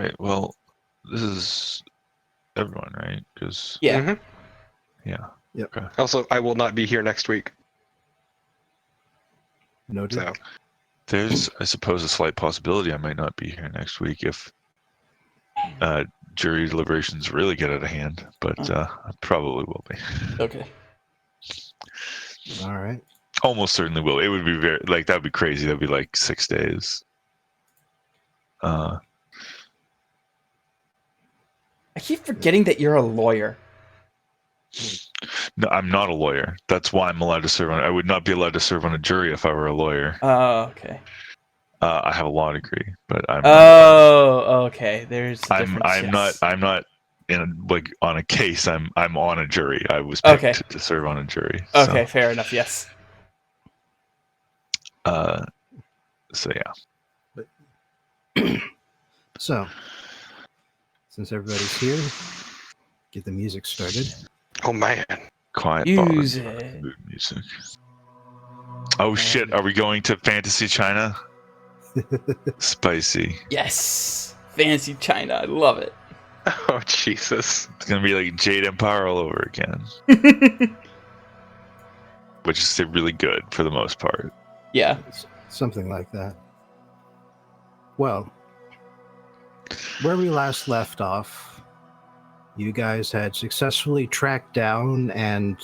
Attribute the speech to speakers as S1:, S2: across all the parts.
S1: right. Well, this is everyone, right? Because
S2: Yeah.
S3: Mm-hmm.
S1: yeah.
S4: Yep.
S1: Okay.
S3: Also, I will not be here next week.
S4: Noted.
S3: So
S1: There's, I suppose, a slight possibility I might not be here next week if jury deliberations really get out of hand, but I probably will be.
S2: Okay.
S4: All right.
S1: Almost certainly will. It would be very that would be crazy. That'd be like 6 days.
S2: I keep forgetting that you're a lawyer.
S1: No, I'm not a lawyer. That's why I'm allowed to serve on. I would not be allowed to serve on a jury if I were a lawyer.
S2: Oh, okay.
S1: I have a law degree, but I'm.
S2: Oh, okay. There's a difference.
S1: I'm not in on a case. I'm on a jury. I was picked to serve on a jury.
S2: Okay, fair enough. Yes.
S1: So yeah.
S4: So, since everybody's here, get the music started.
S3: oh man.
S1: Quiet.
S2: Use
S1: Bob.
S2: it.
S1: Mood music. Oh shit! Are we going to Fantasy China? Spicy.
S2: Yes. Fancy China. I love it.
S3: Oh Jesus.
S1: It's gonna be like Jade Empire all over again, which is really good for the most part.
S2: Yeah.
S4: Something like that. Well, where we last left off, you guys had successfully tracked down and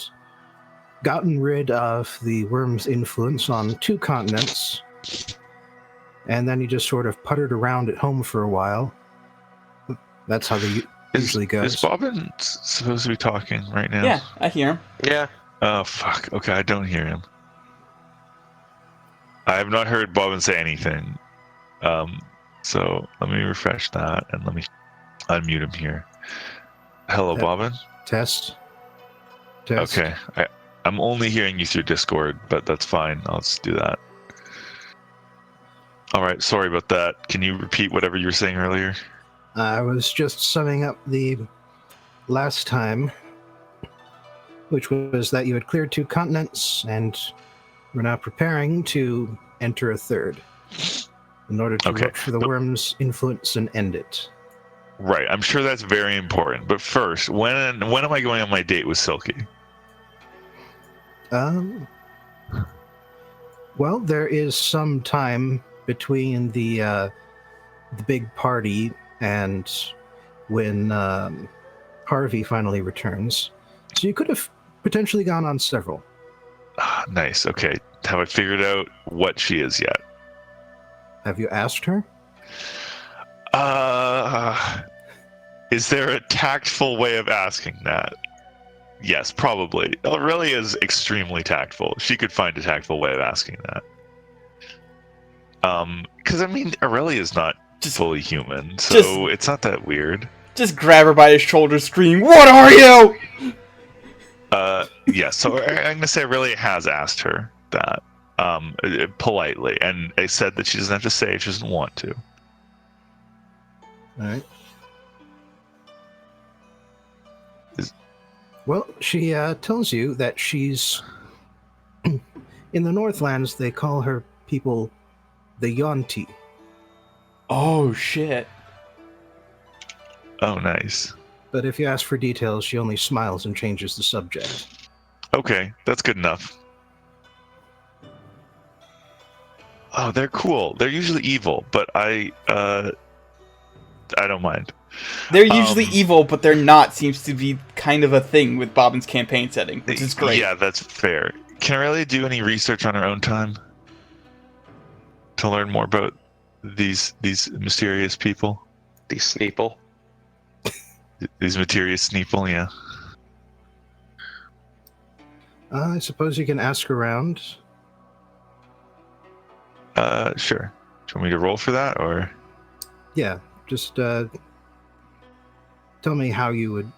S4: gotten rid of the worm's influence on 2 continents, and then you just sort of puttered around at home for a while. That's how the usually goes.
S1: Is Bobbin supposed to be talking right now?
S2: Yeah, I hear him.
S3: Yeah.
S1: Oh fuck. Okay, I don't hear him. I have not heard Bobbin say anything. So let me refresh that and let me unmute him here. Hello, Bobbin.
S4: Test.
S1: Okay, I'm only hearing you through Discord, but that's fine. I'll just do that. All right, sorry about that. Can you repeat whatever you were saying earlier?
S4: I was just summing up the last time, which was that you had cleared 2 continents and were now preparing to enter a 3rd in order to look for the worm's influence and end it.
S1: Right, I'm sure that's very important. But first, when am I going on my date with Silky?
S4: Well, there is some time between the big party and when Harvey finally returns, so you could have potentially gone on several.
S1: Nice. Okay, have I figured out what she is yet?
S4: Have you asked her?
S1: Is there a tactful way of asking that? Yes, probably. Aurelia is extremely tactful. She could find a tactful way of asking that. Because I mean, Aurelia is not fully human, so it's not that weird.
S2: Just grab her by the shoulder, scream, "What are you?"
S1: Yeah. So I'm gonna say Aurelia has asked her that, politely, and I said that she doesn't have to say it; she doesn't want to.
S4: All right. Well, she tells you that she's in the Northlands. They call her people the Yonti.
S2: Oh shit.
S1: Oh, nice.
S4: But if you ask for details, she only smiles and changes the subject.
S1: Okay, that's good enough. Oh, they're cool. They're usually evil, but I don't mind.
S2: They're usually evil, but they're not seems to be kind of a thing with Bobbin's campaign setting, which is great.
S1: Yeah, that's fair. Can Aurelia do any research on her own time to learn more about these mysterious people?
S3: These Sneeple.
S1: These mysterious Sneeple, yeah.
S4: I suppose you can ask around.
S1: Sure. Do you want me to roll for that, or?
S4: Yeah, just tell me how you would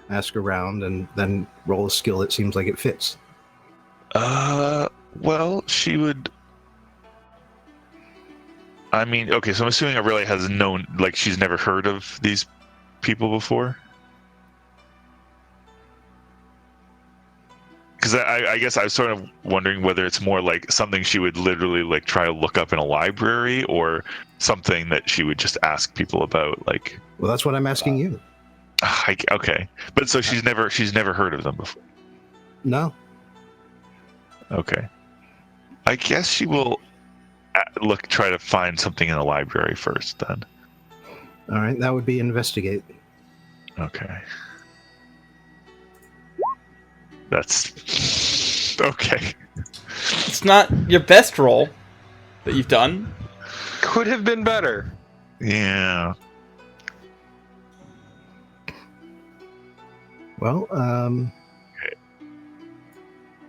S4: ask around, and then roll a skill that seems like it fits.
S1: Well, she would. I mean, okay, so I'm assuming Aurelia has known, like, she's never heard of these people before? Because Because I guess I was sort of wondering whether it's more like something she would literally like try to look up in a library, or something that she would just ask people about. Like,
S4: Well, that's what I'm asking you.
S1: okay, but so she's never heard of them before.
S4: No.
S1: Okay, I guess she will try to find something in the library first. Then.
S4: All right, that would be investigate.
S1: Okay. That's okay.
S2: It's not your best roll that you've done.
S3: Could have been better.
S1: Yeah.
S4: Well,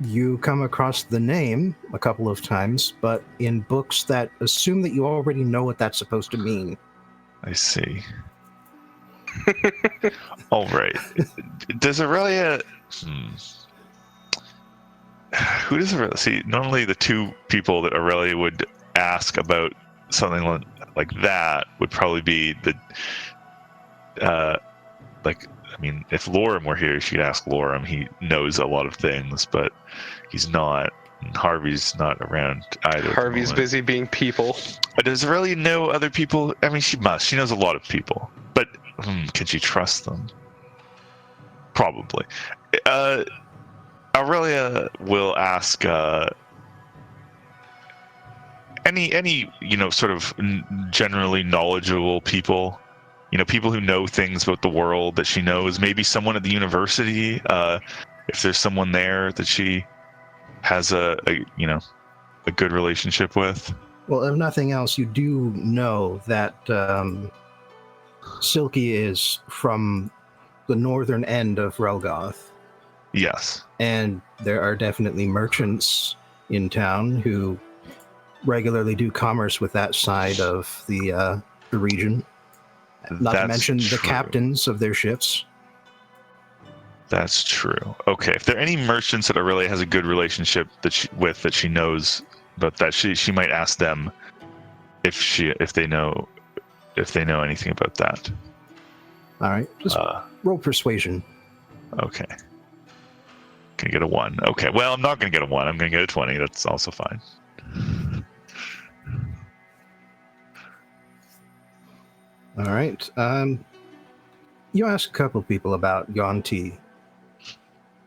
S4: you come across the name a couple of times, but in books that assume that you already know what that's supposed to mean.
S1: I see. All right. Does Aurelia? Who does Aurelia see? Normally, the two people that Aurelia would ask about something like that would probably be the. I mean, if Lorem were here, she'd ask Lorem. He knows a lot of things, but he's not. And Harvey's not around either.
S3: Harvey's busy being people.
S1: Does Aurelia know other people? I mean, she must. She knows a lot of people, but can she trust them? Probably. Aurelia will ask any sort of generally knowledgeable people, people who know things about the world that she knows. Maybe someone at the university, if there's someone there that she has a good relationship with.
S4: Well, if nothing else, you do know that Silky is from the northern end of Relgoth.
S1: Yes.
S4: And there are definitely merchants in town who regularly do commerce with that side of the region. Not to mention the captains of their ships.
S1: That's true. Okay, if there are any merchants that Aurelia has a good relationship that she knows about, that she might ask them if they know anything about that.
S4: All right, just roll persuasion.
S1: Okay. Can I get a 1? Okay, well, I'm not going to get a 1. I'm going to get a 20. That's also fine.
S4: All right. You ask a couple people about Yuan-Ti,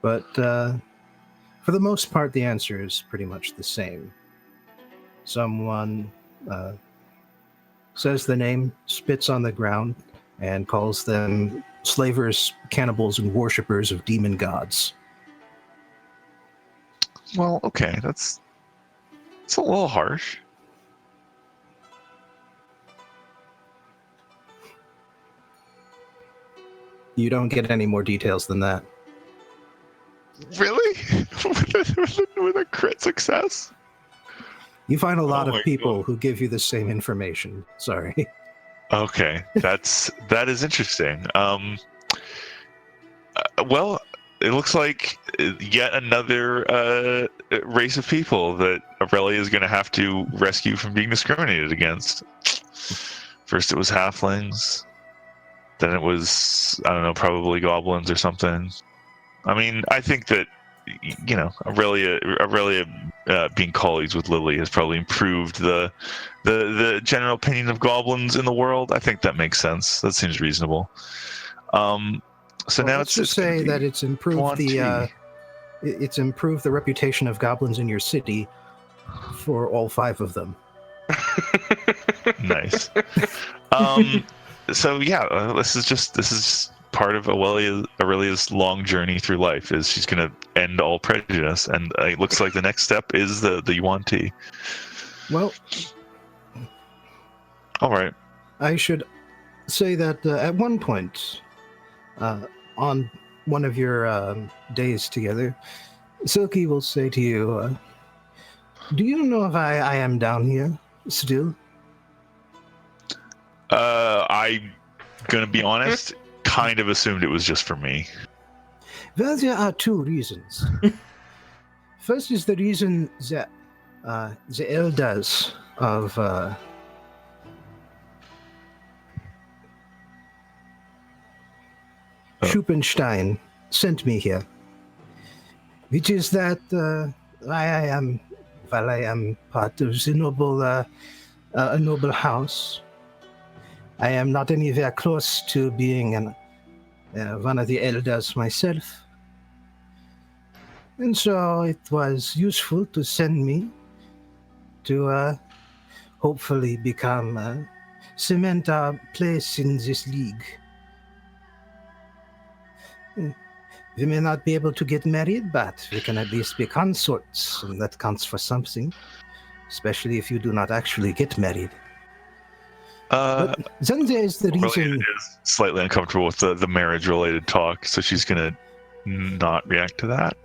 S4: but for the most part, the answer is pretty much the same. Someone says the name, spits on the ground, and calls them slavers, cannibals, and worshippers of demon gods.
S1: Well, okay, it's a little harsh.
S4: You don't get any more details than that.
S1: Really? with a crit success?
S4: You find a lot
S1: Oh my
S4: of people
S1: God.
S4: who give you the same information. Sorry.
S1: Okay, that is interesting. Well, it looks like yet another race of people that Aurelia is going to have to rescue from being discriminated against. First it was halflings, then it was, I don't know, probably goblins or something. I mean, I think that, Aurelia being colleagues with Lily has probably improved the general opinion of goblins in the world. I think that makes sense. That seems reasonable. So now
S4: let's just say that it's improved it's improved the reputation of goblins in your city for all 5 of them.
S1: Nice. So yeah, this is part of Aurelia's long journey through life. Is she's going to end all prejudice, and it looks like the next step is the Yuan-Ti.
S4: Well,
S1: all right.
S4: I should say that at one point, on one of your days together, Silky will say to you, do you know if I am down here still?
S1: I'm going to be honest, kind of assumed it was just for me.
S4: Well, there are 2 reasons. First is the reason that the elders of Schuppenstein sent me here. which is that I am, while I am part of the noble, a noble house, I am not anywhere close to being one of the elders myself. And so it was useful to send me to hopefully become, cement our place in this league. We may not be able to get married, but we can at least be consorts, and that counts for something, especially if you do not actually get married. But then there is the reason...
S1: Aurelia is slightly uncomfortable with the marriage-related talk, so she's going to not react to that.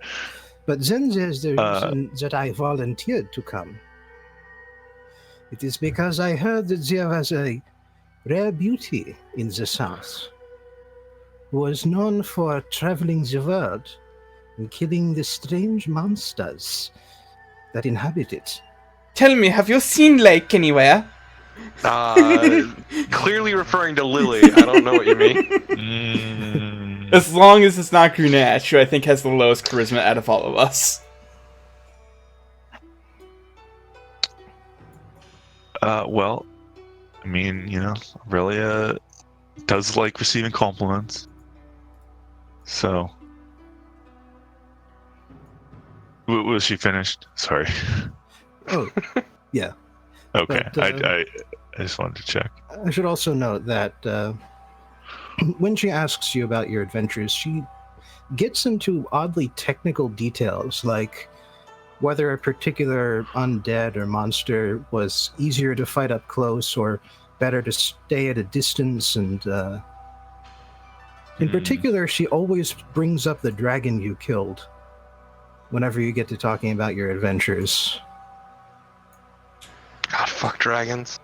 S4: But then there's the reason that I volunteered to come. It is because I heard that there was a rare beauty in the south who was known for traveling the world and killing the strange monsters that inhabit it.
S2: Tell me, have you seen Lake anywhere?
S3: Clearly referring to Lily. I don't know what you mean.
S2: As long as it's not Grenache, who I think has the lowest charisma out of all of us.
S1: Well, I mean, Aurelia does like receiving compliments. So... Was she finished? Sorry.
S4: Oh, yeah.
S1: Okay,
S4: But,
S1: I just wanted to check.
S4: I should also note that when she asks you about your adventures, she gets into oddly technical details, like whether a particular undead or monster was easier to fight up close or better to stay at a distance, and in particular, she always brings up the dragon you killed whenever you get to talking about your adventures.
S3: God, fuck dragons.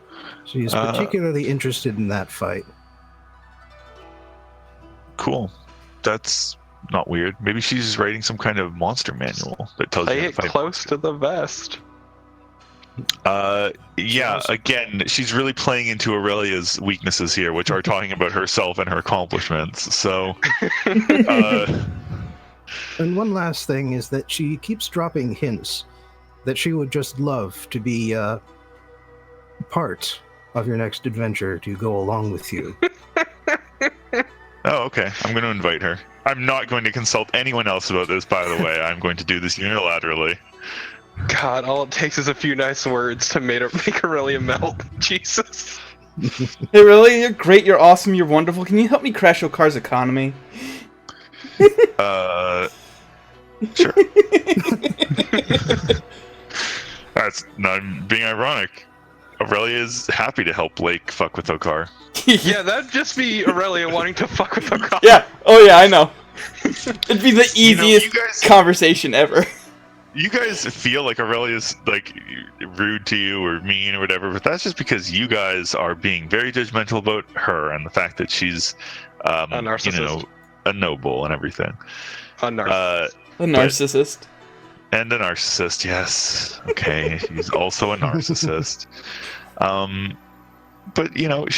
S4: She's particularly interested in that fight.
S1: Cool. That's not weird. Maybe she's writing some kind of monster manual that tells
S3: Play
S1: you how
S3: it
S1: to fight.
S3: close to the vest.
S1: Yeah, again, she's really playing into Aurelia's weaknesses here, which are talking about herself and her accomplishments. So,
S4: And one last thing is that she keeps dropping hints that she would just love to be part of your next adventure, to go along with you.
S1: oh, okay. I'm going to invite her. I'm not going to consult anyone else about this, by the way. I'm going to do this unilaterally.
S3: God, all it takes is a few nice words to make Aurelia melt. Jesus.
S2: Hey, really? You're great, you're awesome, you're wonderful. Can you help me crash your car's economy?
S1: Sure. That's not being ironic. Aurelia is happy to help Blake fuck with Okar.
S3: Yeah, that'd just be Aurelia wanting to fuck with a cop.
S2: Yeah. Oh yeah, I know. It'd be the easiest
S1: you guys-
S2: conversation ever.
S1: You guys feel like Aurelia's like rude to you or mean or whatever, but that's just because you guys are being very judgmental about her and the fact that she's,
S3: A narcissist.
S1: a noble and everything.
S3: A narcissist.
S2: A narcissist.
S1: And a narcissist, yes. Okay, she's also a narcissist. But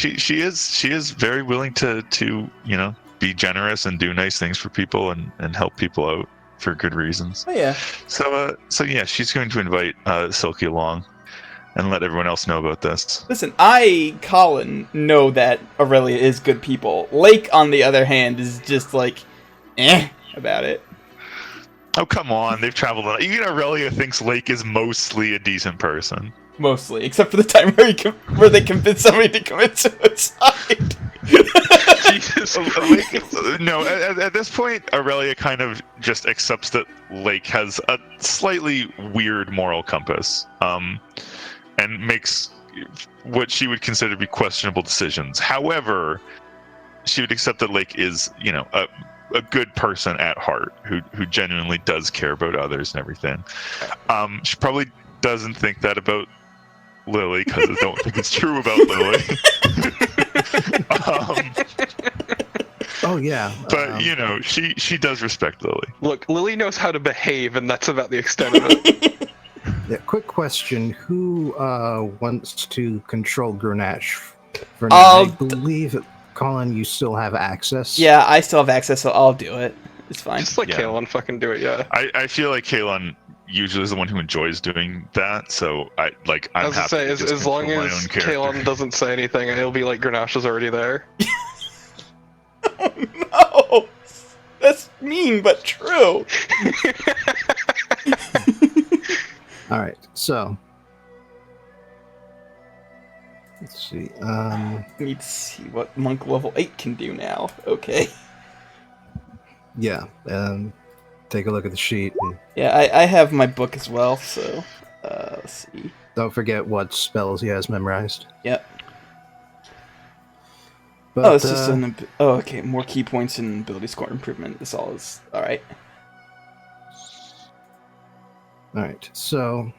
S1: she is very willing to be generous and do nice things for people and help people out for good reasons.
S2: Oh yeah.
S1: So yeah, she's going to invite Silky along and let everyone else know about this.
S2: Listen, Colin, know that Aurelia is good people. Lake, on the other hand, is just like, about it.
S1: Oh, come on. They've traveled on. Even Aurelia thinks Lake is mostly a decent person.
S2: Mostly, except for the time where they convince somebody to commit suicide.
S3: Jesus
S1: Lake,
S3: Christ.
S1: no, at this point, Aurelia kind of just accepts that Lake has a slightly weird moral compass, and makes what she would consider to be questionable decisions. However, she would accept that Lake is, a good person at heart who genuinely does care about others and everything. She probably doesn't think that about Lily, because I don't think it's true about Lily.
S4: Oh yeah,
S1: but she does respect Lily.
S3: Look, Lily knows how to behave, and that's about the extent of it.
S4: yeah, quick question: who wants to control Grenache? For now? I believe, Colin, you still have access.
S2: Yeah, I still have access, so I'll do it. It's fine.
S3: Just let
S1: Yeah.
S3: Kalon fucking do it, yeah.
S1: I feel like Kalon usually is the one who enjoys doing that, so I'm
S3: I was
S1: happy
S3: to say,
S1: to just
S3: as long
S1: control my
S3: as
S1: own character.
S3: Kalon doesn't say anything, it'll be like Grenache is already there.
S2: Oh no! That's mean but true.
S4: All right, so let's see.
S2: Need to see what monk level 8 can do now. Okay.
S4: Yeah. Take a look at the sheet, and
S2: Yeah, I have my book as well, so let's see.
S4: don't forget what spells he has memorized.
S2: Yep.
S4: But,
S2: Oh, it's just oh, okay. More key points and ability score improvement. This all is all right.
S4: all right. So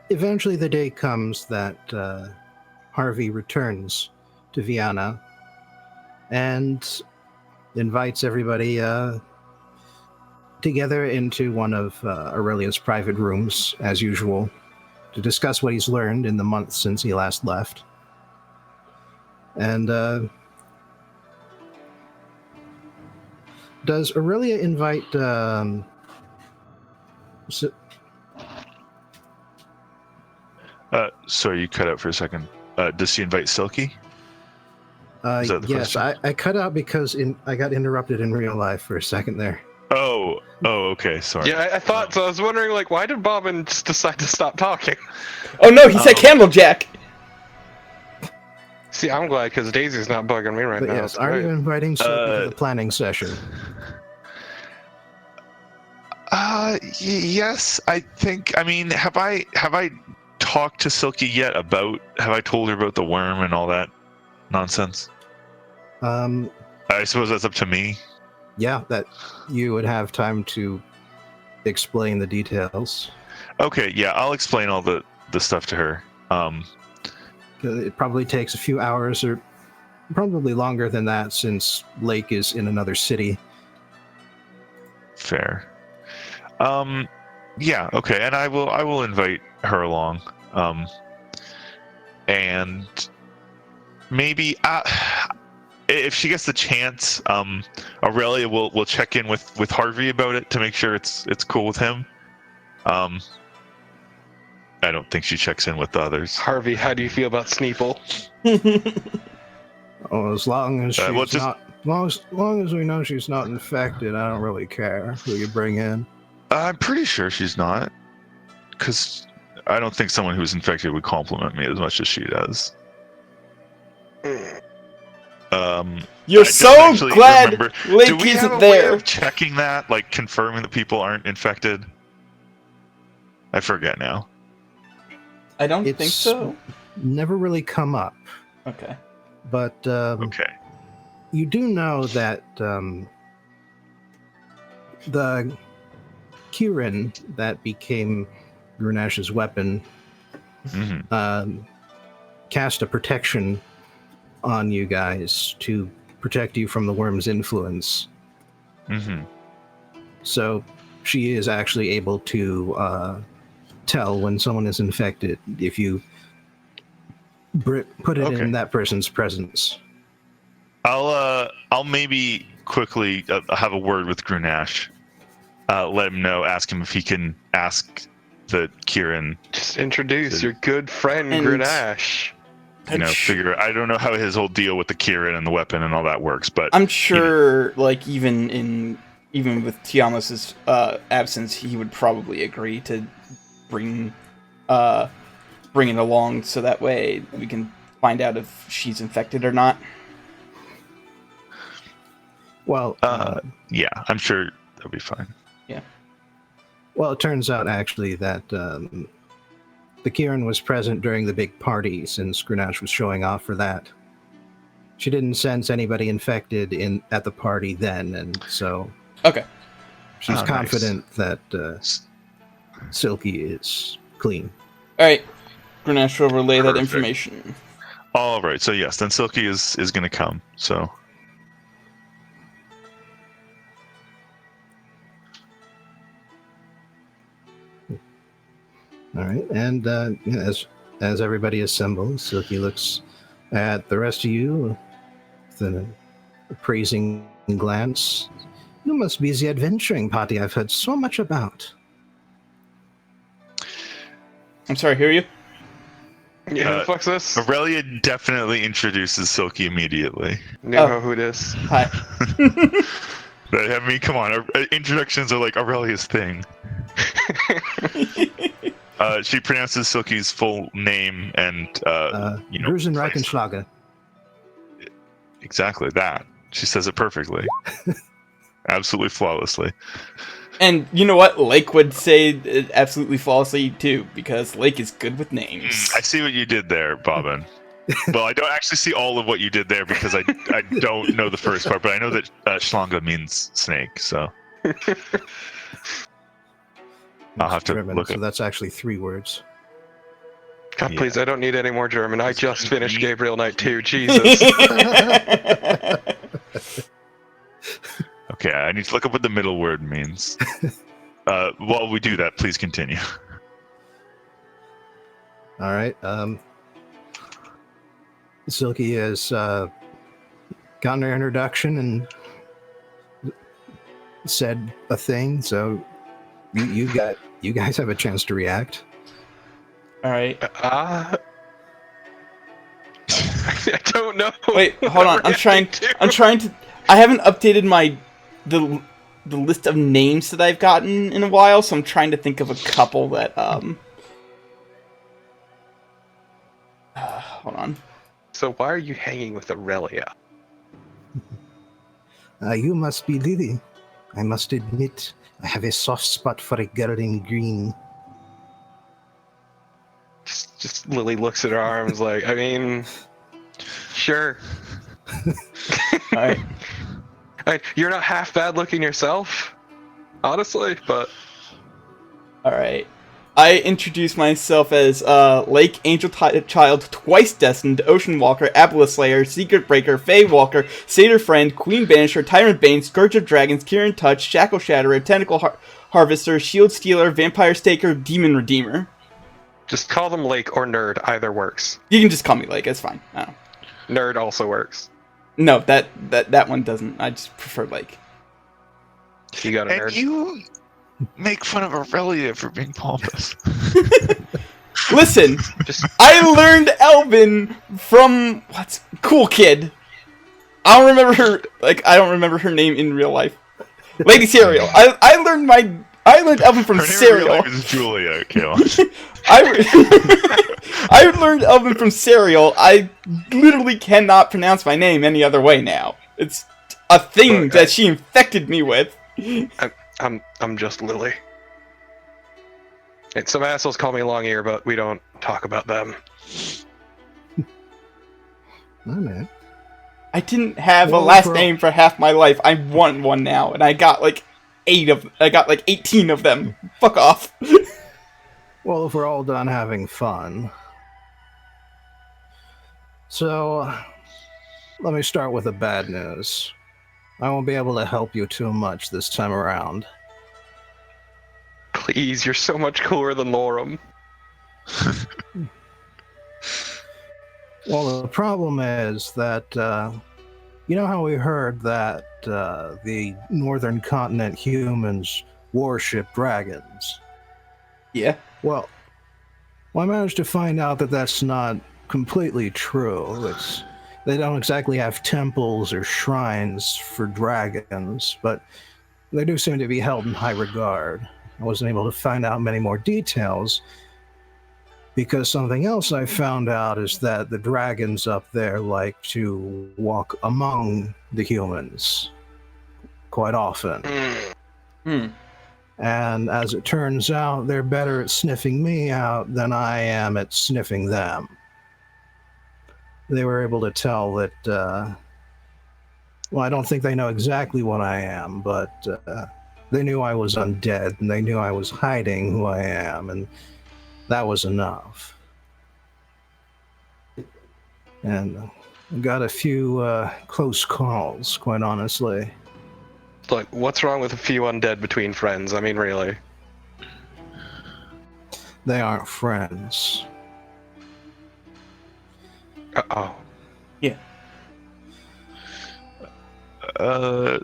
S4: eventually, the day comes that Harvey returns to Vienna and invites everybody together into one of Aurelia's private rooms, as usual, to discuss what he's learned in the month since he last left. And does Aurelia invite
S1: Sorry, you cut out for a second. Does she invite Silky? Is that the
S4: yes,
S1: question?
S4: I cut out because I got interrupted in real life for a second there.
S1: Oh, okay, sorry.
S3: Yeah, I thought so. I was wondering, like, why did Bobbin just decide to stop talking?
S2: Oh no, he said Candlejack.
S3: See, I'm glad because Daisy's not bugging me right
S4: But
S3: now.
S4: yes,
S3: It's
S4: are
S3: great.
S4: you inviting Silky to the planning session?
S1: Yes, I think. I mean, have I talked to Silky yet about? Have I told her about the worm and all that nonsense? I suppose that's up to me.
S4: Yeah, that you would have time to explain the details.
S1: Okay, yeah, I'll explain all the stuff to her.
S4: It probably takes a few hours or probably longer than that since Lake is in another city.
S1: Fair. Yeah, okay, and I will invite her along. And maybe if she gets the chance, Aurelia will check in with Harvey about it to make sure it's cool with him. I don't think she checks in with the others.
S3: Harvey, how do you feel about Sneeple?
S4: Oh, as long as she's
S1: well, just-
S4: not, long as we know she's not infected, I don't really care who you bring in.
S1: I'm pretty sure she's not, because I don't think someone who's infected would compliment me as much as she does.
S2: You're
S1: I don't
S2: so
S1: actually
S2: glad
S1: remember.
S2: Lake
S1: Do we have
S2: isn't
S1: a way
S2: there.
S1: of checking that, like confirming that people aren't infected? I forget now.
S2: I don't think
S4: It's-
S2: so.
S4: Never really come up,
S2: Okay.
S4: but
S1: Okay.
S4: you do know that the Kirin that became Grunash's weapon
S1: Hmm.
S4: cast a protection on you guys to protect you from the worm's influence.
S1: Hmm.
S4: So she is actually able to tell when someone is infected if you put it
S1: Okay.
S4: in that person's presence.
S1: I'll maybe quickly have a word with Grunash. Let him know. Ask him if he can ask the Kieran.
S3: Just introduce your good friend,
S2: And-
S3: Grenache.
S1: Figure. I don't know how his whole deal with the Kieran and the weapon and all that works, but
S2: I'm sure, like even with Tiamas's absence, he would probably agree to bring it along, so that way we can find out if she's infected or not.
S4: Well,
S1: yeah, I'm sure that'll be fine.
S4: well, it turns out actually that the Kieran was present during the big party since Grenache was showing off for that. She didn't sense anybody infected at the party then, and so
S2: Okay.
S4: she's
S1: Oh, nice.
S4: confident that Silky is clean.
S2: All right. Grenache will relay that
S1: Perfect.
S2: information.
S1: All right. So yes, then Silky is going to come. So.
S4: All right, and as everybody assembles, Silky looks at the rest of you with an appraising glance. You must be the adventuring party I've heard so much about.
S2: I'm sorry, who are you?
S3: Yeah, who the fuck's this?
S1: Aurelia definitely introduces Silky immediately.
S3: Know who it is.
S2: Hi.
S1: I mean, come on, introductions are like Aurelia's thing. She pronounces Silky's full name and,
S4: Grusen Reichenschlager.
S1: Exactly that. She says it perfectly. Absolutely flawlessly.
S2: And you know what? Lake would say it absolutely flawlessly too, because Lake is good with names.
S1: I see what you did there, Bobbin. Well, I don't actually see all of what you did there because I don't know the first part, but I know that Schlanga means snake, so I'll have to
S4: German,
S1: look
S4: so
S1: at.
S4: that's actually 3 words.
S3: God,
S1: Yeah.
S3: please, I don't need any more German. I just finished Gabriel Knight 2. Jesus.
S1: Okay, I need to look up what the middle word means. While we do that, please continue.
S4: All right. Silky has gotten her introduction and said a thing, so you guys have a chance to react.
S2: All right.
S3: I don't know.
S2: Wait, hold on. I'm trying to. I haven't updated the list of names that I've gotten in a while, so I'm trying to think of a couple that hold on.
S3: So why are you hanging with Aurelia?
S4: You must be Lily. I must admit, I have a soft spot for a girl in green.
S3: Just Lily looks at her arms like, I mean, sure.
S2: All right.
S3: You're not half bad looking yourself, honestly, but
S2: All right. I introduce myself as Lake, Angel Child, Twice Destined, Ocean Walker, Abyss Slayer, Secret Breaker, Fey Walker, Satyr Friend, Queen Banisher, Tyrant Bane, Scourge of Dragons, Kieran Touch, Shackle Shatterer, Tentacle Harvester, Shield Stealer, Vampire Staker, Demon Redeemer.
S3: just call them Lake or Nerd. Either works.
S2: You can just call me Lake. It's fine. Oh.
S3: Nerd also works.
S2: No, that one doesn't. I just prefer Lake.
S3: You got a
S1: And
S3: nerd.
S1: you make fun of Aurelia for being pompous.
S2: Listen,
S3: Just
S2: I learned Elven from what's Cool Kid. I don't remember her. I don't remember her name in real life. Lady Cereal. I learned Elven from
S1: Her name in real
S2: Cereal.
S1: life is Julia, Kayla.
S2: I learned Elven from Cereal. I literally cannot pronounce my name any other way now. It's a thing
S3: Look,
S2: that she infected me with.
S3: I'm just Lily. And some assholes call me Long Ear, but we don't talk about them.
S4: Oh, man.
S2: I didn't have a
S4: Well,
S2: last
S4: bro.
S2: name for half my life. I want one now, and I got like 18 of them. Fuck off.
S4: Well, if we're all done having fun. So, let me start with the bad news. I won't be able to help you too much this time around.
S3: Please, you're so much cooler than Lorem.
S4: Well, the problem is that, you know how we heard that the northern continent humans worship dragons?
S2: Yeah.
S4: Well, I managed to find out that that's not completely true. They don't exactly have temples or shrines for dragons, but they do seem to be held in high regard. I wasn't able to find out many more details, because something else I found out is that the dragons up there like to walk among the humans quite often.
S2: Hmm.
S4: And as it turns out, they're better at sniffing me out than I am at sniffing them. They were able to tell that, well, I don't think they know exactly what I am, but they knew I was undead, and they knew I was hiding who I am, and that was enough. And got a few close calls, quite honestly.
S3: Look, what's wrong with a few undead between friends? I mean, really.
S4: They aren't friends.
S3: Uh-oh.
S2: Yeah.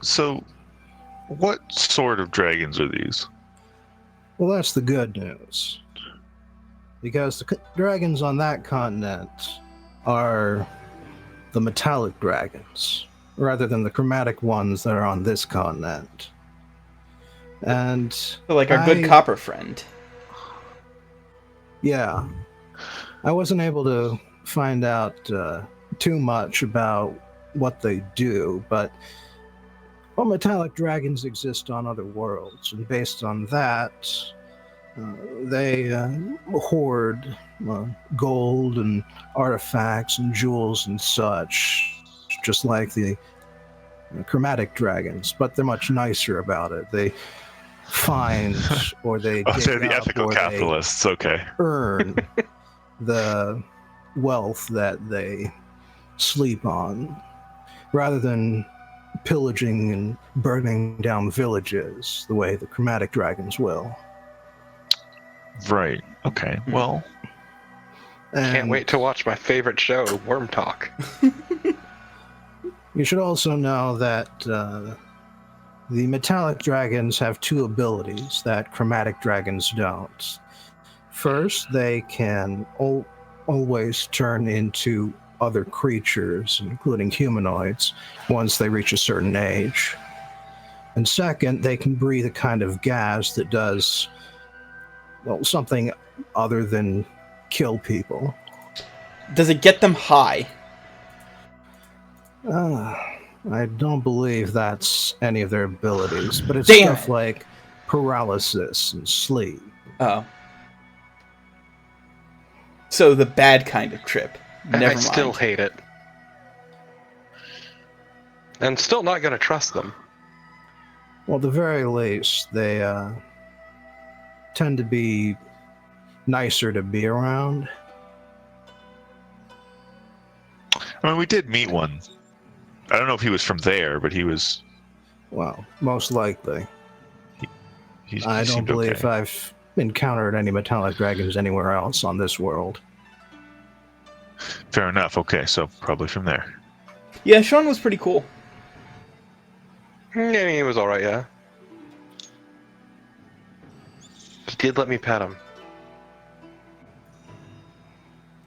S1: So, what sort of dragons are these?
S4: Well, that's the good news. Because the dragons on that continent are the metallic dragons, rather than the chromatic ones that are on this continent. And
S2: So, like our good copper friend.
S4: Yeah. I wasn't able to find out too much about what they do, but well, metallic dragons exist on other worlds, and based on that, they hoard gold and artifacts and jewels and such, just like the chromatic dragons, but they're much nicer about it. They find or they
S1: Oh, they're
S4: dig
S1: the
S4: up
S1: ethical
S4: or
S1: capitalists. Okay.
S4: they earn the wealth that they sleep on, rather than pillaging and burning down villages the way the chromatic dragons will.
S1: Right. Okay. Well,
S3: Can't
S4: And
S3: wait to watch my favorite show, Worm Talk.
S4: you should also know that the metallic dragons have two abilities that chromatic dragons don't. First, they can always turn into other creatures, including humanoids, once they reach a certain age. And second, they can breathe a kind of gas that does, well, something other than kill people.
S2: Does it get them high?
S4: I don't believe that's any of their abilities, but it's
S2: Damn
S4: stuff
S2: it.
S4: like paralysis and sleep.
S2: Oh. So the bad kind of trip.
S3: And
S2: Never
S3: I
S2: mind.
S3: still hate it. And still not gonna trust them.
S4: Well, at the very least, they tend to be nicer to be around.
S1: I mean, we did meet one. I don't know if he was from there, but he was.
S4: Well, most likely.
S1: He
S4: I don't
S1: seemed
S4: believe
S1: okay.
S4: I've encountered any metallic dragons anywhere else on this world.
S1: Fair enough. Okay, so probably from there.
S2: Yeah, Sean was pretty cool.
S3: Yeah, he was alright, yeah. He did let me pet him.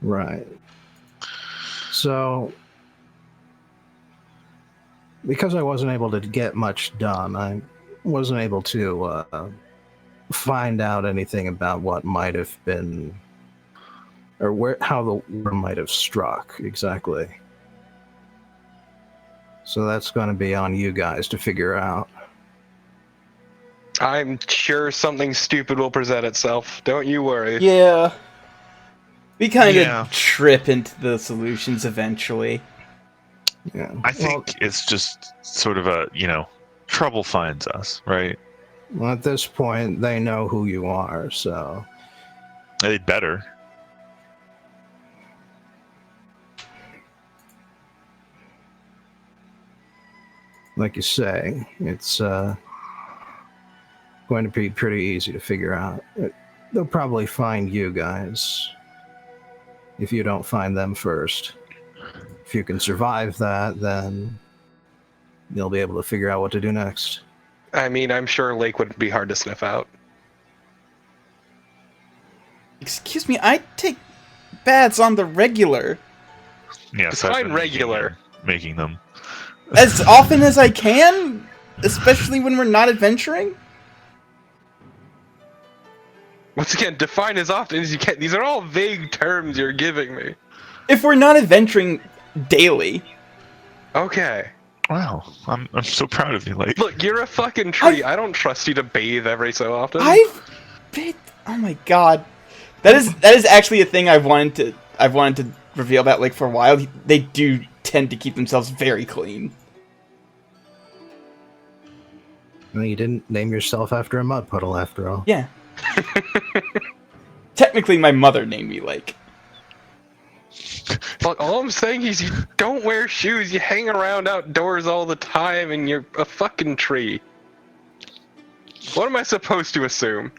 S4: Right. So, because I wasn't able to get much done, I wasn't able to find out anything about what might have been, or how the war might have struck exactly. So that's going to be on you guys to figure out.
S3: I'm sure something stupid will present itself. Don't you worry.
S2: Yeah. We kind of
S1: Yeah.
S2: trip into the solutions eventually.
S4: Yeah.
S1: I think it's just sort of a, trouble finds us, right?
S4: Well, at this point, they know who you are, so
S1: They'd better.
S4: like you say, it's going to be pretty easy to figure out. They'll probably find you guys if you don't find them first. If you can survive that, then you'll be able to figure out what to do next.
S3: I mean, I'm sure Lake would be hard to sniff out.
S2: Excuse me, I take baths on the regular.
S1: Yes,
S3: Define
S1: I've been
S3: regular.
S1: making them.
S2: As often as I can, especially when we're not adventuring.
S3: Once again, define as often as you can. These are all vague terms you're giving me.
S2: If we're not adventuring daily.
S3: Okay.
S1: Wow, I'm so proud of you, Lake.
S3: Look, you're a fucking tree. I don't trust you to bathe every so often.
S2: Oh my god. That is actually a thing I've wanted to reveal about Lake for a while. They do tend to keep themselves very clean.
S4: Well, you didn't name yourself after a mud puddle, after all.
S2: Yeah. Technically, my mother named me Lake.
S3: Look, all I'm saying is you don't wear shoes. You hang around outdoors all the time, and you're a fucking tree. What am I supposed to assume?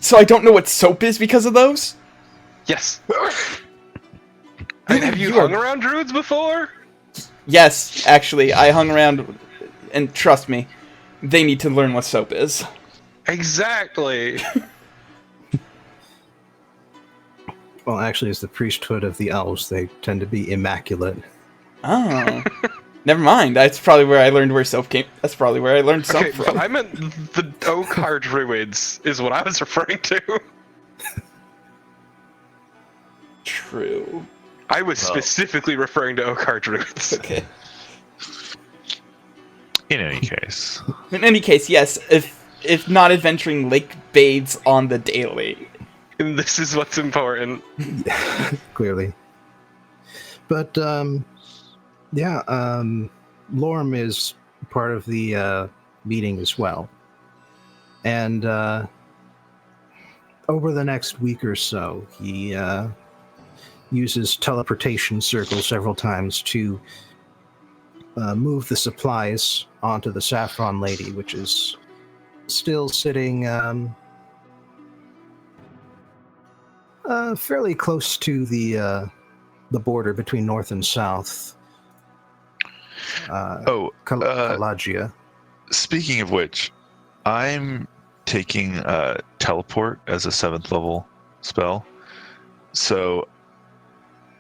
S2: So I don't know what soap is because of those?
S3: Yes. Have you hung around druids before?
S2: Yes, actually, I hung around, and trust me, they need to learn what soap is.
S3: Exactly.
S4: Well, actually, it's the priesthood of the elves. They tend to be immaculate.
S2: Oh. Never mind. That's probably where I learned where soap came. That's probably where I learned soap
S3: Okay,
S2: from.
S3: but I meant the Okar druids is what I was referring to.
S2: True.
S3: I was specifically referring to Okar druids.
S2: Okay.
S1: In any case,
S2: In any case, yes. If not adventuring lake bathes on the daily.
S3: And this is what's important.
S4: Clearly. But, yeah, Lorm is part of the meeting as well. And over the next week or so, he uses teleportation circles several times to move the supplies onto the Saffron Lady, which is still sitting fairly close to the border between North and South. Kalagia.
S1: Speaking of which, I'm taking teleport as a 7th level spell. So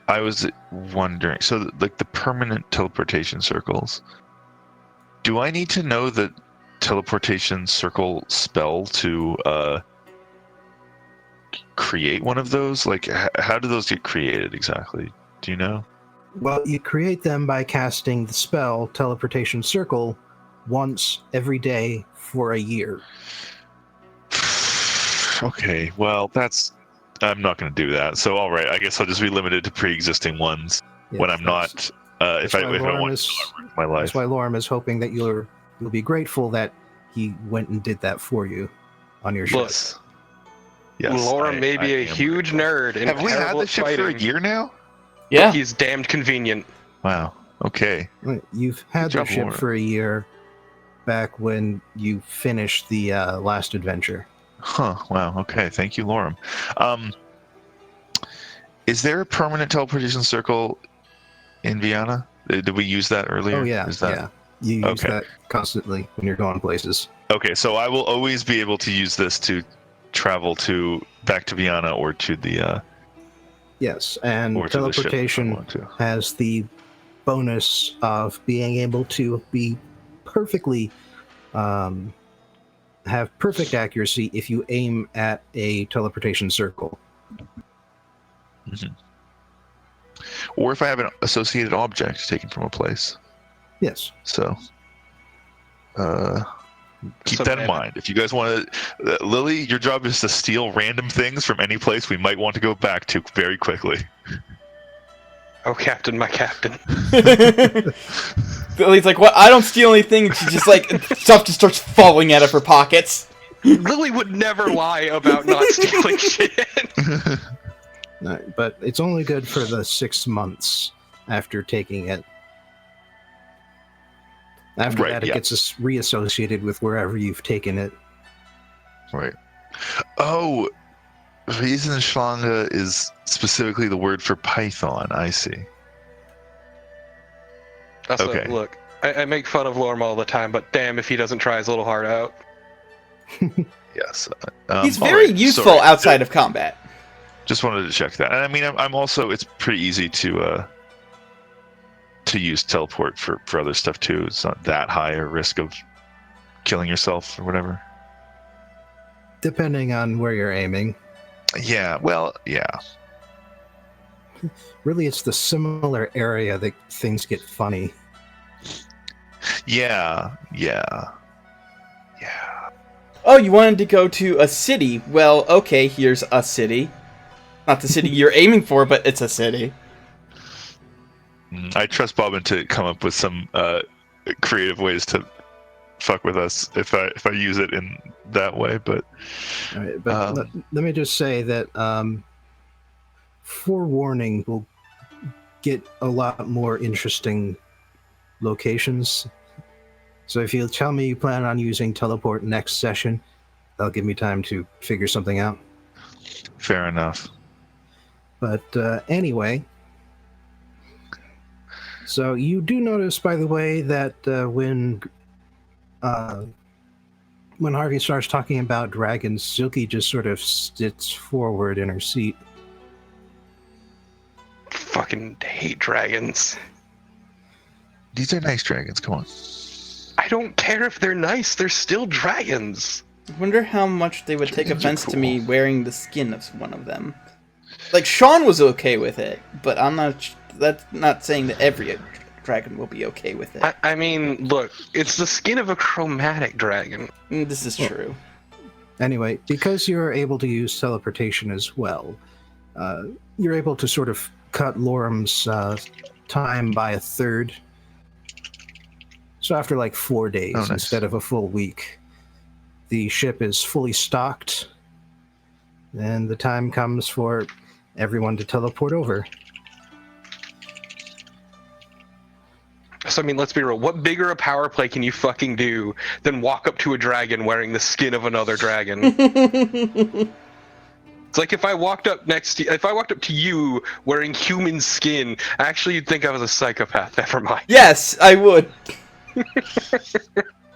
S1: I was wondering, so like the permanent teleportation circles, do I need to know the teleportation circle spell to create one of those? Like, how do those get created exactly? Do you know?
S4: Well, you create them by casting the spell Teleportation Circle once every day for a year.
S1: Okay, well, I'm not going to do that. So, all right, I guess I'll just be limited to pre-existing ones when I'm not. If I want to my life.
S4: That's why Lorm is hoping that you'll be grateful that he went and did that for you on your ship.
S1: Yes.
S3: Lorm may be a huge nerd. And
S1: have we had this ship for a year now?
S2: Yeah.
S3: But he's damned convenient.
S1: Wow. Okay.
S4: You've had the ship for a year back when you finished the last adventure.
S1: Huh. Wow. Okay. Thank you, Lorem. Is there a permanent teleportation circle in Vienna? Did we use that earlier?
S4: Oh, yeah. Yeah. You use that constantly when you're going places.
S1: Okay. So I will always be able to use this to travel back to Vienna or to the...
S4: Yes, and teleportation has the bonus of being able to be perfectly... have perfect accuracy if you aim at a teleportation circle.
S1: Mm-hmm. Or if I have an associated object taken from a place.
S4: Yes.
S1: So, keep that in mind. If you guys want to... Lily, your job is to steal random things from any place we might want to go back to very quickly.
S3: Oh, Captain, my Captain.
S2: Lily's like, what? I don't steal anything. And she just like, stuff just starts falling out of her pockets.
S3: Lily would never lie about not stealing shit.
S4: No, but it's only good for the 6 months after taking it. After that, it gets reassociated with wherever you've taken it.
S1: Right. Oh, Riesenschlange is specifically the word for python. I see.
S3: Also,
S1: okay.
S3: Look, I make fun of Lorm all the time, but damn if he doesn't try his little heart out.
S1: Yes.
S2: He's very useful outside of combat.
S1: Just wanted to check that. And I mean, I'm also, it's pretty easy to use teleport for other stuff too. It's not that high a risk of killing yourself or whatever.
S4: Depending on where you're aiming.
S1: Yeah, well, yeah.
S4: Really, it's the similar area that things get funny.
S1: Yeah.
S2: Oh, you wanted to go to a city? Well, okay, here's a city. Not the city you're aiming for, but it's a city.
S1: I trust Bobbin to come up with some creative ways to fuck with us if I use it in that way. But,
S4: all right, but let me just say that forewarning will get a lot more interesting locations. So if you tell me you plan on using teleport next session, that'll give me time to figure something out.
S1: Fair enough.
S4: But anyway, So you do notice, by the way, that when Harvey starts talking about dragons, Silky just sort of sits forward in her seat.
S3: Fucking hate dragons.
S1: These are nice dragons. Come on.
S3: I don't care if they're nice. They're still dragons.
S2: I wonder how much they would take
S1: Dragons are
S2: offense to
S1: cool.
S2: me wearing the skin of one of them. Like, Sean was okay with it, but I'm not... That's not saying that every dragon will be okay with it.
S3: I mean, look, it's the skin of a chromatic dragon.
S2: This is true.
S4: Anyway, because you're able to use teleportation as well, you're able to sort of cut Lorem's time by a third. So after like 4 days
S1: nice.
S4: instead of a full week, the ship is fully stocked, and the time comes for everyone to teleport over.
S3: So, I mean, let's be real. What bigger a power play can you fucking do than walk up to a dragon wearing the skin of another dragon? It's like if I walked up to you wearing human skin, actually you'd think I was a psychopath. Never mind.
S2: Yes, I would.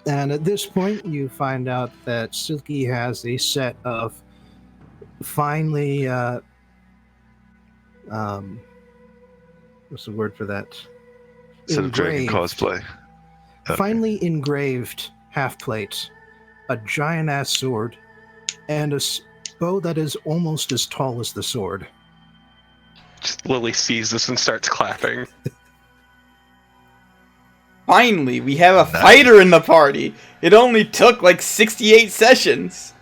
S4: And at this point, you find out that Silky has a set of finely, what's the word for that?
S1: Instead of dragon
S4: Engraved.
S1: cosplay. Okay.
S4: Finely engraved half plates, a giant ass sword, and a bow that is almost as tall as the sword.
S3: Just Lily sees this and starts clapping.
S2: Finally, we have a
S1: Nice.
S2: fighter in the party. It only took like 68 sessions.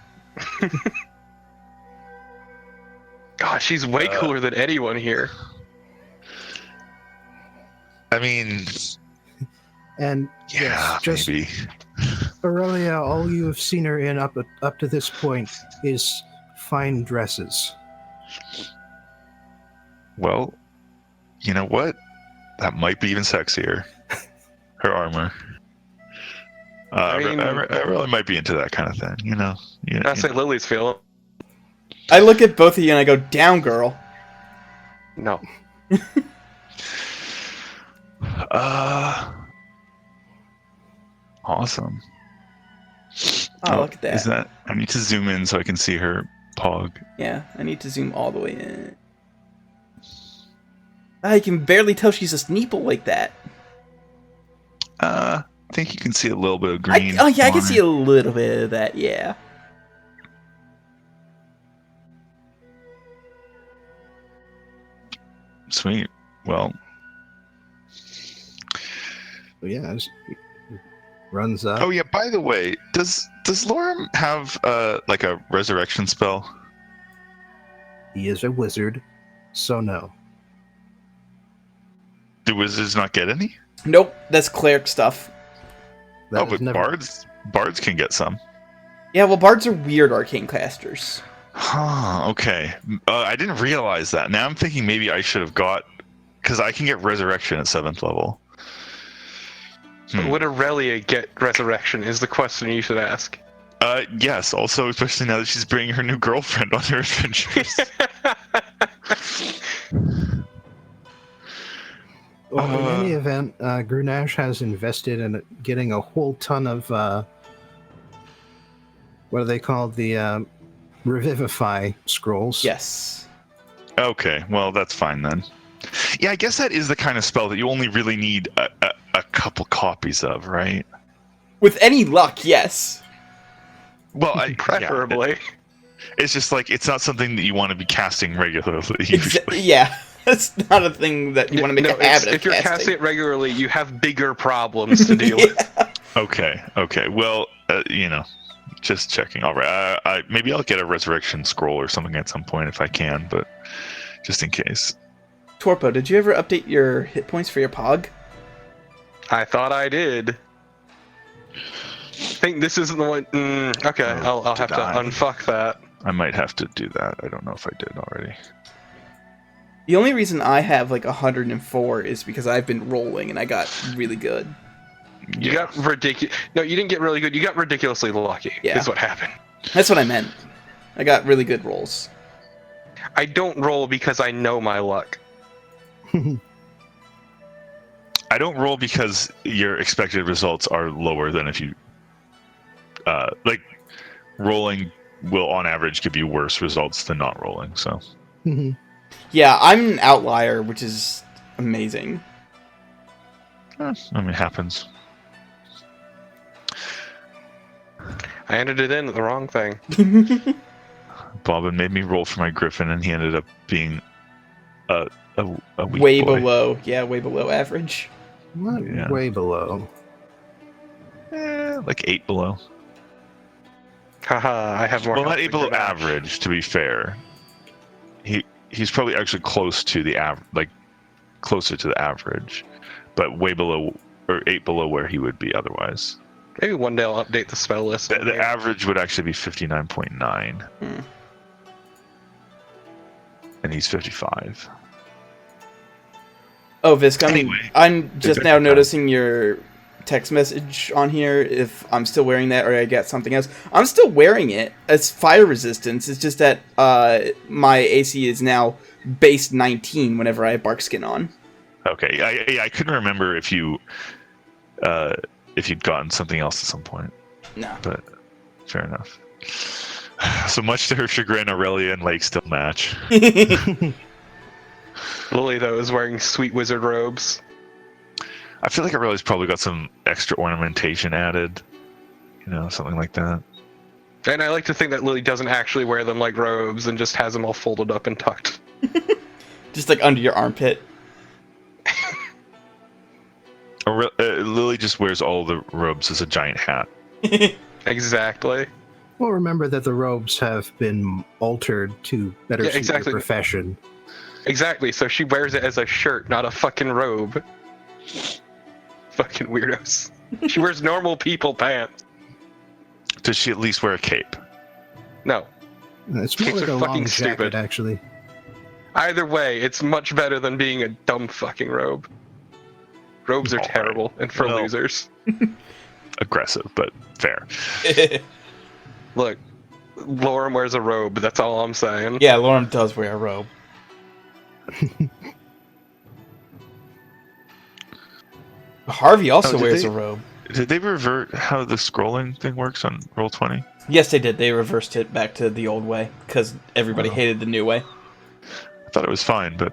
S3: God, she's way cooler than anyone here.
S1: I mean,
S4: And
S1: yeah,
S4: yes, just
S1: maybe.
S4: Aurelia, all you have seen her in up to this point is fine dresses.
S1: Well, you know what? That might be even sexier. Her armor. I really might be into that kind of thing, you know.
S3: That's like Lily's feeling.
S2: I look at both of you and I go, down, girl.
S3: No.
S1: Awesome.
S2: Oh, look at that.
S1: Is that? I need to zoom in so I can see her pog.
S2: Yeah, I need to zoom all the way in. I can barely tell she's a Sneeple like that.
S1: I think you can see a little bit of green.
S2: I can
S1: on
S2: see
S1: her.
S2: a little bit of that, yeah.
S1: Sweet. Well,
S4: So yeah, it runs up.
S1: oh yeah. By the way, does Lorem have like a resurrection spell?
S4: He is a wizard, so no.
S1: Do wizards not get any?
S2: Nope, that's cleric stuff.
S4: That
S1: Oh,
S4: is
S1: but
S4: never-
S1: bards can get some.
S2: Yeah, well, bards are weird arcane casters.
S1: Huh, okay. I didn't realize that. Now I'm thinking maybe I should have got... Because I can get Resurrection at 7th level.
S3: Would Aurelia get resurrection is the question you should ask.
S1: Yes, also, especially now that she's bringing her new girlfriend on her adventures.
S4: Well, in any event, Grunash has invested in getting a whole ton of what are they called? The Revivify scrolls.
S2: Yes.
S1: Okay, well, that's fine then. Yeah, I guess that is the kind of spell that you only really need a couple copies of, right?
S2: With any luck, yes.
S1: Well,
S3: Preferably.
S1: it's just like, it's not something that you want to be casting regularly, usually.
S2: Yeah, that's not a thing that you want to make a habit of
S3: if you're casting
S2: casting
S3: it regularly, you have bigger problems to deal with.
S1: Okay. Well, just checking. All right. Maybe I'll get a resurrection scroll or something at some point if I can, but just in case.
S2: Torpo, did you ever update your hit points for your pog?
S3: I thought I did. I think this isn't the one. Okay,
S1: Oh,
S3: I'll have
S1: did
S3: to
S1: I?
S3: unfuck that.
S1: I might have to do that. I don't know if I did already.
S2: The only reason I have like 104 is because I've been rolling and I got really good.
S3: You got ridiculous. No, you didn't get really good. You got ridiculously lucky.
S2: Yeah.
S3: Is what happened.
S2: That's what I meant. I got really good rolls.
S3: I don't roll because I know my luck.
S1: I don't roll because your expected results are lower than if you like rolling will on average give you worse results than not rolling. So
S2: Yeah, I'm an outlier, which is amazing.
S1: I mean, it happens.
S3: I entered it in at the wrong thing.
S1: Bobbin made me roll for my griffin, and he ended up being a weak
S2: Way
S1: boy.
S2: below. Yeah, way below average.
S4: Not
S1: Yeah.
S4: way below.
S1: Like 8 below.
S3: Haha, I have more.
S1: Well,
S3: health
S1: not 8
S3: than
S1: below
S3: your match.
S1: average, to be fair. He's probably actually close to the like closer to the average, but way below, or 8 below where he would be otherwise.
S3: Maybe one day I'll update the spell list.
S1: The average would actually be 59.9, and he's 55.
S2: Oh, Visk,
S1: Anyway,
S2: I'm just
S1: it's
S2: now
S1: okay.
S2: noticing your text message on here, if I'm still wearing that or I got something else. I'm still wearing it. It's fire resistance. It's just that my AC is now base 19 whenever I have bark skin on.
S1: Okay, I couldn't remember if you'd gotten something else at some point,
S2: No.
S1: but fair enough. So much to her chagrin, Aurelia and Lake still match.
S3: Lily, though, is wearing sweet wizard robes.
S1: I feel like Aurelia's probably got some extra ornamentation added, something like that.
S3: And I like to think that Lily doesn't actually wear them like robes and just has them all folded up and tucked.
S2: Just like under your armpit.
S1: Lily just wears all the robes as a giant hat.
S3: Exactly.
S4: Well, remember that the robes have been altered to better suit
S3: exactly.
S4: your profession.
S3: Exactly, so she wears it as a shirt, not a fucking robe. Fucking weirdos. She wears normal people pants.
S1: Does she at least wear a cape?
S3: No.
S4: It's more
S3: Capes
S4: like
S3: are
S4: a
S3: fucking
S4: long jacket,
S3: stupid.
S4: actually.
S3: Either way, it's much better than being a dumb fucking robe. Robes are
S1: All right.
S3: terrible and for
S1: Well-
S3: losers.
S1: Aggressive, but fair.
S3: Look, Lauren wears a robe, that's all I'm saying.
S2: Yeah, Lauren does wear a robe. Harvey also
S1: did
S2: wears
S1: they-
S2: a robe.
S1: Did they revert how the scrolling thing works on Roll20?
S2: Yes, they did. They reversed it back to the old way because everybody hated the new way.
S1: I thought it was fine, but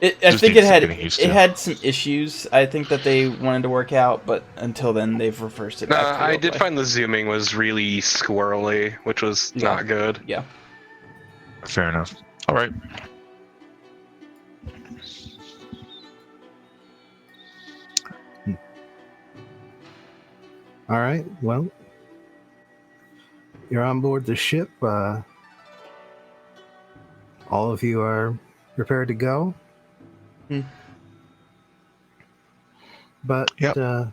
S2: I
S1: Just
S2: think
S1: needs
S2: it
S1: some
S2: had
S1: getting used to.
S2: some issues. I think that they wanted to work out, but until then, they've reversed it back to the
S3: I
S2: old
S3: did
S2: way.
S3: find the zooming was really squirrely, which was
S2: Yeah.
S3: not good.
S2: Yeah.
S1: fair enough. All right.
S4: All right, well, you're on board the ship. All of you are prepared to go. But
S1: Yep.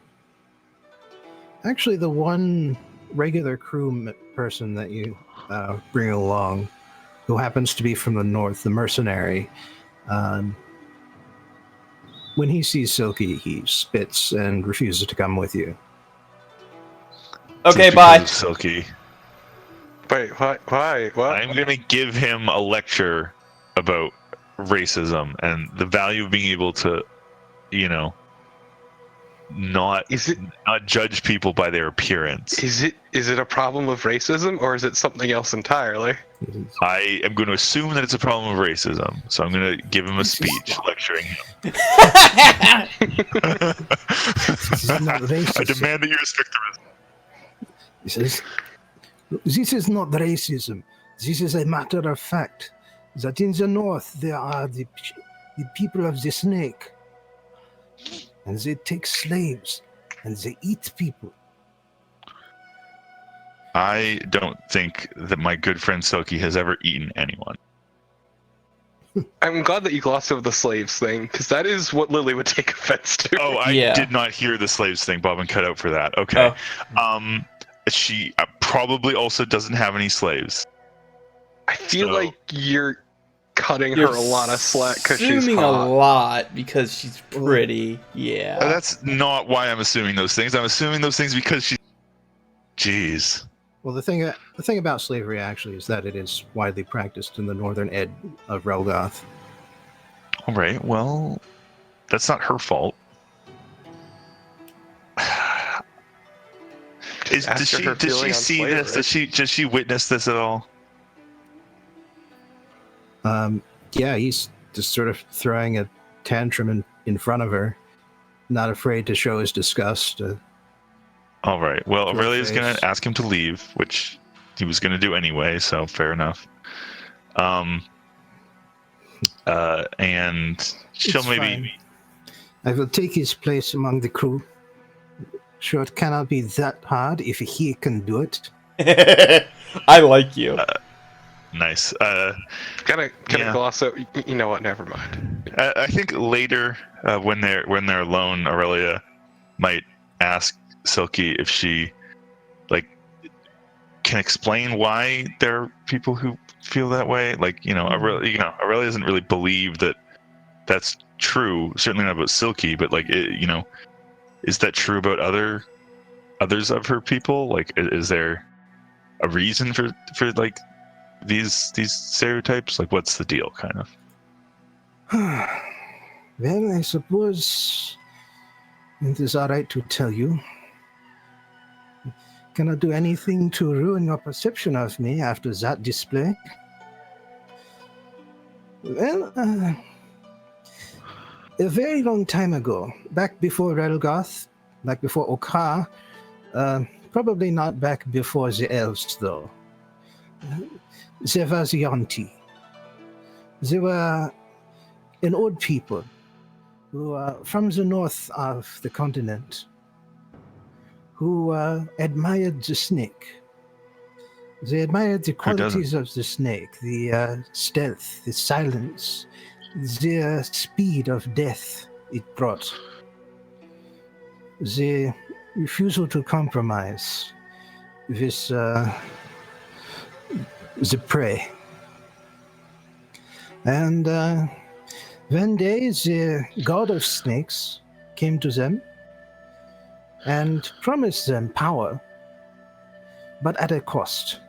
S4: actually, the one regular person that you bring along, who happens to be from the north, the mercenary, when he sees Silky, he spits and refuses to come with you.
S2: Okay,
S1: Just
S2: bye.
S1: because of Silky.
S3: Wait, why? What?
S1: I'm going to give him a lecture about racism and the value of being able to, not judge people by their appearance.
S3: Is it a problem of racism or is it something else entirely?
S1: I am going to assume that it's a problem of racism, so I'm going to give him a speech lecturing him.
S4: This is not
S1: I
S4: racist.
S1: demand that you respect the rest.
S4: He says, this is not racism. This is a matter of fact. That in the north there are the people of the snake. And they take slaves. And they eat people.
S1: I don't think that my good friend Silky has ever eaten anyone.
S3: I'm glad that you glossed over the slaves thing, because that is what Lily would take offense to.
S1: Oh, I
S2: Yeah.
S1: did not hear the slaves thing. Bob and cut out for that. Okay. She probably also doesn't have any slaves.
S3: I feel
S1: So-
S3: like you're cutting
S2: You're
S3: her a lot of slack because she's
S2: assuming a
S3: hot.
S2: lot because she's pretty. Yeah.
S1: That's not why I'm assuming those things. I'm assuming those things because she. Jeez.
S4: Well, the thing about slavery actually is that it is widely practiced in the northern edge of Relgoth.
S1: All right. Well, that's not her fault. Does she see this? Does she witness this at all?
S4: Yeah, he's just sort of throwing a tantrum in front of her, not afraid to show his disgust.
S1: All right. Well,
S4: To her
S1: Aurelia's going
S4: face.
S1: to ask him to leave, which he was going to do anyway, so fair enough. And she'll
S4: It's
S1: maybe.
S4: fine. I will take his place among the crew. Sure, it cannot be that hard if he can do it.
S2: I like you.
S1: Nice.
S3: Gotta
S1: Yeah.
S3: gloss out. You know what? Never mind.
S1: I think later, when they're alone, Aurelia might ask Silky if she, like, can explain why there are people who feel that way. Like, Aurelia doesn't really believe that that's true. Certainly not about Silky, but like, is that true about others of her people? Like, is there a reason for like these stereotypes? Like, what's the deal, kind of?
S4: Well, I suppose it is all right to tell you. Cannot do anything to ruin your perception of me after that display. Well, a very long time ago, back before Relgoth, back before Okar, probably not back before the elves, though. There was Yonti. They were an old people who are from the north of the continent, who admired the snake. They admired the qualities of the snake, the stealth, the silence, the speed of death it brought, the refusal to compromise with the prey. And one day the god of snakes came to them and promised them power, but at a cost.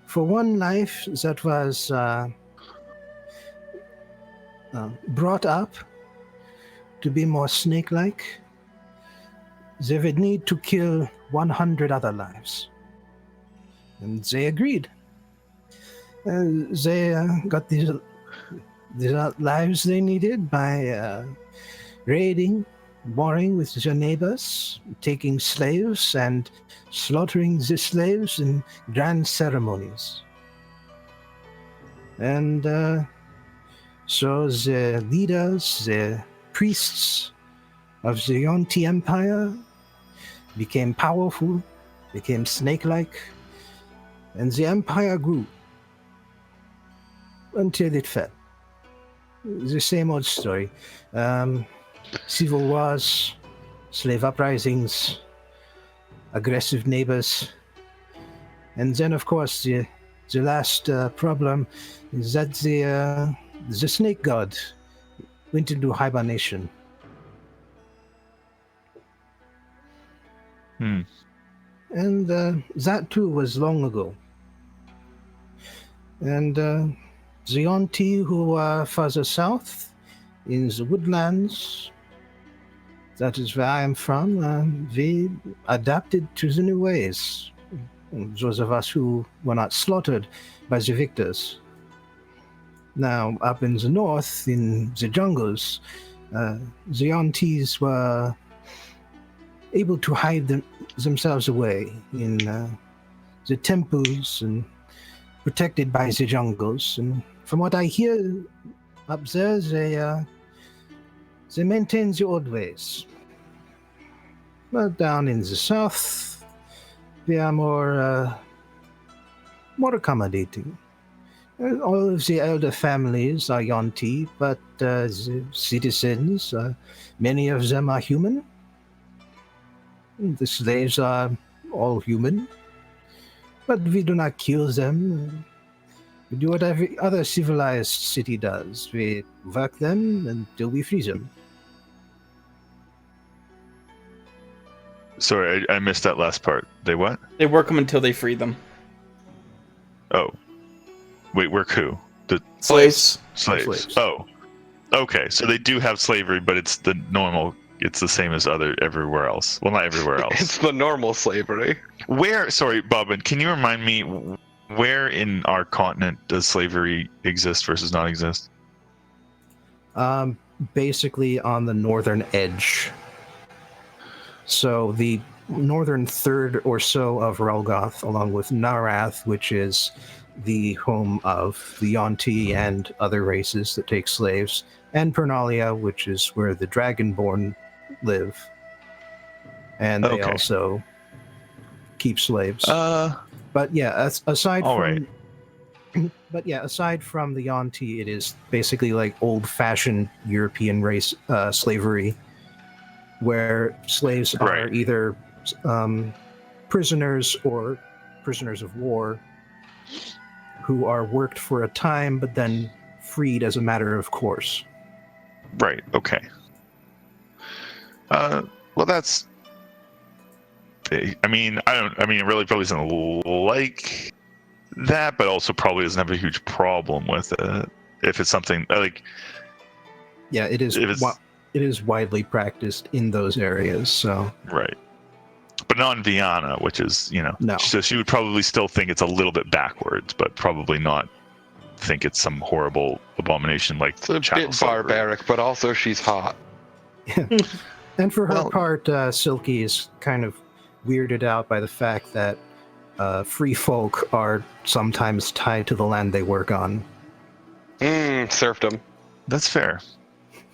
S4: For one life that was brought up to be more snake-like, they would need to kill 100 other lives. And they agreed. They got the lives they needed by raiding, warring with their neighbors, taking slaves and slaughtering the slaves in grand ceremonies. And so the leaders, the priests of the Yonti Empire became powerful, became snake-like, and the empire grew until it fell. The same old story. Civil wars, slave uprisings, aggressive neighbors. And then, of course, the last problem is that the snake god went into hibernation. And that too was long ago. And the Yonti who are further south in the woodlands, that is where I am from, they adapted to the new ways. Those of us who were not slaughtered by the victors. Now, up in the north, in the jungles, the Yontis were able to hide themselves away in the temples and protected by the jungles. And from what I hear up there, they maintain the old ways. But down in the south, they are more accommodating. All of the elder families are Yonti, but the citizens, many of them are human. The slaves are all human, but we do not kill them. We do what every other civilized city does. We work them until we free them.
S1: Sorry, I missed that last part. They what?
S2: They work them until they free them.
S1: Oh. Wait, work who? The
S2: Slaves.
S1: slaves.
S4: Slaves.
S1: Oh. Okay, so they do have slavery, but it's the normal it's the same as everywhere else. Well, not everywhere
S3: It's
S1: else.
S3: the normal slavery.
S1: Sorry, Bobbin, can you remind me where in our continent does slavery exist versus not exist?
S4: Basically on the northern edge. So the northern third or so of Relgoth, along with Narath, which is the home of the Yonti and other races that take slaves, and Pernalia, which is where the Dragonborn live. And they
S1: Okay.
S4: also keep slaves.
S1: All
S4: But yeah, aside from
S1: right.
S4: aside from the Yonti, it is basically like old-fashioned European race slavery, where slaves are
S1: Right.
S4: either prisoners or prisoners of war who are worked for a time but then freed as a matter of course.
S1: Right. Okay. Well, that's. I mean, it really probably doesn't like that, but also probably doesn't have a huge problem with it if it's something like.
S4: Yeah, it is.
S1: If it's
S4: It is widely practiced in those areas. So
S1: right, but not in Viana, which is
S4: No.
S1: So she would probably still think it's a little bit backwards, but probably not think it's some horrible abomination like
S3: It's a
S1: chattel
S3: bit
S1: slavery.
S3: barbaric, but also she's hot.
S4: And for her
S1: Well-
S4: part, Silky is kind of weirded out by the fact that free folk are sometimes tied to the land they work on.
S3: Serfdom.
S1: That's fair.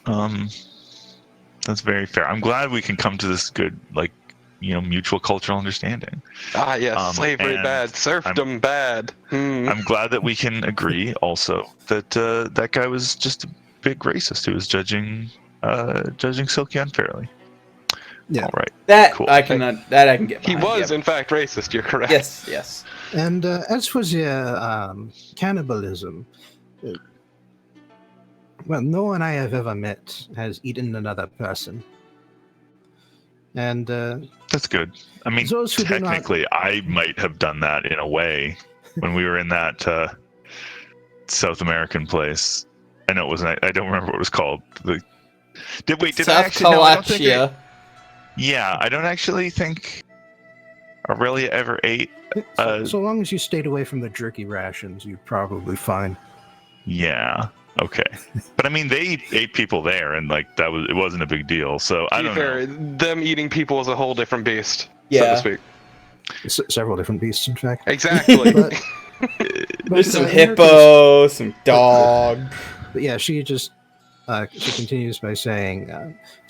S1: That's very fair. I'm glad we can come to this good, mutual cultural understanding.
S3: Ah, yes, slavery
S1: and
S3: bad, serfdom bad.
S1: I'm glad that we can agree also that that guy was just a big racist who was judging Silky unfairly.
S4: Yeah.
S1: All right.
S2: That
S1: Cool.
S2: I can get behind.
S3: He was,
S2: yep.
S3: in fact, racist. You're correct.
S2: Yes.
S4: And as for the cannibalism, well, no one I have ever met has eaten another person. And
S1: That's good. I mean,
S4: those who do not-
S1: technically, I might have done that in a way when we were in that South American place. I know it wasn't. I don't remember what it was called. Did I
S2: South
S1: actually? No, I don't think
S2: Kalachia.
S1: Yeah, I don't actually think Aurelia ever ate.
S4: so long as you stayed away from the jerky rations, you're probably fine.
S1: Yeah. Okay. But I mean, they ate people there, and it wasn't a big deal. So I
S3: To be
S1: don't
S3: fair,
S1: know.
S3: them eating people is a whole different beast, so
S2: Yeah.
S3: to speak.
S4: Several different beasts, in fact.
S3: Exactly.
S4: But,
S2: There's some
S4: in her case-
S2: hippo, some dog.
S4: But yeah, she just she continues by saying,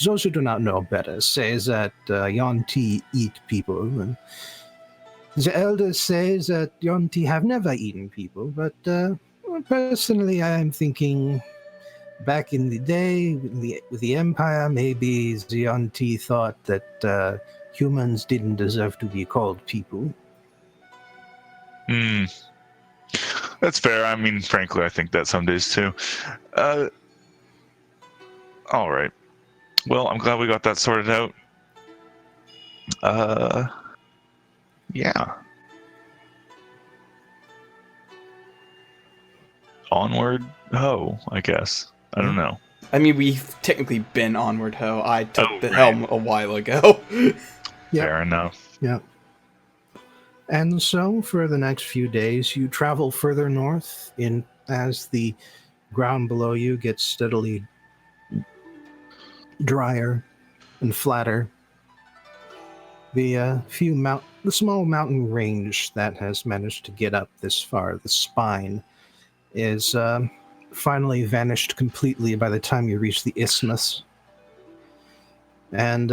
S4: those who do not know better say that Yonti eat people. And the elders say that Yonti have never eaten people, but personally I am thinking back in the day with the Empire, maybe the Yonti thought that humans didn't deserve to be called people.
S1: That's fair. I mean, frankly, I think that some days too. All right. Well, I'm glad we got that sorted out. Yeah. Onward ho, I guess. I don't know.
S2: I mean, we've technically been onward ho. I took the
S1: right.
S2: helm a while ago.
S1: Fair enough.
S4: Yeah. And so, for the next few days, you travel further north as the ground below you gets steadily drier and flatter. The small mountain range that has managed to get up this far, the spine, is finally vanished completely by the time you reach the isthmus. And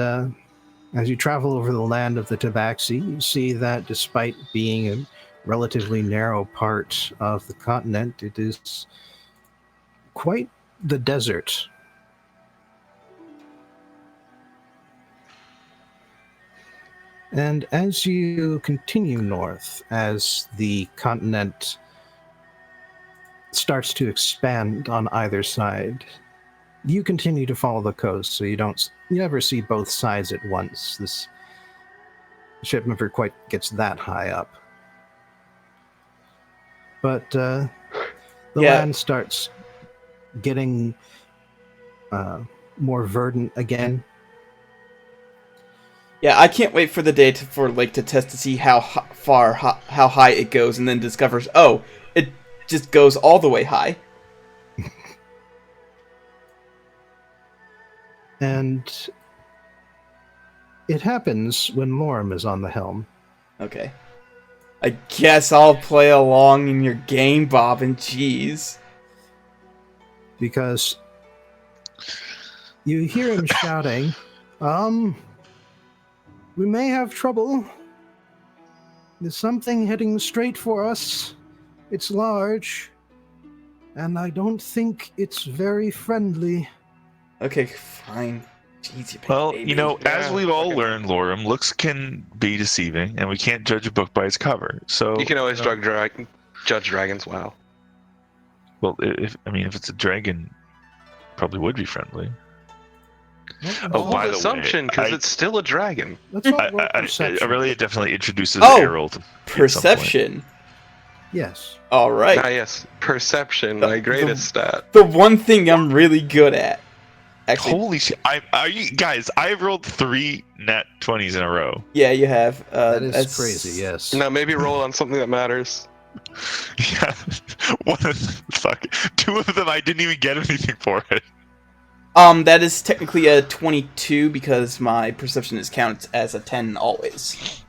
S4: as you travel over the land of the Tabaxi, you see that despite being a relatively narrow part of the continent, it is quite the desert. And as you continue north, as the continent starts to expand on either side, you continue to follow the coast, so you never see both sides at once. This ship never quite gets that high up. But the land starts getting more verdant again.
S2: Yeah, I can't wait for the day to test to see how high it goes, and then discovers, oh, it just goes all the way high.
S4: And it happens when Lorm is on the helm.
S2: Okay. I guess I'll play along in your game, Bob and Cheese.
S4: Because you hear him shouting, we may have trouble. There's something heading straight for us. It's large, and I don't think it's very friendly.
S2: Okay, fine. Jeez, you big
S1: Well,
S2: baby.
S1: you know, as
S3: Yeah,
S1: we've all
S3: fucking-
S1: learned, Lorem, looks can be deceiving, and we can't judge a book by its cover. So
S3: You can always judge dragons well.
S1: Well, if it's a dragon, probably would be friendly.
S3: Bold
S1: by the way,
S3: assumption, because
S1: I-
S3: it's still a dragon.
S4: Let's all roll perception.
S1: Aurelia definitely introduces
S2: Oh,
S1: Errol to
S2: Perception.
S4: Yes.
S2: All right.
S3: Ah, yes. Perception, my greatest stat.
S2: The one thing I'm really good at. Actually,
S1: Holy shit! Are you guys? I've rolled 3 nat 20s in a row.
S2: yeah, you have.
S4: That is
S2: that's-
S4: crazy, yes.
S3: Now maybe roll on something that matters.
S1: Yeah, fuck. 2 of them I didn't even get anything for it.
S2: That is technically a 22 because my perception is counted as a 10 always.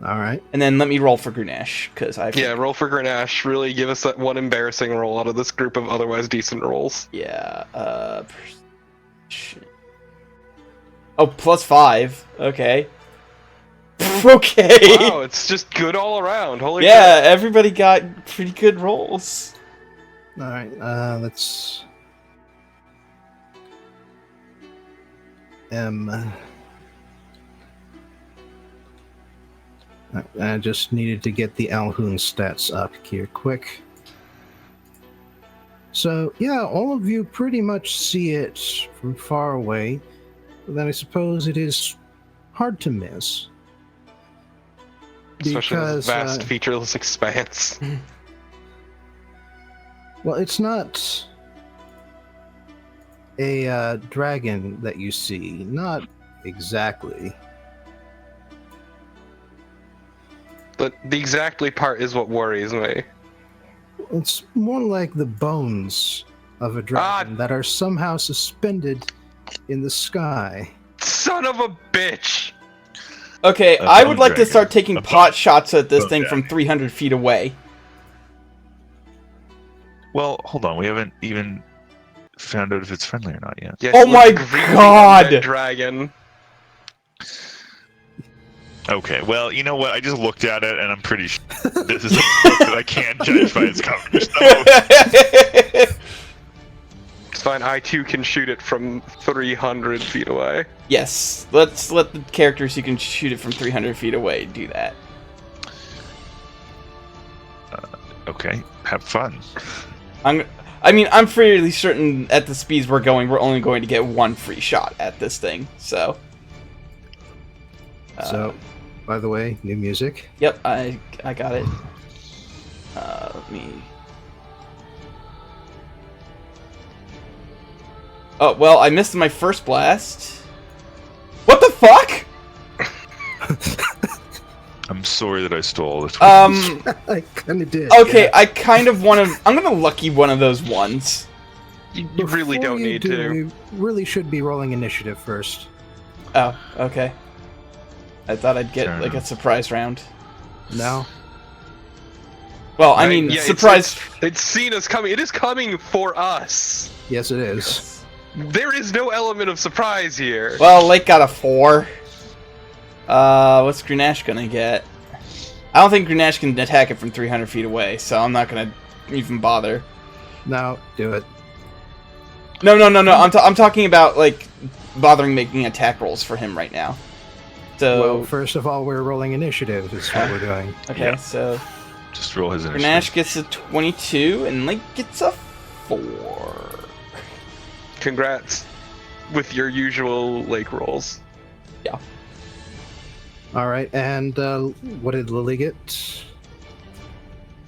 S4: All right.
S2: And then let me roll for Grenache because I've
S3: Yeah, roll for Grenache. Really give us that one embarrassing roll out of this group of otherwise decent rolls.
S2: Yeah, oh, +5. Okay. Okay.
S3: Wow, it's just good all around. Holy
S2: Yeah,
S3: crap.
S2: everybody got pretty good rolls.
S4: All right. Let's. I just needed to get the Alhoun stats up here quick. So, yeah, all of you pretty much see it from far away, but then I suppose it is hard to miss.
S3: Especially in this
S4: Because,
S3: vast, featureless expanse.
S4: Well, it's not a dragon that you see. Not exactly.
S3: But the exactly part is what worries me.
S4: It's more like the bones of a dragon that are somehow suspended in the sky.
S3: Son of a bitch!
S2: Okay,
S1: A
S2: I
S1: bone
S2: would like to
S1: dragon.
S2: start taking
S1: A
S2: pot shots at this
S1: bone
S2: thing from 300 feet away.
S1: Well, hold on. We haven't even found out if it's friendly or not yet.
S3: Yes,
S2: Oh
S3: look,
S2: my
S3: greedy
S2: God!
S3: undead dragon.
S1: Okay, well, you know what? I just looked at it, and I'm pretty sure this is a book that I can't judge by its cover. So,
S3: It's fine, I too can shoot it from 300 feet away.
S2: Yes, let's let the characters who can shoot it from 300 feet away do that.
S1: okay, have fun.
S2: I'm fairly certain at the speeds we're going, we're only going to get one free shot at this thing, so.
S4: So, by the way, new music.
S2: Yep, I got it. Let me. Oh well, I missed my first blast. What the fuck?
S1: I'm sorry that I stole all the tweets.
S4: I kind of did.
S2: Okay,
S4: yeah.
S2: I kind of want to. I'm gonna lucky one of those ones.
S3: You really
S4: Before
S3: don't
S4: you
S3: need
S4: do,
S3: to.
S4: You really should be rolling initiative first.
S2: Oh, okay. I thought I'd get
S1: Fair
S2: like a
S1: enough.
S2: surprise round.
S4: No.
S2: Well, I mean,
S3: Yeah,
S2: surprise.
S3: It's seen us coming. It is coming for us.
S4: Yes, it is.
S3: There is no element of surprise here.
S2: Well, Lake got a 4. What's Grenache gonna get? I don't think Grenache can attack it from 300 feet away, so I'm not gonna even bother.
S4: No, do it.
S2: No. I'm talking about like bothering making attack rolls for him right now. So
S4: Well, first of all, we're rolling initiative. Is what we're doing.
S2: okay,
S1: Yeah.
S2: so
S1: Just roll his initiative.
S2: Grenache gets a 22 and Lake gets a 4.
S3: Congrats with your usual lake rolls.
S4: All right, and what did Lily get?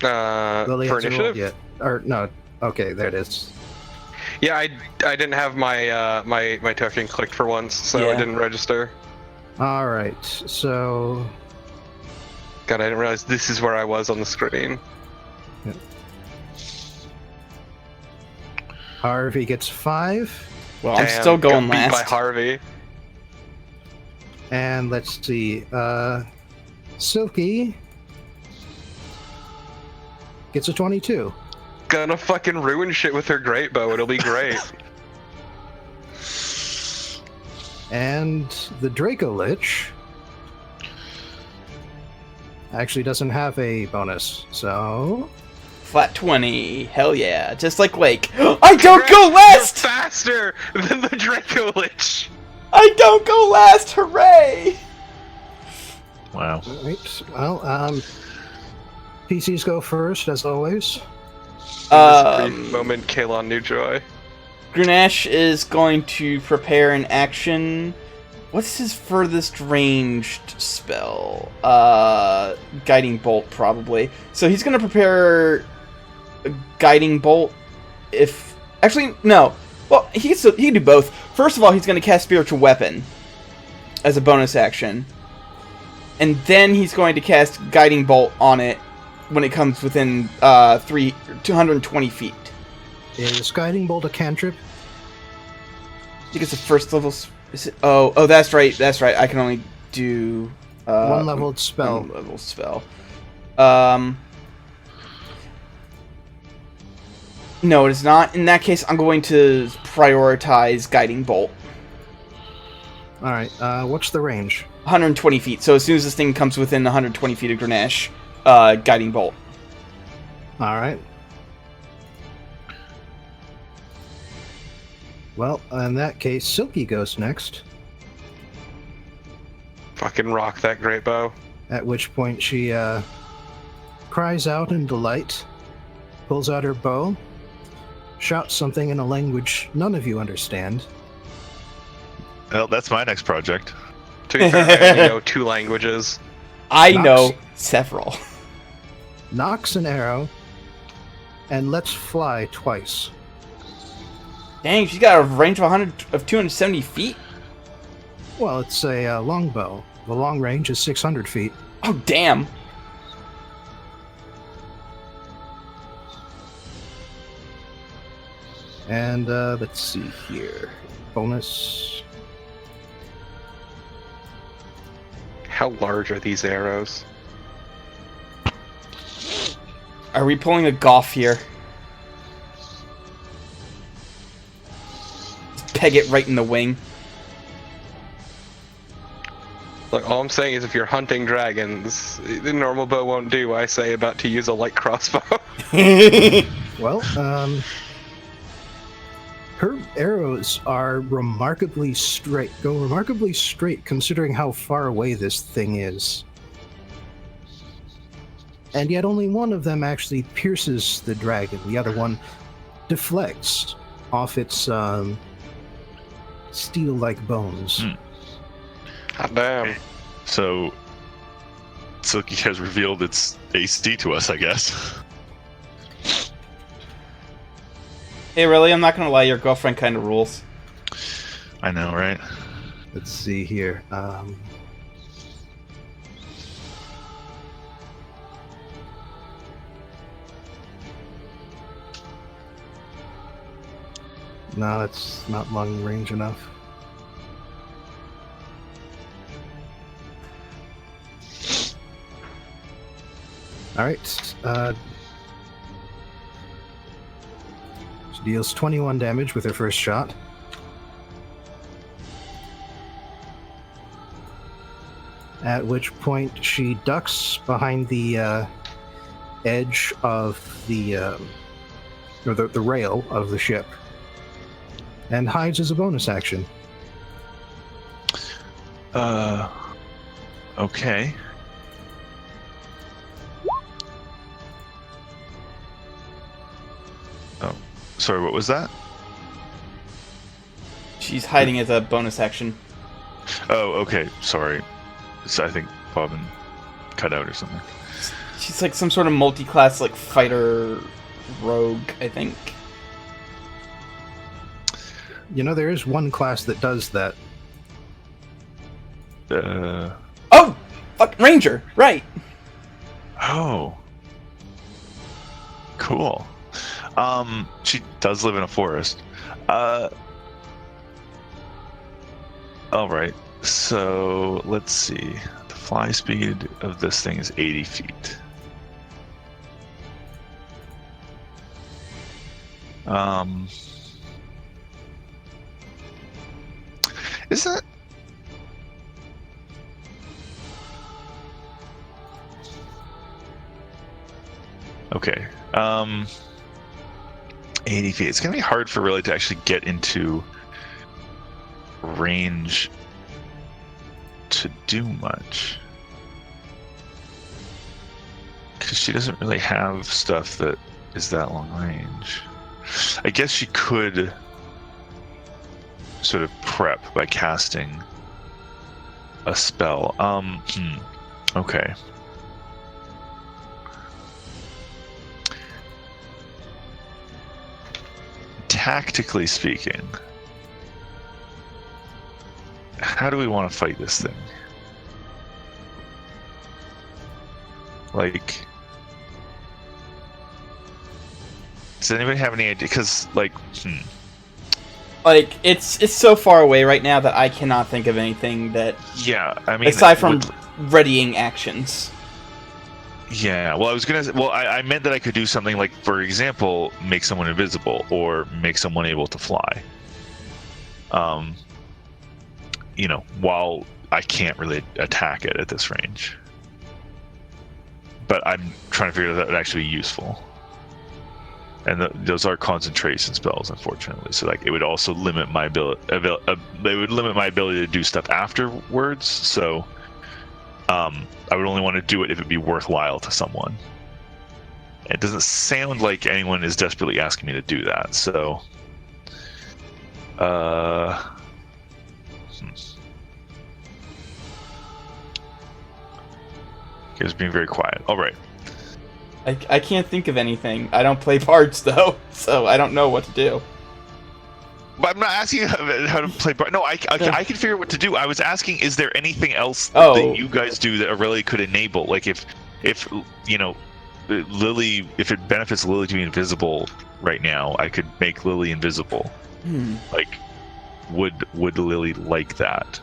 S4: Lily
S3: For
S4: hasn't rolled
S3: initiative?
S4: yet. Or no? Okay, there it is.
S3: Yeah, I didn't have my my token clicked for once, so
S2: Yeah.
S3: it didn't register.
S4: All right, so
S3: God, I didn't realize this is where I was on the screen.
S4: Harvey gets 5.
S2: Well, I'm
S3: Damn,
S2: still going
S3: got beat by
S2: last.
S3: Harvey.
S4: And let's see, Silky gets a 22.
S3: Gonna fucking ruin shit with her great bow. It'll be great.
S4: And the dracolich actually doesn't have a bonus, so
S2: Flat 20. Hell yeah. Just like Lake. I don't go last!
S3: You're faster than the dracolich.
S2: I don't go last! Hooray!
S1: Wow.
S4: right. Well, PCs go first as always.
S3: In this brief moment, Kalon knew joy.
S2: Grenache is going to prepare an action. What's his furthest ranged spell? Guiding Bolt, probably. So he's going to prepare a Guiding Bolt. If actually, no. Well, he can do both. First of all, he's going to cast Spiritual Weapon as a bonus action. And then he's going to cast Guiding Bolt on it when it comes within 220 feet.
S4: Is Guiding Bolt a cantrip?
S2: I think it's a first level. Is it? Oh, that's right. That's right. I can only do
S4: One leveled spell.
S2: One level spell. No, it is not. In that case, I'm going to prioritize Guiding Bolt.
S4: All right. What's the range?
S2: 120 feet. So as soon as this thing comes within 120 feet of Grenache, Guiding Bolt.
S4: All right. Well, in that case, Silky goes next.
S3: Fucking rock that great bow.
S4: At which point she cries out in delight, pulls out her bow, shouts something in a language none of you understand.
S1: Well, that's my next project.
S3: To be fair, I only know 2 languages.
S2: I
S4: Knocks.
S2: know several.
S4: Knocks an arrow, and lets fly twice.
S2: Dang, she's got a range of 270 feet.
S4: Well, it's a longbow. The long range is 600 feet.
S2: Oh, damn.
S4: And let's see here. Bonus.
S3: How large are these arrows?
S2: Are we pulling a Goff here? Peg it right in the wing.
S3: Look, all I'm saying is if you're hunting dragons, the normal bow won't do. I say about to use a light crossbow.
S4: Well, her arrows are remarkably straight. Go remarkably straight considering how far away this thing is. And yet only one of them actually pierces the dragon. The other one deflects off its steel-like bones.
S3: God damn.
S1: So, Silky has revealed its AC to us, I guess.
S2: Hey, really? I'm not gonna lie, your girlfriend kind of rules.
S1: I know, right?
S4: Let's see here. No, that's not long range enough. Alright, she deals 21 damage with her first shot. At which point she ducks behind the edge of the or the rail of the ship and hides as a bonus action.
S1: Okay. Oh, sorry, what was that?
S2: She's hiding as a bonus action.
S1: Oh, okay, sorry. So I think Bobbin cut out or something.
S2: She's like some sort of multi-class, like, fighter rogue, I think.
S4: You know, there is one class that does that.
S2: Oh, fucking ranger, right?
S1: Oh. Cool. She does live in a forest. All right. So let's see. The fly speed of this thing is 80 feet. Is that? Okay. 80 feet. It's gonna be hard for Riley to actually get into range to do much, because she doesn't really have stuff that is that long range. I guess she could sort of prep by casting a spell. Okay. Tactically speaking, how do we want to fight this thing? Like, does anybody have any idea? Because, like,
S2: Like, it's so far away right now that I cannot think of anything that,
S1: yeah, I mean,
S2: aside from readying actions.
S1: Yeah, well, I meant that I could do something like, for example, make someone invisible or make someone able to fly. While I can't really attack it at this range. But I'm trying to figure out that would actually be useful. And those are concentration spells, unfortunately. So, like, it would also limit my ability. It would limit my ability to do stuff afterwards. So, I would only want to do it if it'd be worthwhile to someone. It doesn't sound like anyone is desperately asking me to do that. So, You guys being very quiet. All right.
S2: I can't think of anything. I don't play bards, though, so I don't know what to do.
S1: But I'm not asking you how to play bard. No, I can figure out what to do. I was asking, is there anything else that you guys do that Aurelia could enable? Like, if Lily, if it benefits Lily to be invisible right now, I could make Lily invisible. Like, would Lily like that?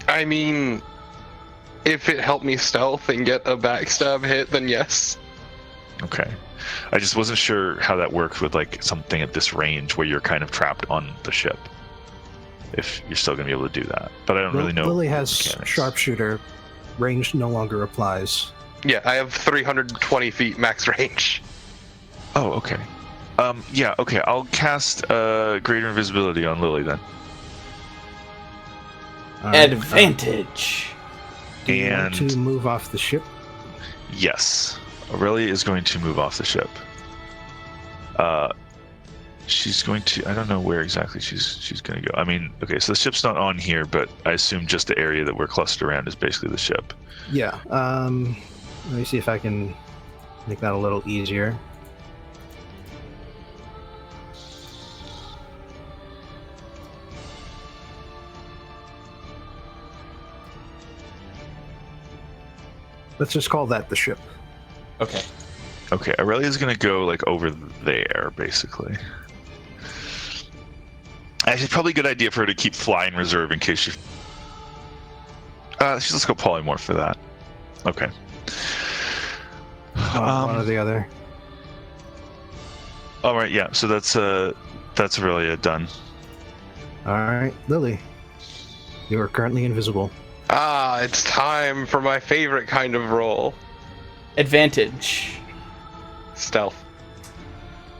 S3: I mean, if it helped me stealth and get a backstab hit, then yes.
S1: Okay. I just wasn't sure how that works with, like, something at this range where you're kind of trapped on the ship. If you're still going to be able to do that. But I don't really know.
S4: Lily has sharpshooter. Range no longer applies.
S3: Yeah, I have 320 feet max range.
S1: Oh, okay. Yeah, okay. I'll cast greater invisibility on Lily then.
S2: Advantage.
S4: Do you want to move off the ship?
S1: Yes. Aurelia is going to move off the ship. She's going to... I don't know where exactly she's going to go. I mean, okay, so the ship's not on here, but I assume just the area that we're clustered around is basically the ship.
S4: Yeah. Let me see if I can make that a little easier. Let's just call that the ship.
S2: Okay.
S1: Okay, Aurelia's gonna go, like, over there, basically. Actually, it's probably a good idea for her to keep fly in reserve in case she... let's go polymorph for that. Okay.
S4: One or the other.
S1: Alright, yeah, so that's Aurelia done.
S4: Alright, Lily. You are currently invisible.
S3: Ah, it's time for my favorite kind of roll.
S2: Advantage.
S3: Stealth.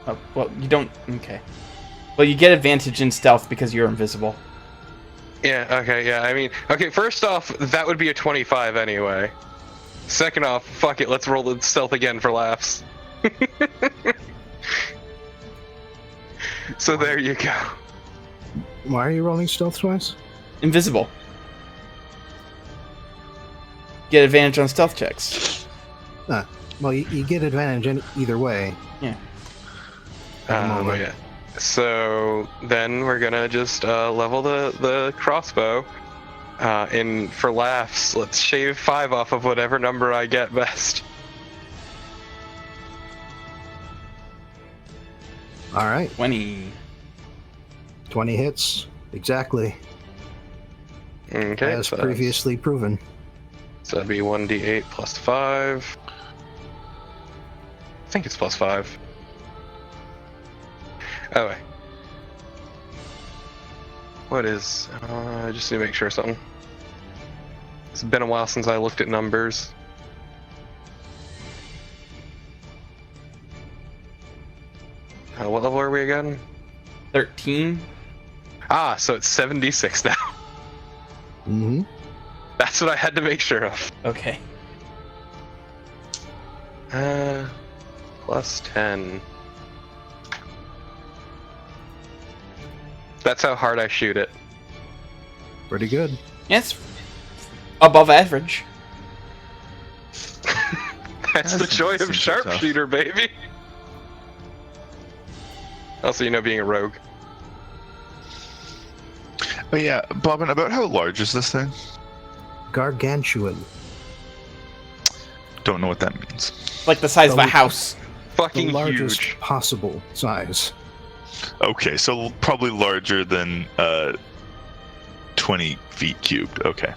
S2: Oh, well, you don't... Okay. Well, you get advantage in stealth because you're invisible.
S3: Yeah, okay, yeah, I mean... Okay, first off, that would be a 25 anyway. Second off, fuck it, let's roll the stealth again for laughs. So there you go.
S4: Why are you rolling stealth twice?
S2: Invisible. Get advantage on stealth checks.
S4: Well, you get advantage either way.
S2: Yeah.
S3: Yeah. So then we're gonna just level the crossbow And for laughs, let's shave 5 off of whatever number I get best.
S4: All right,
S2: 20.
S4: 20 hits exactly
S3: Okay,
S4: as
S3: so
S4: previously proven.
S3: so that'd be 1d8 plus 5. I think it's plus 5. Oh wait. What is? I just need to make sure of something. It's been a while since I looked at numbers. What level are we again?
S2: 13.
S3: Ah, so it's 76 now.
S4: Mm-hmm.
S3: That's what I had to make sure of.
S2: Okay.
S3: Plus 10. That's how hard I shoot it.
S4: Pretty good.
S2: Yes. Above average.
S3: That's the joy of
S1: seems so tough.
S3: sharpshooter, baby. Also, you know, being a rogue.
S1: But yeah, Bobbin, about how large is this thing?
S4: Gargantuan.
S1: Don't know what that means.
S2: Like the size of a
S4: Oh.
S2: house.
S4: The
S3: Fucking
S4: largest
S3: huge.
S4: possible size.
S1: Okay, so probably larger than 20 feet cubed. Okay.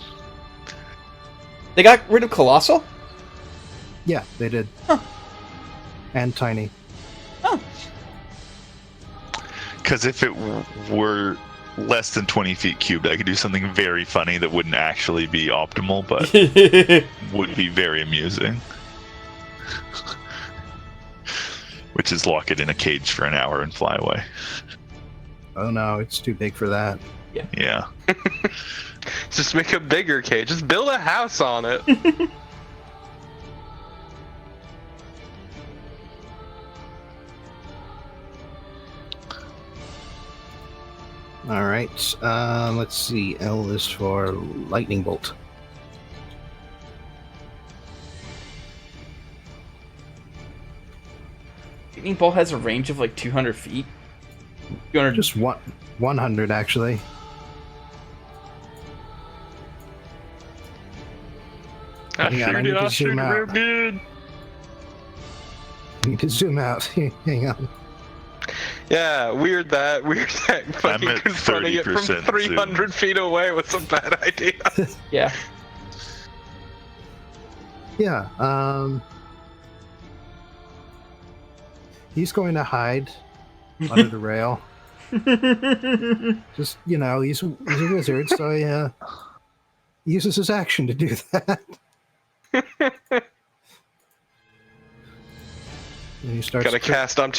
S2: They got rid of Colossal?
S4: Yeah, they did.
S2: Huh.
S4: And tiny.
S2: Oh.
S1: Because if it were less than 20 feet cubed, I could do something very funny that wouldn't actually be optimal, but would be very amusing. Which is lock it in a cage for an hour and fly away.
S4: Oh no, it's too big for that.
S1: Yeah.
S3: Just make a bigger cage. Just build a house on it.
S4: All right. Let's see. L is for lightning bolt.
S2: Lightning Bolt has a range of like 200 feet. 200.
S4: Just 100 actually. Hang on, I need to zoom out.
S3: good.
S4: I need to zoom out. Hang on.
S3: Yeah, weird that fucking
S1: at
S3: confronting it from
S1: 30%
S3: 300 feet away was a bad idea.
S2: Yeah.
S4: Yeah. He's going to hide under the rail. Just, you know, he's a wizard, so he uses his action to do that. And he starts
S3: Gotta cast. I'm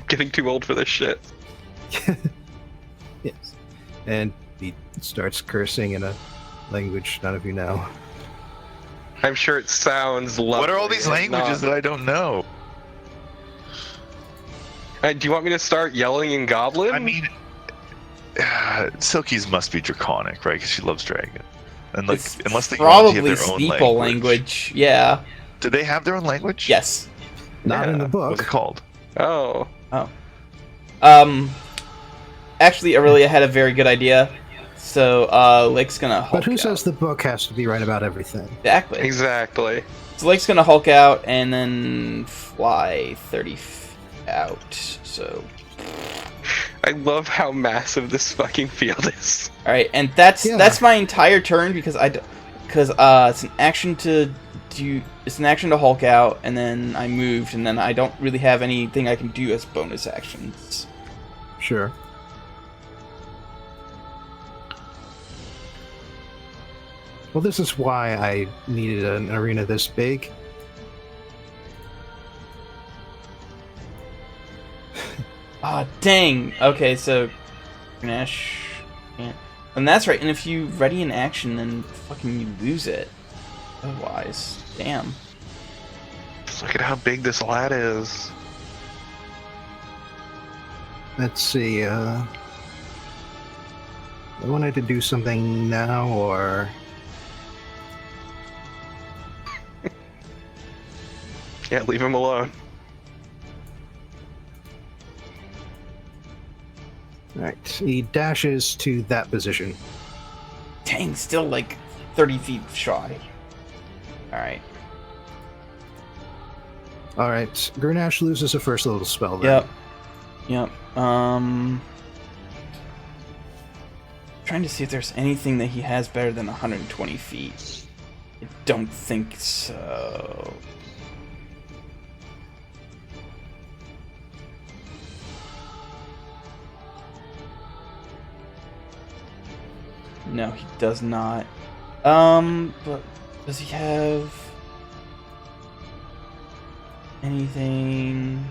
S3: getting too old for this shit.
S4: Yes. And he starts cursing in a language none of you know.
S3: I'm sure it sounds lovely.
S1: What are all these languages that I don't know?
S3: Do you want me to start yelling in Goblin?
S1: I mean, Silky's must be draconic, right? Because she loves dragon. And like,
S2: It's
S1: unless they
S2: probably
S1: have their own
S2: Steeple language. Yeah.
S1: Do they have their own language?
S2: Yes.
S4: Not in the
S1: What's it
S4: book.
S1: called?
S3: Oh.
S2: Actually, Aurelia had a very good idea. So, Lake's gonna Hulk
S4: But who
S2: out.
S4: says the book has to be right about everything?
S2: Exactly.
S3: Exactly.
S2: So Lake's gonna Hulk out and then fly 30 feet out. So,
S3: I love how massive this fucking field is.
S2: all right, and that's
S4: Yeah.
S2: my entire turn because it's an action to do. It's an action to Hulk out, and then I moved, and then I don't really have anything I can do as bonus actions.
S4: Sure. Well, this is why I needed an arena this big.
S2: Ah, dang. Okay, so Nash, yeah. And that's right. And if you ready an action, then fucking you lose it. Otherwise, damn.
S3: Just look at how big this lad is.
S4: Let's see, I wanted to do something now, or...
S3: Yeah, leave him alone.
S4: Alright, he dashes to that position.
S2: Dang, still like 30 feet shy. Alright.
S4: Alright, Grenache loses a first level spell then.
S2: Yep. Trying to see if there's anything that he has better than 120 feet. I don't think so. No, he does not. But does he have anything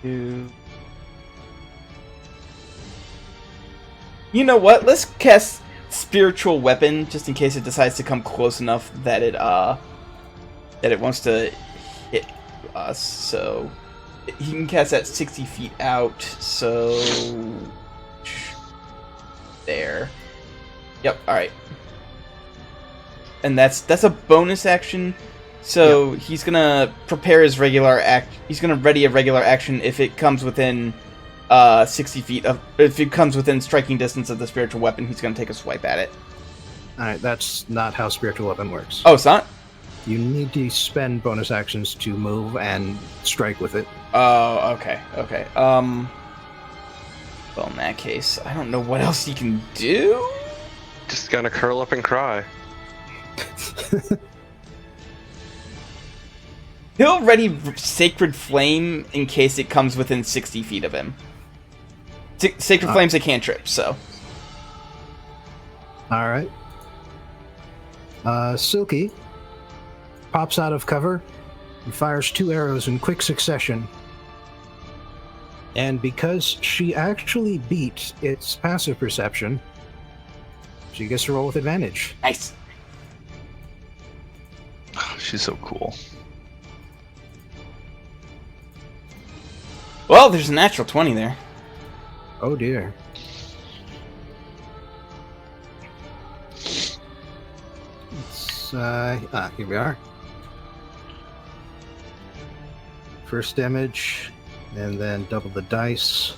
S2: to... You know what? Let's cast Spiritual Weapon just in case it decides to come close enough that it wants to hit us. So he can cast that 60 feet out. So there. Yep. All right. And that's a bonus action. So yep. He's gonna prepare his regular act. He's gonna ready a regular action if it comes within 60 feet of. If it comes within striking distance of the spiritual weapon, he's gonna take a swipe at it.
S4: All right, that's not how spiritual weapon works.
S2: Oh, it's not?
S4: You need to spend bonus actions to move and strike with it.
S2: Oh, okay. Well, in that case, I don't know what else he can do.
S3: Just gonna curl up and cry.
S2: He'll ready Sacred Flame in case it comes within 60 feet of him. Sacred Flame's a cantrip, so.
S4: Alright. Silky pops out of cover and fires 2 arrows in quick succession. And because she actually beat its passive perception, she gets to roll with advantage.
S2: Nice.
S1: Oh, she's so cool.
S2: Well, there's a natural 20 there.
S4: Oh dear. Here we are. First damage, and then double the dice.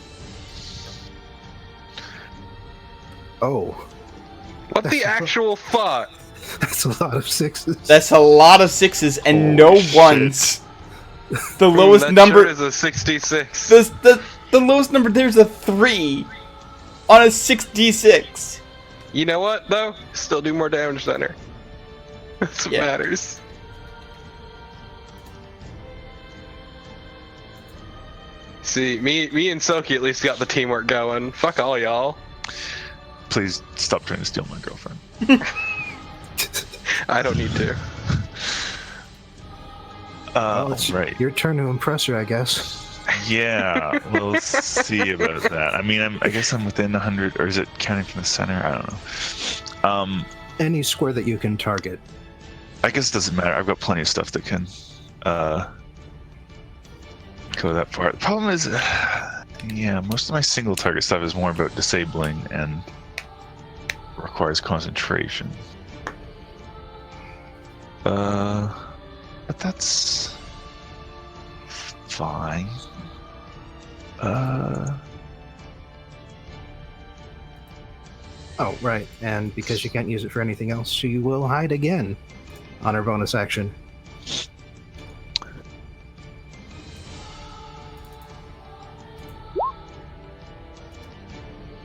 S4: Oh.
S3: What the actual fuck?
S4: That's a lot of 6s.
S2: That's a lot of 6s and no
S1: shit.
S2: 1s. The lowest
S3: that
S2: number
S3: sure is a 66.
S2: The lowest number there's a 3 on a 6d6.
S3: You know what though? Still do more damage than her. That's what matters. See, me and Soki at least got the teamwork going. Fuck all y'all.
S1: Please stop trying to steal my girlfriend.
S3: I don't need to.
S4: Well, it's your turn to impress her, I guess.
S1: Yeah, well, let's see about that. I mean, I guess I'm within 100, or is it counting from the center? I don't know.
S4: Any square that you can target.
S1: I guess it doesn't matter. I've got plenty of stuff that can go that far. The problem is, yeah, most of my single target stuff is more about disabling and requires concentration. But that's fine.
S4: Oh, right. And because you can't use it for anything else, she will hide again on her bonus action.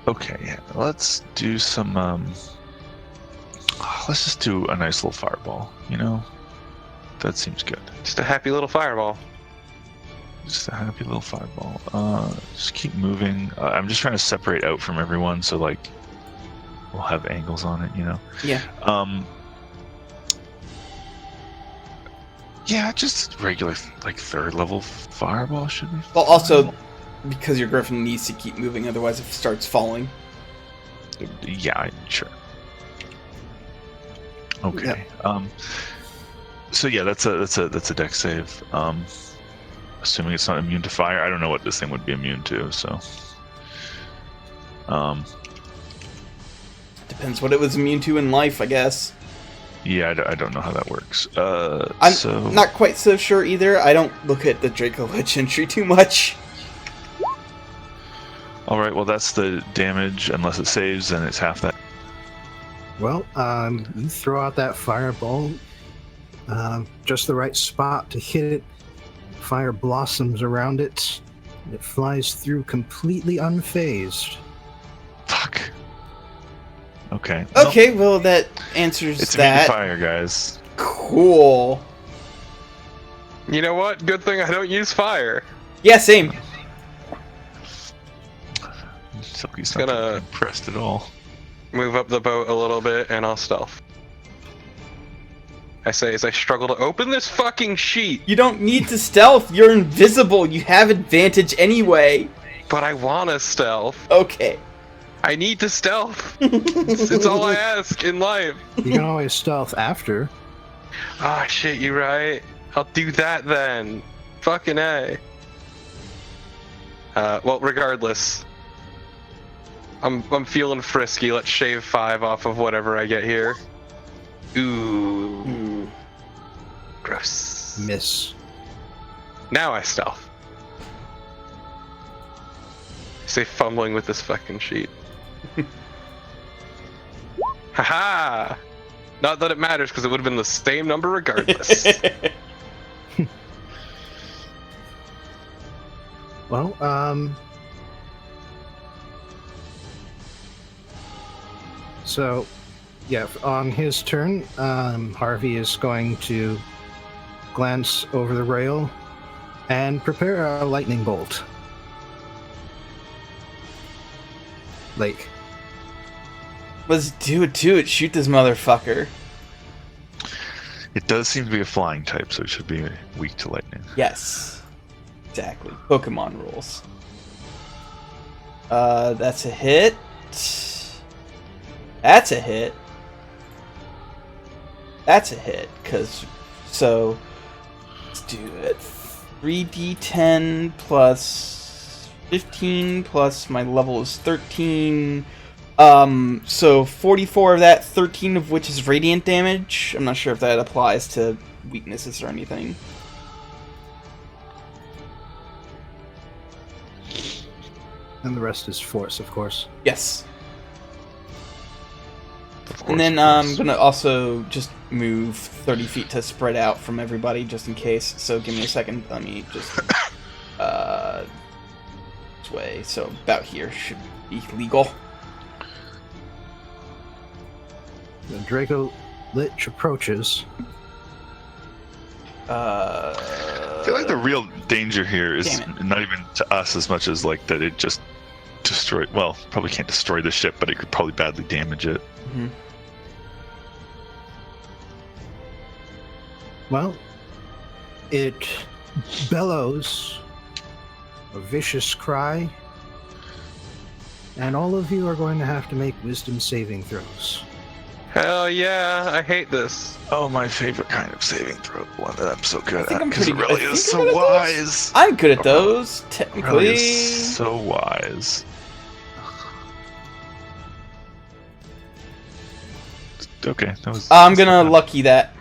S1: Okay, let's do some, let's just do a nice little fireball, you know? That seems good.
S3: Just a happy little fireball.
S1: Just a happy little fireball. Just keep moving. I'm just trying to separate out from everyone, so like we'll have angles on it, you know.
S2: Yeah.
S1: Yeah, just regular like 3rd level fireball should be.
S2: Well, also because your griffin needs to keep moving, otherwise if it starts falling.
S1: Yeah, sure. Okay.
S4: Yep.
S1: So yeah, that's a dex save. Assuming it's not immune to fire. I don't know what this thing would be immune to, so.
S2: Depends what it was immune to in life, I guess.
S1: Yeah, I don't know how that works.
S2: I'm not quite so sure either. I don't look at the dracolich entry too much.
S1: Alright, well that's the damage. Unless it saves, then it's half that.
S4: Well, you throw out that fireball, just the right spot to hit it. Fire blossoms around it. And it flies through completely unfazed.
S1: Fuck. Okay.
S2: Okay, well that answers
S1: It's
S2: that.
S1: immune fire, guys.
S2: Cool.
S3: You know what? Good thing I don't use fire.
S2: Yeah, same.
S1: Silky's
S3: Gonna-
S1: not impressed at all.
S3: Move up the boat a little bit, and I'll stealth. I say as I struggle to open this fucking sheet.
S2: You don't need to stealth. You're invisible. You have advantage anyway.
S3: But I wanna stealth.
S2: Okay.
S3: I need to stealth. It's all I ask in life.
S4: You can always stealth after.
S3: Ah, shit, you right. I'll do that then. Fucking A. Well, regardless. I'm feeling frisky. Let's shave 5 off of whatever I get here. Ooh. Gross.
S4: Miss.
S3: Now I stealth. Say fumbling with this fucking sheet. Haha! Not that it matters, because it would have been the same number regardless.
S4: Well, so, yeah, on his turn, Harvey is going to glance over the rail and prepare a lightning bolt. Lake.
S2: Let's do it to it. Shoot this motherfucker.
S1: It does seem to be a flying type, so it should be weak to lightning.
S2: Yes. Exactly. Pokemon rules. That's a hit. That's a hit. That's a hit, so, let's do it. 3d10 plus 15 plus my level is 13. So 44 of that, 13 of which is radiant damage. I'm not sure if that applies to weaknesses or anything.
S4: And the rest is force, of course.
S2: Yes.
S1: Of course,
S2: And then
S1: of course.
S2: I'm gonna also just move 30 feet to spread out from everybody, just in case. So give me a second. Let me just this way. So about here should be legal.
S4: The dracolich approaches.
S1: I feel like the real danger here is
S2: Damn
S1: not even to us as much as like that it just destroy. Well, probably can't destroy the ship, but it could probably badly damage it.
S2: Mhm.
S4: Well, it bellows a vicious cry, and all of you are going to have to make wisdom saving throws.
S3: Hell yeah, I hate this.
S1: Oh, my favorite kind of saving throw, the one that I'm so good
S2: think
S1: at,
S2: I'm
S1: because
S2: pretty good.
S1: Aurelia
S2: I
S1: is
S2: think I'm
S1: so
S2: good at those.
S1: wise.
S2: I'm good at those,
S1: Aurelia
S2: technically.
S1: is so wise. Okay, that was.
S2: I'm gonna lucky that.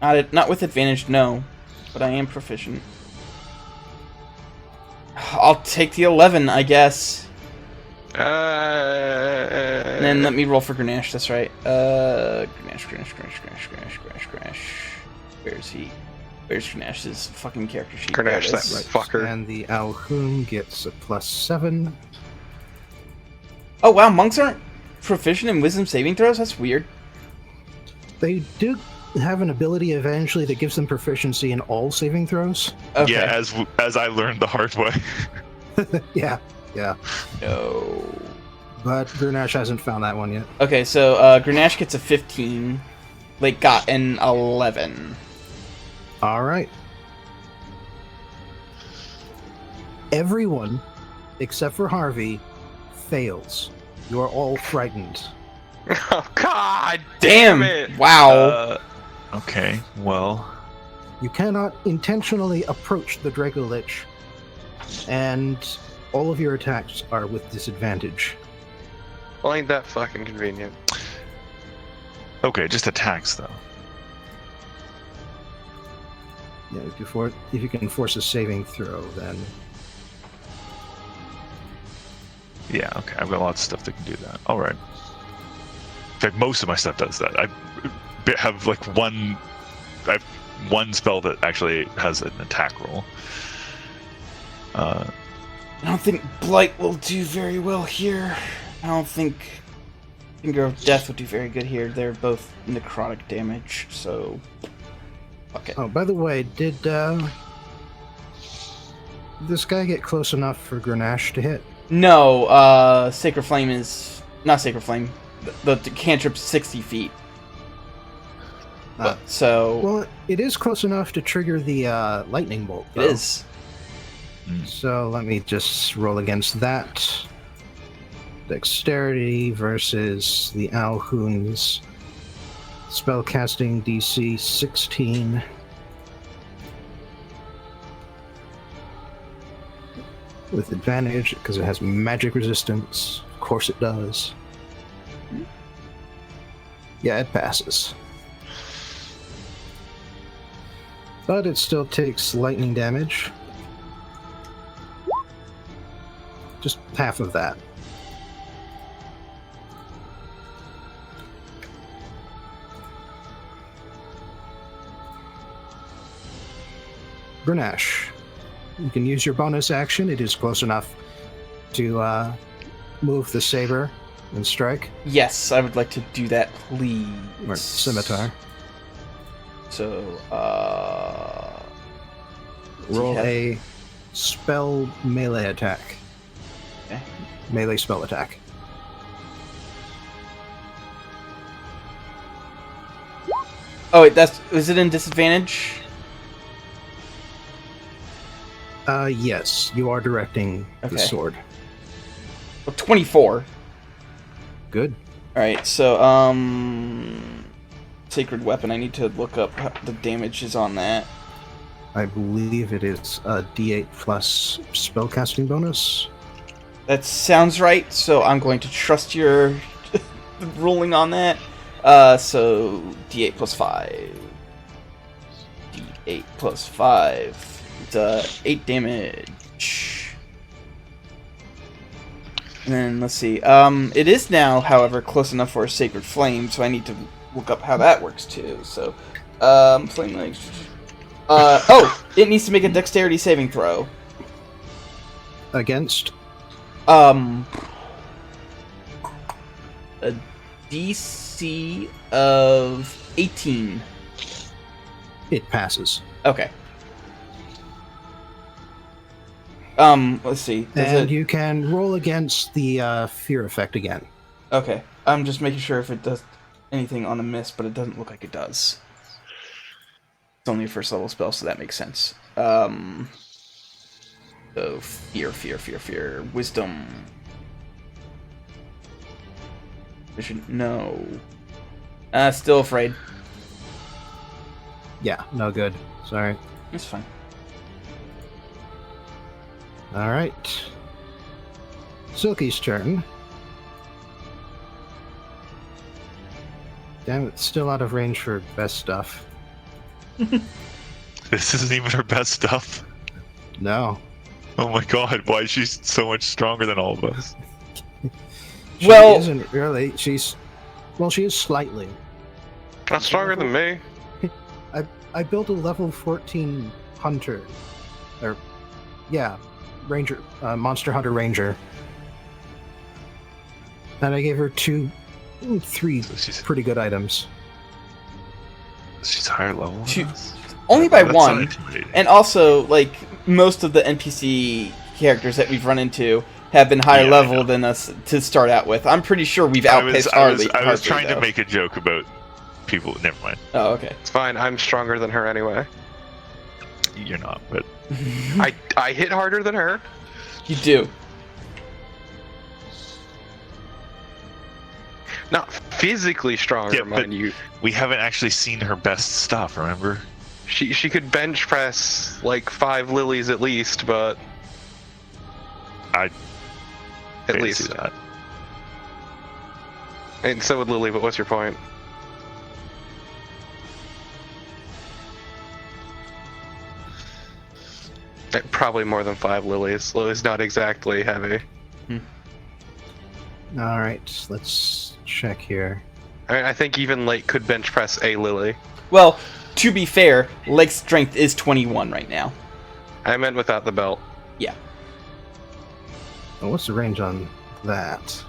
S2: Not with advantage, no, but I am proficient. I'll take the 11, I guess. And then let me roll for Grenache, that's right. Grenache. Where is he? Where's Grenache's fucking character sheet? There it
S3: Grenache, that
S2: is.
S3: fucker.
S4: And the Alhoon gets a +7.
S2: Oh wow, monks aren't proficient in wisdom saving throws? That's weird.
S4: They do have an ability eventually that gives them proficiency in all saving throws.
S2: Okay.
S1: Yeah, as I learned the hard way.
S4: Yeah.
S2: No.
S4: But Grenache hasn't found that one yet.
S2: Okay, so Grenache gets a 15. Lake got an 11.
S4: All right. Everyone, except for Harvey, fails. You are all frightened.
S3: Oh god
S2: Damn!
S3: it!
S2: Wow.
S1: Okay, well,
S4: You cannot intentionally approach the dracolich, and all of your attacks are with disadvantage.
S3: Well, ain't that fucking convenient.
S1: okay, just attacks though.
S4: Yeah, if you can force a saving throw, then
S1: Yeah, okay. I've got lots of stuff that can do that. All right. In fact, most of my stuff does that. I have like one. I have one spell that actually has an attack roll.
S2: I don't think Blight will do very well here. I don't think Finger of Death would do very good here. They're both necrotic damage, so... Fuck it.
S4: Oh, by the way, did this guy get close enough for Grenache to hit?
S2: No, Sacred Flame is... Not Sacred Flame. The cantrip's 60 feet. But, so...
S4: Well, it is close enough to trigger the lightning bolt, though.
S2: It is.
S4: So let me just roll against that. Dexterity versus the Alhoun's spellcasting DC 16. With advantage, because it has magic resistance. Of course it does. Yeah, it passes. But it still takes lightning damage. Just half of that. Grenache, you can use your bonus action. It is close enough to move the saber and strike.
S2: Yes, I would like to do that, please.
S4: Or scimitar.
S2: So,
S4: Roll a spell melee attack.
S2: Okay.
S4: Melee spell attack.
S2: Oh wait, is it in disadvantage?
S4: Yes, you are directing the
S2: Okay.
S4: sword.
S2: Well, 24.
S4: Good.
S2: Alright, so, Sacred Weapon, I need to look up the damages on that.
S4: I believe it is a D8 plus spellcasting bonus.
S2: That sounds right, so I'm going to trust your ruling on that. So, D8 plus 5. D8 plus 5. It's 8 damage. And then, let's see. It is now, however, close enough for a Sacred Flame, so I need to look up how that works, too. So, Flame Legs. It needs to make a Dexterity saving throw.
S4: Against?
S2: A DC of 18.
S4: It passes.
S2: Okay. Let's see.
S4: And you can roll against the fear effect again.
S2: Okay. I'm just making sure if it does anything on a miss, but it doesn't look like it does. It's only a first level spell, so that makes sense. So fear. Wisdom. No. Still afraid.
S4: Yeah, no good. Sorry.
S2: It's fine.
S4: Alright. Silky's turn. Damn, it's still out of range for best stuff.
S1: This isn't even her best stuff.
S4: No.
S1: Oh my god, why is she so much stronger than all of us?
S4: She
S2: Well-
S4: isn't really. She is slightly.
S3: Not stronger than me.
S4: I built a level 14 hunter. Ranger, Monster Hunter Ranger. And I gave her 3
S1: So she's
S4: pretty good items.
S1: higher level. than us?
S2: Only by
S1: That's not
S2: one.
S1: intimidating.
S2: And also, like, most of the NPC characters that we've run into have been higher
S1: Yeah, I
S2: level
S1: know.
S2: than us to start out with. I'm pretty sure we've
S1: I
S2: outpaced
S1: was
S2: Harley,
S1: trying to
S2: though.
S1: make a joke about people. Never mind.
S2: Oh, okay.
S3: It's fine. I'm stronger than her anyway.
S1: You're not, but
S3: I hit harder than her.
S2: You do.
S3: Not physically stronger,
S1: Yeah, but-
S3: mind you.
S1: we haven't actually seen her best stuff. Remember?
S3: She could bench press like 5 lilies at least, but
S1: I
S3: at
S1: didn't
S3: least.
S1: see that.
S3: And so would Lily. But what's your point? Probably more than 5 lilies. Lily's not exactly heavy.
S4: All right, let's check here.
S3: I think even Lake could bench press a Lily.
S2: Well, to be fair, leg strength is 21 right now.
S3: I meant without the belt.
S2: Yeah.
S4: Oh, what's the range on that?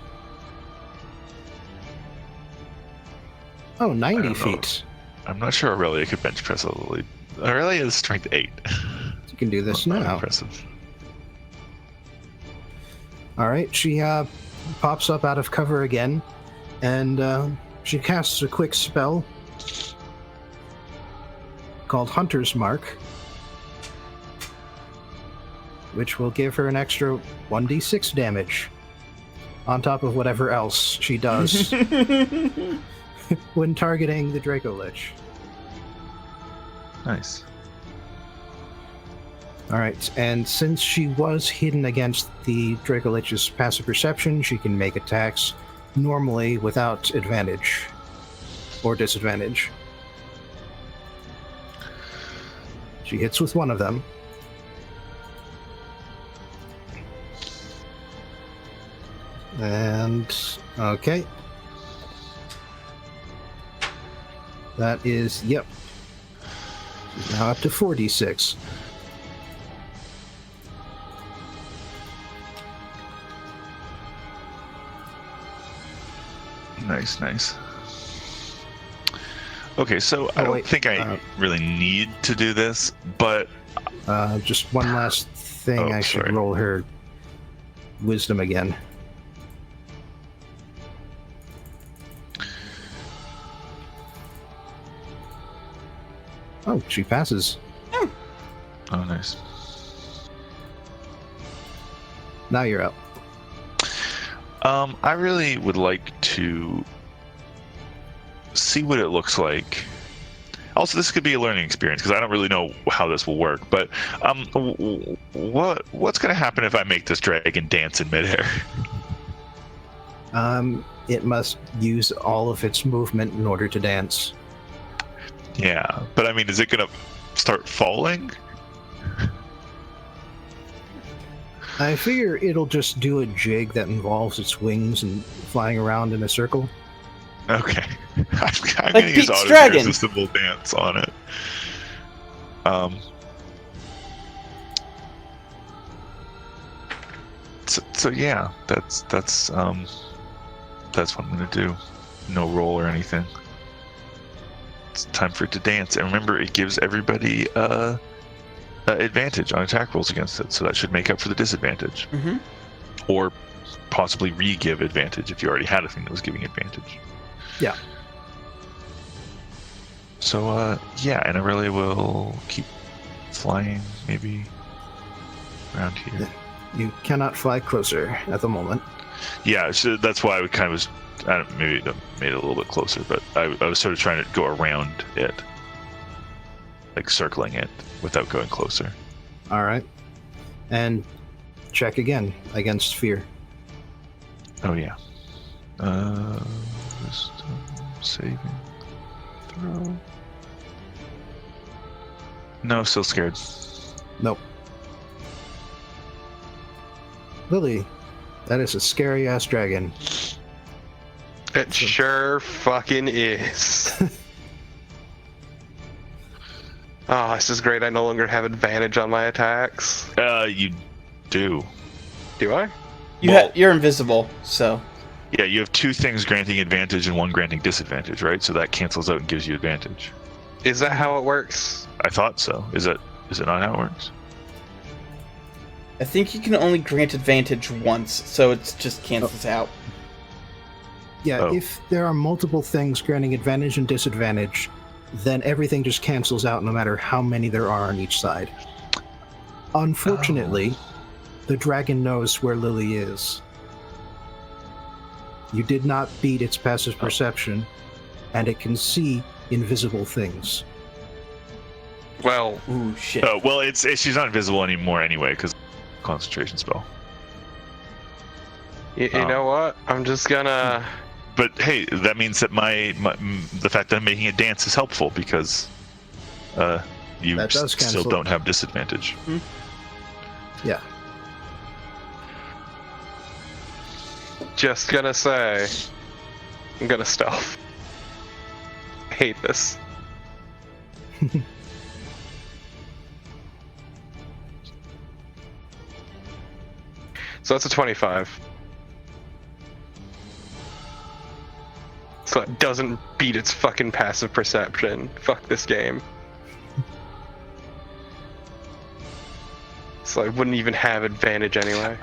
S4: Oh, 90 feet.
S1: I'm not sure Aurelia could bench press a Lily. Aurelia is strength 8.
S4: You can do this
S1: Not
S4: now.
S1: impressive.
S4: All right, she pops up out of cover again, and she casts a quick spell called Hunter's Mark, which will give her an extra 1d6 damage on top of whatever else she does when targeting the dracolich.
S1: Nice.
S4: All right, and since she was hidden against the dracolich's passive perception, she can make attacks normally without advantage or disadvantage. She hits with one of them. And okay. That is, yep. She's now up to 4d6.
S1: Nice. Okay, so I don't think I really need to do this, but
S4: Just one last thing. I should roll her wisdom again. Oh, she passes.
S1: oh, nice.
S4: Now you're up.
S1: I really would like to see what it looks like. Also, this could be a learning experience because I don't really know how this will work. But what's going to happen if I make this dragon dance in midair?
S4: It must use all of its movement in order to dance.
S1: Yeah, but I mean, is it going to start falling?
S4: I figure it'll just do a jig that involves its wings and flying around in a circle.
S1: Okay. I'm
S2: Like
S1: going to use
S2: Pete's
S1: auto
S2: dragon.
S1: irresistible dance on it. So yeah, that's what I'm going to do. No roll or anything. It's time for it to dance. And remember, it gives everybody advantage on attack rolls against it, so that should make up for the disadvantage.
S2: Mm-hmm.
S1: Or possibly re-give advantage if you already had a thing that was giving advantage.
S4: Yeah.
S1: So, yeah, and Aurelia will keep flying, maybe around here.
S4: You cannot fly closer at the moment.
S1: Yeah, so that's why I kind of was, maybe it made it a little bit closer, but I was sort of trying to go around it. Like circling it without going closer.
S4: All right. And check again against fear.
S1: Oh, yeah. Wisdom saving throw. No, still scared.
S4: Nope. Lily, that is a scary ass dragon.
S3: It sure fucking is. Oh, this is great. I no longer have advantage on my attacks.
S1: You do.
S3: Do I?
S2: You're invisible, so.
S1: Yeah, you have two things granting advantage and one granting disadvantage, right? So that cancels out and gives you advantage.
S3: Is that how it works?
S1: I thought so. Is it not how it works?
S2: I think you can only grant advantage once, so it just cancels out.
S4: Yeah, if there are multiple things granting advantage and disadvantage, then everything just cancels out no matter how many there are on each side. Unfortunately, the dragon knows where Lily is. You did not beat its passive perception, and it can see invisible things.
S3: Well,
S2: Ooh, shit.
S1: Well, she's not invisible anymore anyway, because concentration spell.
S3: you know what? I'm just gonna...
S1: But hey, that means that the fact that I'm making it dance is helpful because you
S4: That does
S1: still
S4: cancel.
S1: don't have disadvantage.
S4: Yeah.
S3: Just gonna say, I'm gonna stealth. I hate this. So that's a 25. So it doesn't beat its fucking passive perception. Fuck this game. So I wouldn't even have advantage anyway.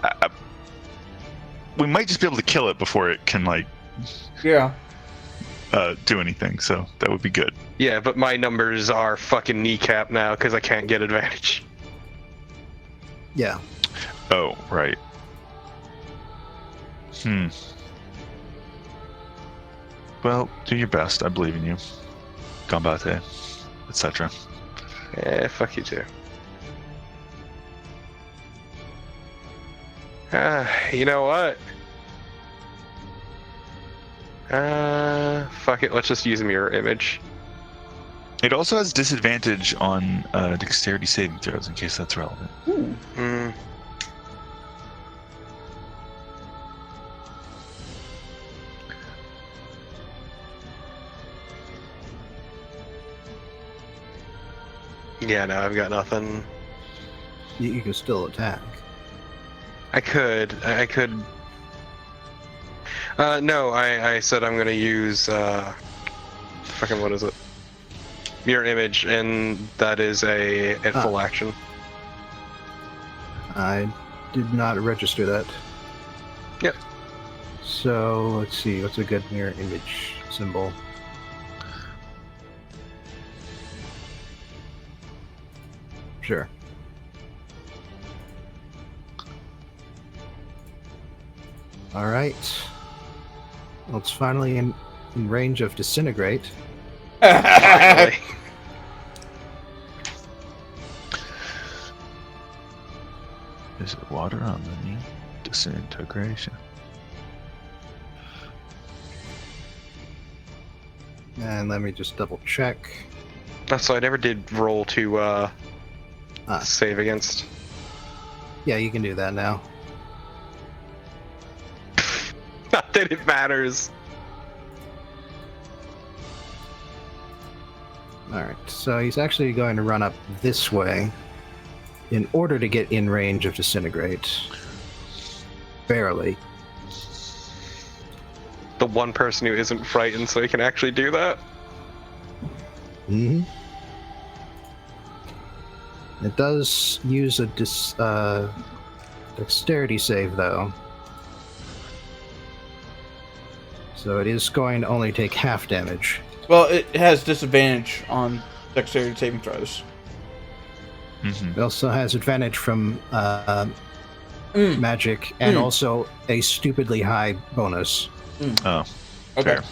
S1: We might just be able to kill it before it can like
S2: Yeah.
S1: do anything. So that would be good.
S3: Yeah, but my numbers are fucking kneecap now because I can't get advantage.
S4: Yeah.
S1: Oh, right. Well, do your best. I believe in you. Gambate, etc.
S3: Yeah, fuck you too. You know what? Fuck it, let's just use mirror image.
S1: It also has disadvantage on dexterity saving throws in case that's relevant.
S2: Ooh.
S3: Yeah, no, I've got nothing.
S4: You can still attack.
S3: I could. No, I said I'm gonna use, fucking what is it? Mirror image, and that is a full action.
S4: I did not register that.
S3: Yep.
S4: So, let's see, what's a good mirror image symbol? Sure. Alright. Well, it's finally in range of disintegrate.
S3: Finally.
S1: Is it water on the knee? Disintegration.
S4: And let me just double check.
S3: So I never did roll to save against.
S4: Yeah, you can do that now.
S3: Not that it matters.
S4: Alright, so he's actually going to run up this way in order to get in range of disintegrate. Barely.
S3: The one person who isn't frightened so he can actually do that.
S4: Mm-hmm. It does use a dexterity save, though. So it is going to only take half damage.
S2: Well, it has disadvantage on dexterity saving throws.
S4: It also has advantage from magic and also a stupidly high bonus.
S1: Oh,
S2: Okay.
S1: fair.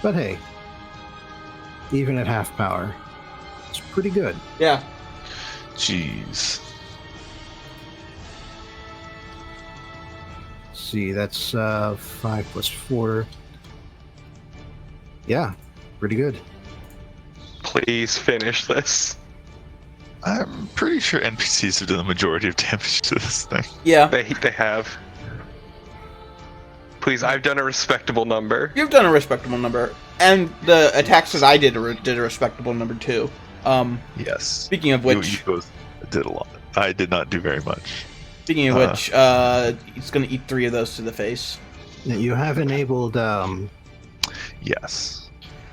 S4: But hey, even at half power, it's pretty good.
S2: Yeah.
S1: Jeez.
S4: See, that's 5 plus 4. Yeah, pretty good.
S3: Please finish this.
S1: I'm pretty sure NPCs have done the majority of damage to this thing.
S2: Yeah.
S3: They have. Please, I've done a respectable number.
S2: You've done a respectable number. And the attacks that I did a respectable number too.
S1: Yes.
S2: Speaking of
S1: You
S2: which,
S1: both did a lot. I did not do very much.
S2: speaking of which, he's gonna eat 3 of those to the face.
S4: Now, you have enabled
S1: Yes.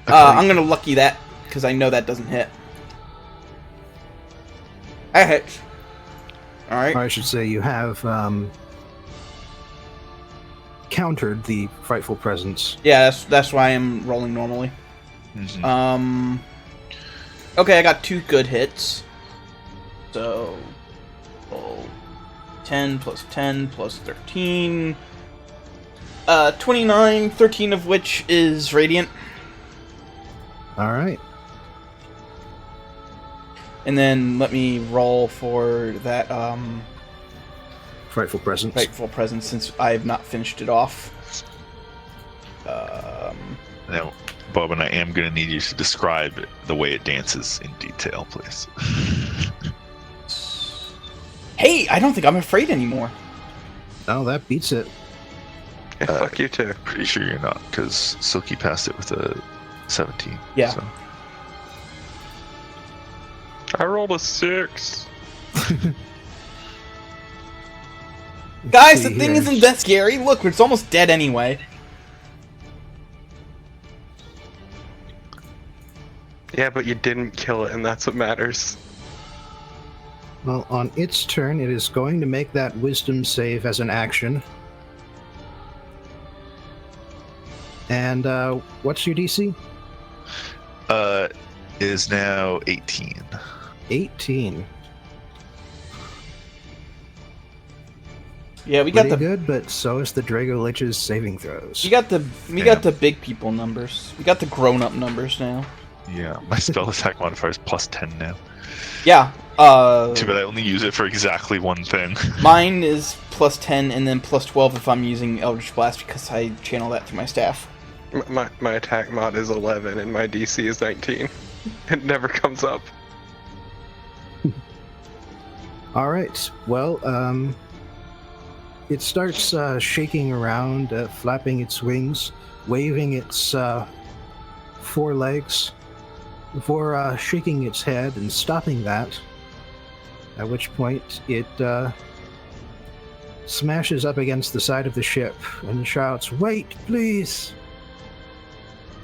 S2: I'm gonna lucky that because I know that doesn't hit. I hit. All right.
S4: or I should say you have countered the frightful presence.
S2: Yeah, that's why I'm rolling normally.
S1: Mhm.
S2: Okay, I got 2 good hits. So, roll 10 plus 10 plus 13. 29, 13 of which is radiant.
S4: All right.
S2: And then let me roll for that
S4: Frightful presence.
S2: frightful presence since I have not finished it off.
S1: Now, Bob, and I am going to need you to describe the way it dances in detail, please.
S2: I don't think I'm afraid anymore.
S4: Oh, that beats it.
S3: Yeah, fuck you too.
S1: Pretty sure you're not, because Silky passed it with a 17.
S2: Yeah.
S1: So.
S3: I rolled a 6.
S2: Guys,
S4: see
S2: the thing
S4: here.
S2: isn't that scary. Look, it's almost dead anyway.
S3: Yeah, but you didn't kill it, and that's what matters.
S4: Well, on its turn, it is going to make that wisdom save as an action. And what's your DC?
S1: Is now 18.
S4: 18.
S2: Yeah, we got
S4: Pretty
S2: the
S4: good, but so is the dracolich's saving throws.
S2: we got the big people numbers. We got the grown-up numbers now.
S1: Yeah, my spell attack modifier is plus 10 now.
S2: Yeah.
S1: Too bad I only use it for exactly one thing.
S2: Mine is plus 10 and then plus 12 if I'm using Eldritch Blast because I channel that through my staff.
S3: My attack mod is 11, and my DC is 19. It never comes up.
S4: All right. Well, it starts shaking around, flapping its wings, waving its forelegs, before shaking its head and stopping that. At which point it smashes up against the side of the ship and shouts, "Wait, please!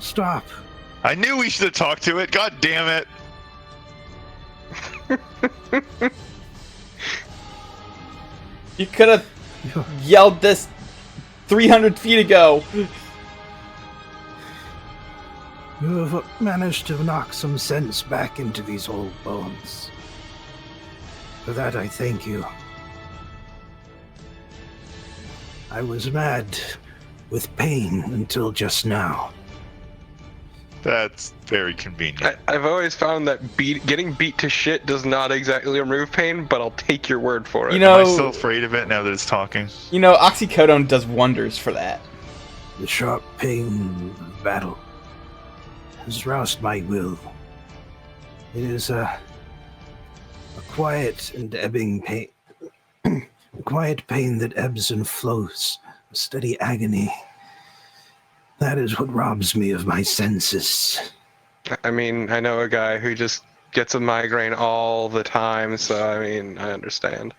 S4: Stop!"
S1: I knew we should have talked to it. God damn it!
S2: You could have yelled this 300 feet ago.
S4: You have managed to knock some sense back into these old bones. For that I thank you. I was mad with pain until just now.
S1: That's very convenient.
S3: I've always found that getting beat to shit does not exactly remove pain, but I'll take your word for it.
S2: You know,
S1: Am I still afraid of it now that it's talking?
S2: You know, oxycodone does wonders for that.
S4: The sharp pain of battle has roused my will. It is a quiet and ebbing pain. A quiet pain that ebbs and flows, a steady agony. That is what robs me of my senses.
S3: I mean, I know a guy who just gets a migraine all the time, so I mean, I understand.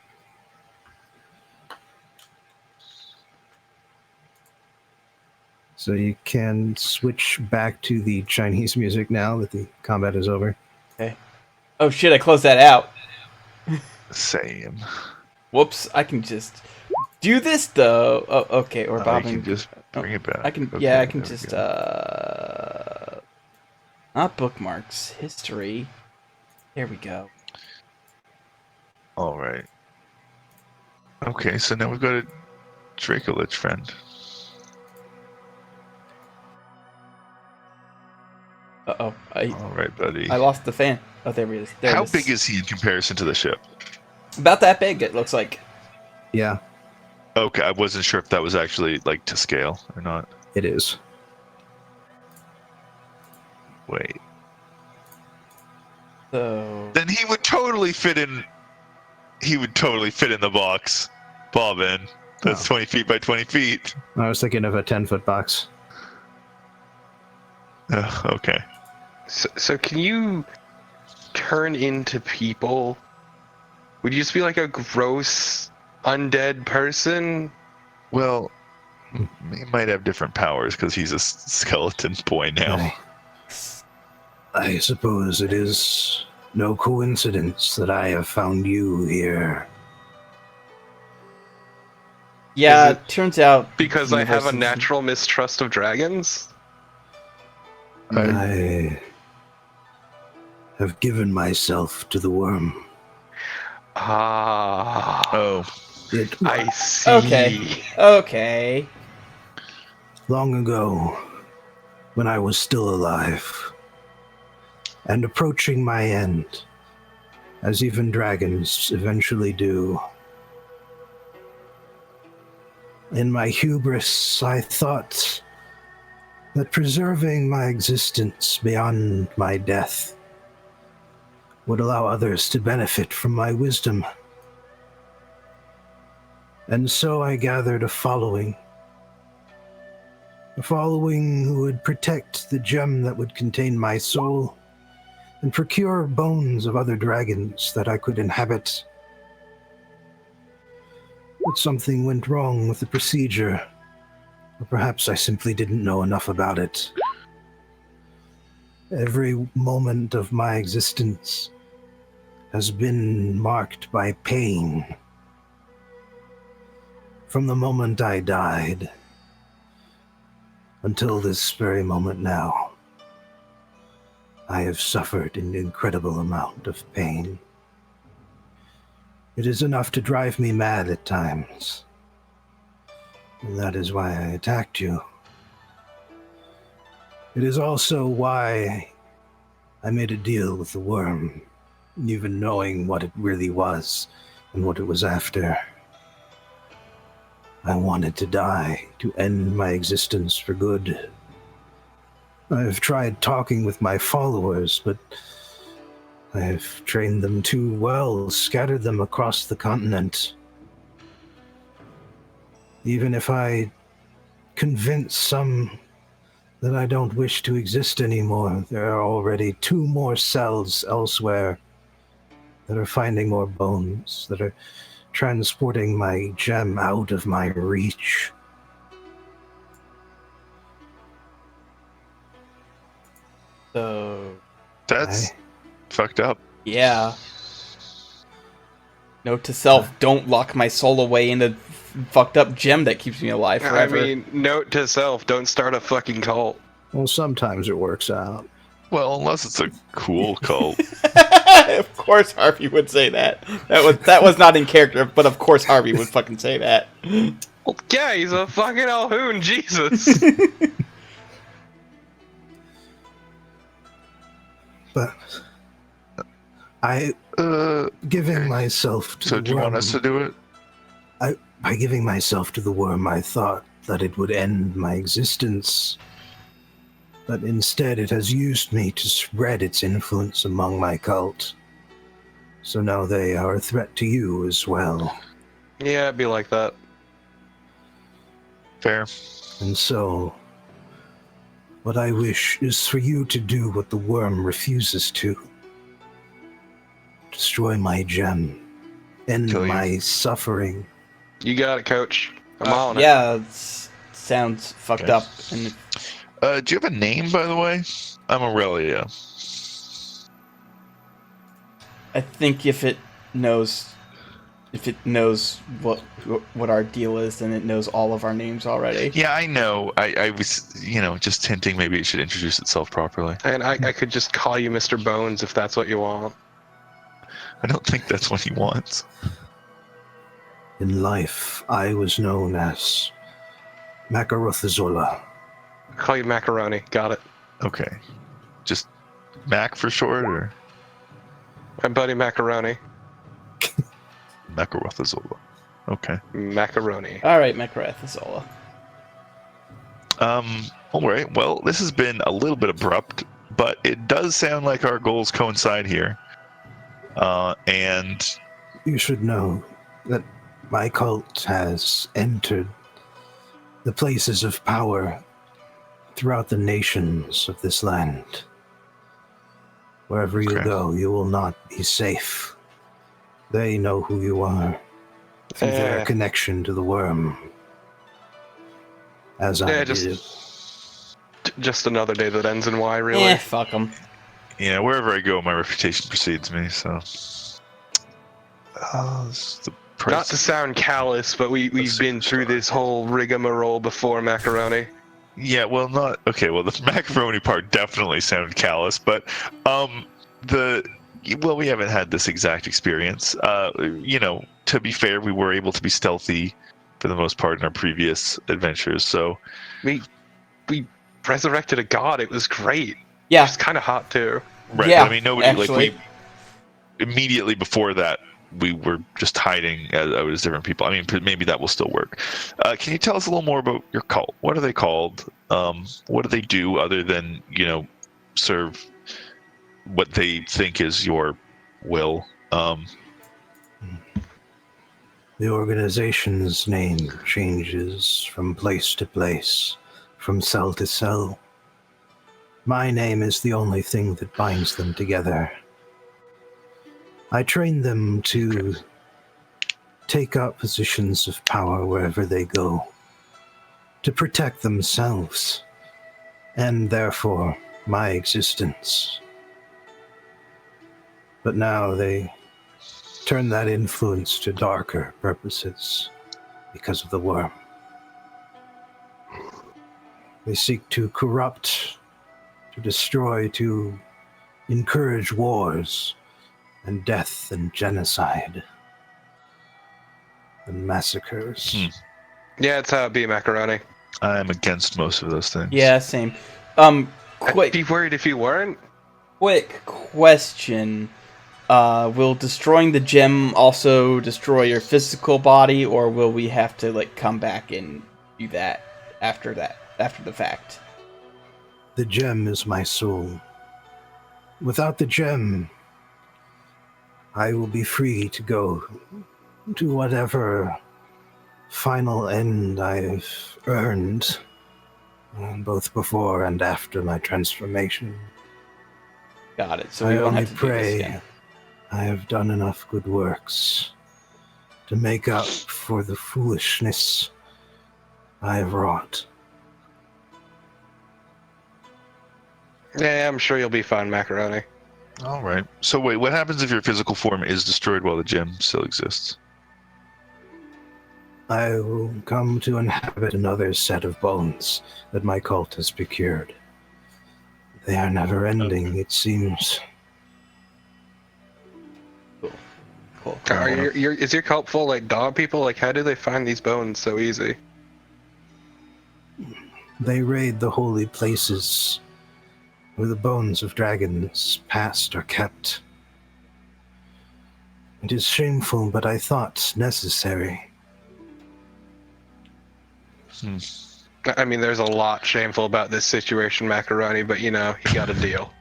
S4: So you can switch back to the Chinese music now that the combat is over.
S2: Okay. Oh shit, I closed that out.
S1: Same.
S2: Whoops, I can just do this though. Oh, okay, or
S1: I
S2: Bobbing.
S1: can just bring it back.
S2: I can,
S1: Okay,
S2: yeah, I can
S1: there we
S2: just,
S1: go.
S2: not bookmarks, history. There we go.
S1: All right. Okay, so now we've got a dracolich friend.
S2: Uh-oh,
S1: All right, buddy.
S2: I lost the fan. Oh, there he is. There
S1: How
S2: it is.
S1: big is he in comparison to the ship?
S2: About that big, it looks like.
S4: Yeah,
S1: Okay, I wasn't sure if that was actually like to scale or not.
S4: it is.
S1: Wait.
S2: So,
S1: Then he would totally fit in. He would totally fit in the box, Bobbin. That's 20 feet by 20 feet.
S4: I was thinking of a 10-foot box.
S1: Okay.
S3: So can you turn into people? Would you just be like a gross undead person?
S1: Well, he might have different powers because he's a skeleton boy now.
S4: I suppose it is no coincidence that I have found you here.
S2: yeah,
S3: Is it
S2: it turns out
S3: Because I have a
S2: universes-
S3: natural mistrust of dragons?
S4: I have given myself to the worm.
S3: Ah,
S1: Oh,
S3: I see.
S2: Okay.
S4: Long ago, when I was still alive, and approaching my end, as even dragons eventually do. In my hubris, I thought that preserving my existence beyond my death would allow others to benefit from my wisdom. And so I gathered a following. A following who would protect the gem that would contain my soul and procure bones of other dragons that I could inhabit. But something went wrong with the procedure, or perhaps I simply didn't know enough about it. Every moment of my existence has been marked by pain. From the moment I died until this very moment now, I have suffered an incredible amount of pain. It is enough to drive me mad at times. And that is why I attacked you. It is also why I made a deal with the worm, even knowing what it really was and what it was after. I wanted to die, to end my existence for good. I have tried talking with my followers, but I have trained them too well, scattered them across the continent. Even if I convince some that I don't wish to exist anymore, there are already 2 more cells elsewhere that are finding more bones, that are transporting my gem out of my reach.
S2: So,
S1: That's fucked up.
S2: yeah. Note to self, don't lock my soul away in the fucked up gem that keeps me alive forever.
S3: I mean, note to self, don't start a fucking cult.
S4: Well, sometimes it works out.
S1: Well, unless it's a cool cult.
S2: Of course Harvey would say that. That was not in character, but of course Harvey would fucking say that.
S3: Well, yeah, he's a fucking Alhoon, Jesus.
S4: But giving myself to
S1: So
S4: the
S1: do you want us to do it?
S4: By giving myself to the worm, I thought that it would end my existence. But instead, it has used me to spread its influence among my cult. So now they are a threat to you as well.
S3: Yeah, it'd be like that.
S1: Fair.
S4: And so, what I wish is for you to do what the worm refuses to. Destroy my gem. End
S1: Kill you.
S4: my suffering.
S3: You got it, coach. I'm on it.
S2: Yeah, sounds fucked
S1: Okay.
S2: up. And
S1: Do you have a name, by the way? I'm Aurelia.
S2: I think if it knows what our deal is, then it knows all of our names already.
S1: Yeah, I know. I was, just hinting maybe it should introduce itself properly.
S3: And I could just call you Mr. Bones if that's what you want.
S1: I don't think that's what he wants.
S4: In life, I was known as Macarothazola.
S3: I'll call you Macaroni. Got it.
S1: Okay. Just Mac for short, or
S3: My buddy Macaroni.
S1: Macarothazola. Okay.
S3: Macaroni.
S2: All right, Mecrathazola.
S1: All right. Well, this has been a little bit abrupt, but it does sound like our goals coincide here. And
S4: You should know that my cult has entered the places of power throughout the nations of this land. Wherever you
S1: Okay.
S4: go, you will not be safe. They know who you are through their connection to the worm. As I
S3: Yeah,
S4: did.
S3: just another day that ends in Y, really.
S2: Fuck them.
S1: wherever I go, my reputation precedes me. So, this is the price.
S3: Not to sound callous, but we've been through this whole rigmarole before, Macaroni.
S1: Yeah, well, not okay. Well, the macaroni part definitely sounded callous, but we haven't had this exact experience. To be fair, we were able to be stealthy for the most part in our previous adventures. So
S3: We resurrected a god. It was great.
S2: Yeah.
S3: It's kind of hot too.
S1: right,
S2: Yeah,
S1: I mean, nobody
S2: actually.
S1: we immediately before that we were just hiding as different people. I mean, maybe that will still work. Can you tell us a little more about your cult? What are they called? What do they do other than serve what they think is your will?
S4: The organization's name changes from place to place, from cell to cell. My name is the only thing that binds them together. I train them to take up positions of power wherever they go, to protect themselves, and therefore my existence. But now they turn that influence to darker purposes because of the worm. They seek to corrupt, to destroy, to encourage wars and death and genocide and massacres.
S3: Yeah, it's how it be, Macaroni.
S1: I'm against most of those things.
S2: Yeah, same.
S3: I'd
S2: Quick
S3: be worried if you weren't.
S2: question. Will destroying the gem also destroy your physical body, or will we have to like come back and do that after the fact?
S4: The gem is my soul. Without the gem, I will be free to go to whatever final end I've earned, both before and after my transformation.
S2: Got it. So
S4: I
S2: we won't
S4: only
S2: have to do this
S4: pray
S2: again.
S4: I have done enough good works to make up for the foolishness I have wrought.
S3: Yeah, I'm sure you'll be fine, Macaroni.
S1: All right. So wait, what happens if your physical form is destroyed while the gem still exists?
S4: I will come to inhabit another set of bones that my cult has procured. They are never ending, it seems.
S2: Cool.
S3: Is your cult full like dog people? Like, how do they find these bones so easy?
S4: They raid the holy places where the bones of dragons past are kept. It is shameful, but I thought necessary.
S3: I mean, there's a lot shameful about this situation, Macaroni, but you know, you got a deal.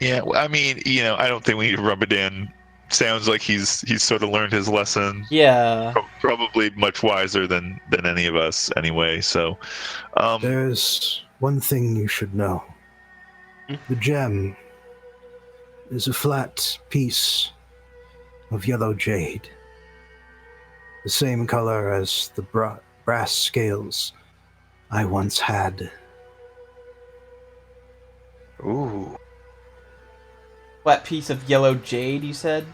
S1: Yeah, well, I mean, I don't think we need to rub it in. Sounds like he's sort of learned his lesson.
S2: Yeah.
S1: Probably much wiser than any of us, anyway. So,
S4: There's one thing you should know. The gem is a flat piece of yellow jade, the same color as the brass scales I once had.
S3: Ooh.
S2: Flat piece of yellow jade, you said?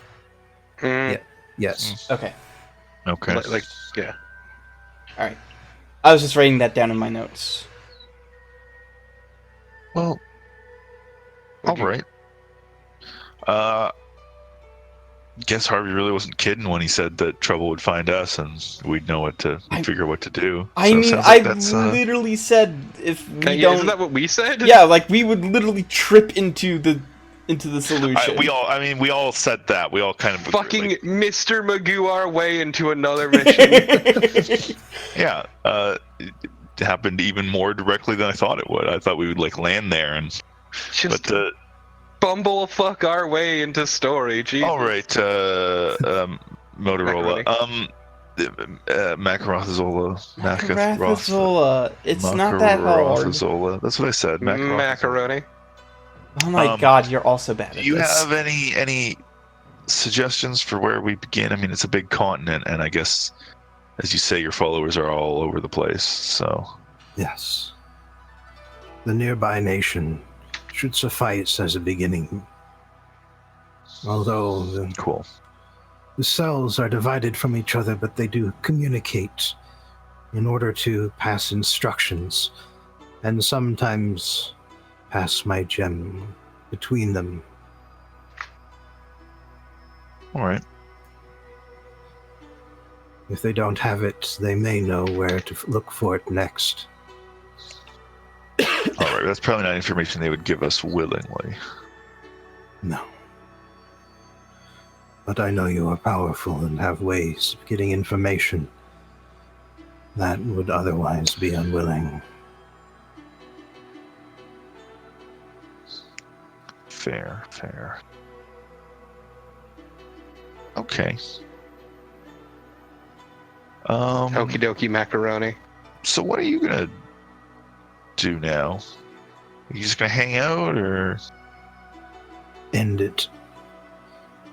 S3: Mm,
S4: Yes.
S2: Okay.
S1: okay.
S3: Yeah.
S2: Alright. I was just writing that down in my notes.
S1: Well, all right. Guess Harvey really wasn't kidding when he said that trouble would find us and we'd know figure what to do.
S2: I
S1: So
S2: mean,
S1: sounds
S2: I
S1: like that's,
S2: literally said if we
S3: Yeah,
S2: don't.
S3: isn't that what we said?
S2: Yeah, like we would literally trip into the solution.
S1: we all said that. We all kind of
S3: Fucking Mr. Magoo our way into another mission.
S1: yeah. It happened even more directly than I thought it would. I thought we would like land there
S3: Just bumble fuck our way into story. Jesus.
S1: all right, Motorola. Macarozola.
S2: Macarozola. It's not that hard.
S1: Macarozola. That's what I said.
S3: Macaroni.
S2: Oh my god, you're also bad at this.
S1: Do you have any suggestions for where we begin? I mean, it's a big continent, and I guess, as you say, your followers are all over the place. So
S4: Yes. The nearby nation should suffice as a beginning. Although
S1: cool.
S4: the cells are divided from each other, but they do communicate in order to pass instructions, and sometimes pass my gem between them.
S1: All right.
S4: If they don't have it, they may know where to look for it next.
S1: All right. That's probably not information they would give us willingly.
S4: No. But I know you are powerful and have ways of getting information that would otherwise be unwilling.
S1: Fair. Okay.
S3: Okie dokie macaroni.
S1: So what are you gonna do now? Are you just gonna hang out, or?
S4: End it.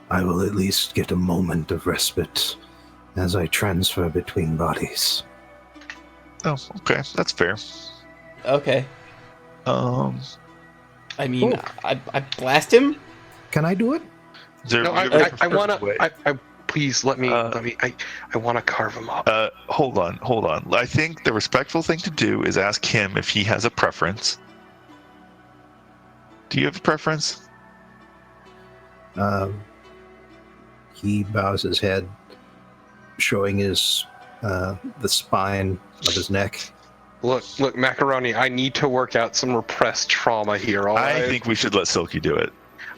S4: I will at least get a moment of respite as I transfer between bodies.
S1: Oh, okay, that's fair.
S2: Okay.
S1: Um,
S2: I mean,
S4: Oh.
S2: I blast him.
S4: Can I do it?
S1: is there
S3: No,
S1: you have
S3: I
S1: a preferred
S3: wanna.
S1: way?
S3: Please let me. I wanna carve him up.
S1: Hold on. I think the respectful thing to do is ask him if he has a preference. Do you have a preference?
S4: He bows his head, showing his the spine of his neck.
S3: Look, macaroni. I need to work out some repressed trauma here. All right.
S1: I think we should let Silky do it.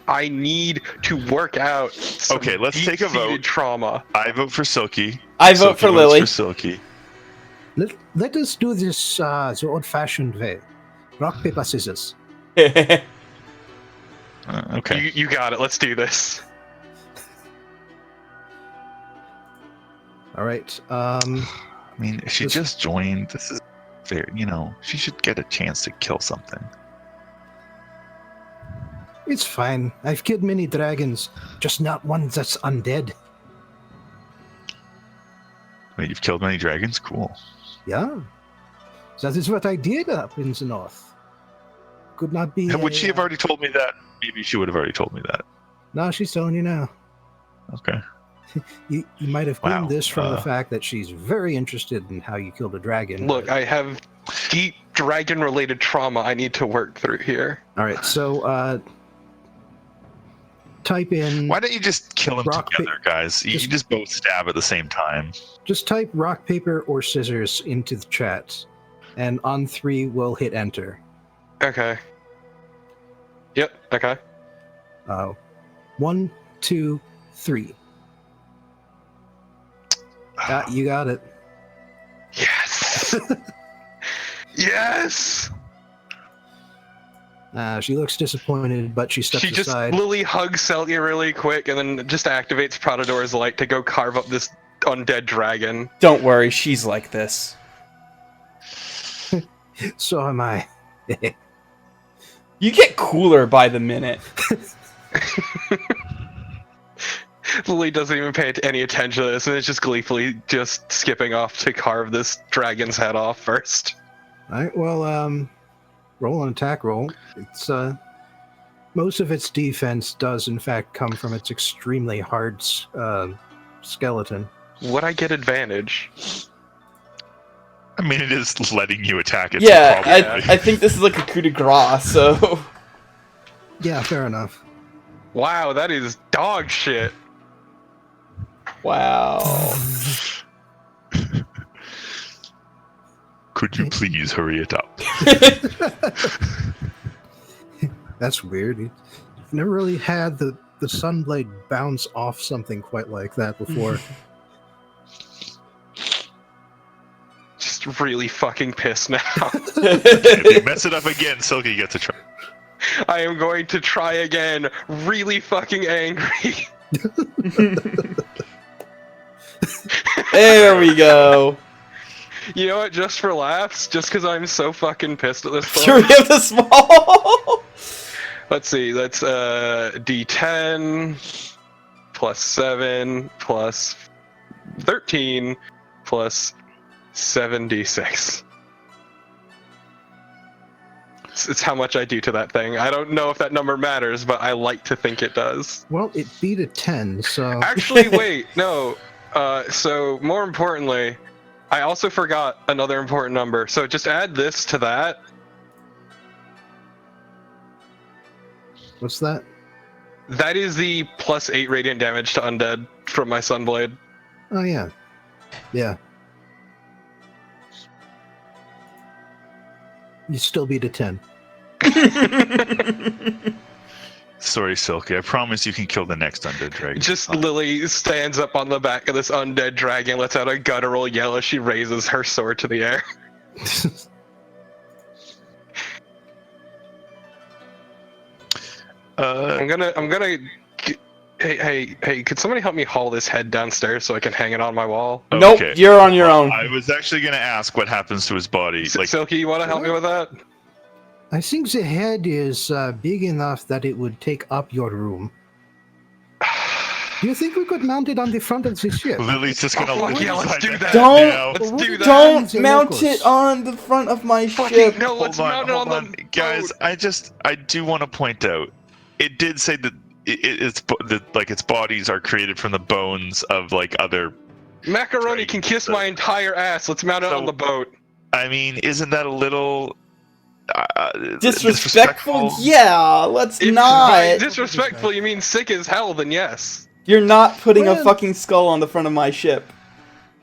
S3: I need to work out some
S1: Okay, let's take a
S3: deep-seated
S1: vote.
S3: trauma.
S1: I vote for Silky.
S2: I vote
S1: Silky
S2: for
S1: votes
S2: Lily.
S1: For Silky.
S4: Let us do this the old-fashioned way. Rock, paper, scissors.
S1: Okay.
S3: You got it. Let's do this.
S4: All right.
S1: I mean, if she
S4: This-
S1: just joined, this is fair. She should get a chance to kill something.
S4: It's fine. I've killed many dragons, just not one that's undead.
S1: Wait, you've killed many dragons? Cool.
S4: Yeah. That is what I did up in the north. Could not be.
S1: Would she have already told me that? Maybe she would have already told me that.
S4: No, she's telling you now.
S1: Okay.
S4: You might have gleaned
S1: Wow,
S4: this from the
S1: uh,
S4: fact that she's very interested in how you killed a dragon.
S3: Look, I have deep dragon-related trauma I need to work through here.
S4: All right, so type in.
S1: Why don't you just kill them
S4: Rock,
S1: together, guys? You just both stab at the same time.
S4: Just type rock, paper, or scissors into the chat, and on 3 we'll hit enter.
S3: Okay. Yep. Okay.
S4: 1, 2, 3. You got it.
S3: Yes. Yes.
S4: She looks disappointed, but she steps
S3: She just
S4: aside.
S3: Lily hugs Selkie really quick and then just activates Protodor's light to go carve up this undead dragon.
S2: Don't worry, she's like this.
S4: So am I.
S2: You get cooler by the minute.
S3: Lily doesn't even pay any attention to this and is just gleefully just skipping off to carve this dragon's head off first.
S4: All right, well, roll an attack roll. It's most of its defense does in fact come from its extremely hard skeleton.
S3: Would I get advantage?
S1: I mean, it is letting you attack it.
S2: Yeah,
S1: so probably.
S2: I think this is like a coup de grace, so...
S4: Yeah, fair enough.
S3: Wow, that is dog shit.
S2: Wow.
S1: Could you please hurry it up?
S4: That's weird. You've never really had the sunblade bounce off something quite like that before.
S3: Just really fucking pissed now.
S1: If you mess it up again, Silky gets a try.
S3: I am going to try again, really fucking angry.
S2: There we go.
S3: You know what, just for laughs, just because I'm so fucking pissed at this
S2: Fury
S3: point.
S2: of the Small!
S3: Let's see, that's D10 plus 7 plus 13 plus 7d6. It's how much I do to that thing. I don't know if that number matters, but I like to think it does.
S4: Well, it beat a 10, so
S3: Actually, wait, no. So more importantly, I also forgot another important number. So just add this to that.
S4: what's that?
S3: That is the plus 8 radiant damage to undead from my Sunblade.
S4: Oh yeah, yeah. You still beat a 10.
S1: Sorry, Silky. I promise you can kill the next undead dragon.
S3: Just Lily stands up on the back of this undead dragon, lets out a guttural yell as she raises her sword to the air. I'm gonna Hey, could somebody help me haul this head downstairs so I can hang it on my wall?
S2: Nope,
S1: Okay.
S2: you're on your
S1: Well,
S2: own.
S1: I was actually going to ask what happens to his body. Like,
S3: Silky, you want to help me with that?
S4: I think the head is big enough that it would take up your room. Do you think we could mount it on the front of the ship?
S1: Lily's just going to
S3: fuck
S1: live
S3: yeah, let's
S1: inside
S3: do
S1: that
S3: that.
S2: Don't-
S1: now.
S3: Let's do that.
S2: Don't
S4: the
S2: mount
S4: locals.
S2: it on the front of my
S3: Fucking
S2: ship.
S3: no, let's mount it on the
S1: guys.
S3: boat.
S1: I do want to point out, it did say that its bodies are created from the bones of like other.
S3: Macaroni can kiss my entire ass. Let's mount it on the boat.
S1: I mean, isn't that a little
S2: Disrespectful? Yeah, let's
S3: If
S2: not.
S3: by disrespectful you mean sick as hell, then yes.
S2: You're not putting a
S4: Well-
S2: fucking skull on the front of my ship.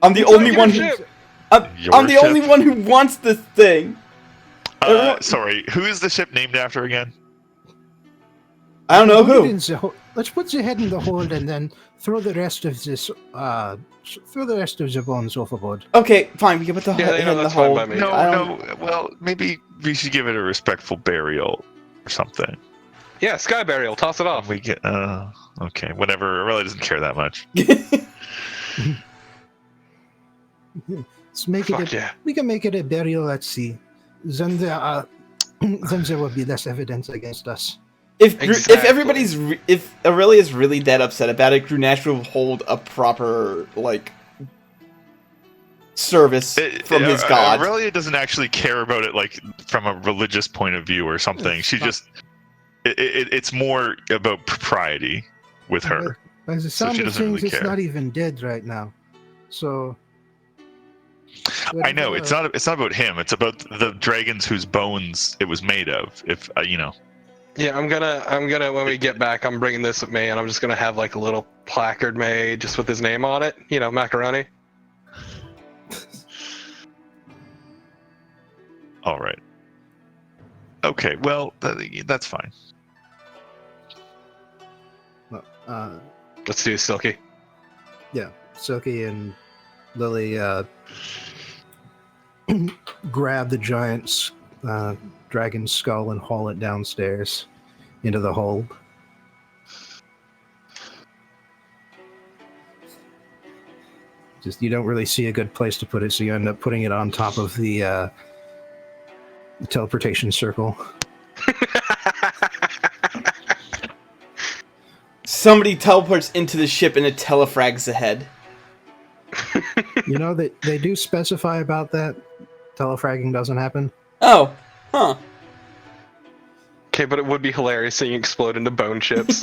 S2: I'm the
S3: It's
S2: only
S3: not
S2: one
S3: your
S2: who.
S3: ship.
S2: I'm the
S1: Your
S2: only
S1: ship?
S2: one who wants this thing.
S1: Sorry, who is the ship named after again?
S2: I don't know
S4: Put it
S2: who.
S4: in the let's put the head in the hold and then throw the rest of this. Throw the rest of the bones overboard.
S2: Okay, fine. We can put the
S3: Yeah,
S2: head
S3: you know,
S2: in the
S3: that's fine
S2: hole.
S3: by me.
S1: No,
S2: I don't-
S1: no. Well, maybe we should give it a respectful burial or something.
S3: Yeah, sky burial. Toss it off.
S1: We get. Okay, whatever. It really doesn't care that much.
S4: Let's make
S3: Fuck
S4: it.
S3: yeah.
S4: We can make it a burial at sea. Then there will be less evidence against us.
S2: If
S3: Exactly.
S2: if Aurelia's really that upset about it, Grunash will hold a proper like service from his god.
S1: Aurelia doesn't actually care about it, like from a religious point of view or something. She just. It's more about propriety with her.
S4: By the
S1: So
S4: sound
S1: she
S4: of
S1: doesn't
S4: things,
S1: really
S4: it's
S1: care.
S4: not even dead right now. So.
S1: I know it's not about him. It's about the dragons whose bones it was made of. If you know.
S3: Yeah, I'm gonna when we get back, I'm bringing this with me, and I'm just gonna have like a little placard made just with his name on it. You know, Macaroni.
S1: All right. Okay. Well, that's fine.
S3: Let's do it, Silky.
S4: Yeah, Silky and Lily grab the giant dragon skull and haul it downstairs into the hold. Just you don't really see a good place to put it, so you end up putting it on top of the teleportation circle.
S2: Somebody teleports into the ship and it telefrags ahead.
S4: You know that they do specify about that. Telefragging doesn't happen.
S2: Oh, huh.
S3: Okay, but it would be hilarious seeing you explode into bone chips.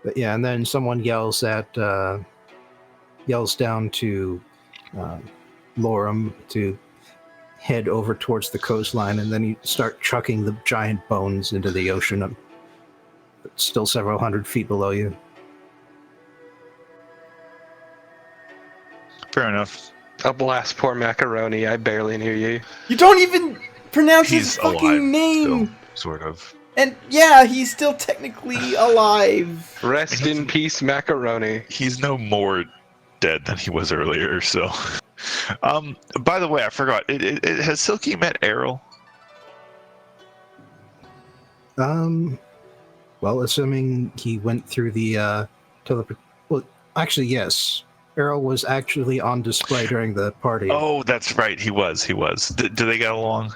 S4: But yeah, and then someone yells down to Lorem to head over towards the coastline, and then you start chucking the giant bones into the ocean. It's still several hundred feet below you.
S1: Fair enough.
S3: I'll blast poor Macaroni. I barely knew you.
S2: You don't even pronounce
S1: He's
S2: his fucking
S1: alive
S2: name.
S1: still, sort of.
S2: And yeah, he's still technically alive.
S3: Rest in peace, Macaroni.
S1: He's no more dead than he was earlier. So, by the way, I forgot. Has Silky met Errol?
S4: Well, assuming he went through the teleport. Well, actually, yes. Errol was actually on display during the party.
S1: Oh, that's right. He was. Do they get along?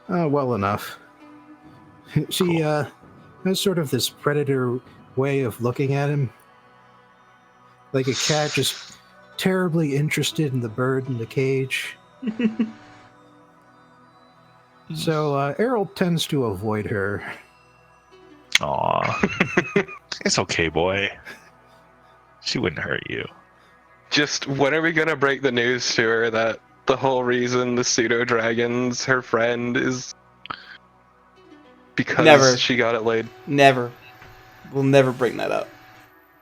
S4: Well enough. She has sort of this predator way of looking at him. Like a cat just terribly interested in the bird in the cage. So Errol tends to avoid her.
S1: Aw. It's okay, boy. She wouldn't hurt you.
S3: Just when are we gonna break the news to her that the whole reason the pseudo dragon's her friend is because
S2: Never.
S3: she got it laid?
S2: Never. We'll never bring that up.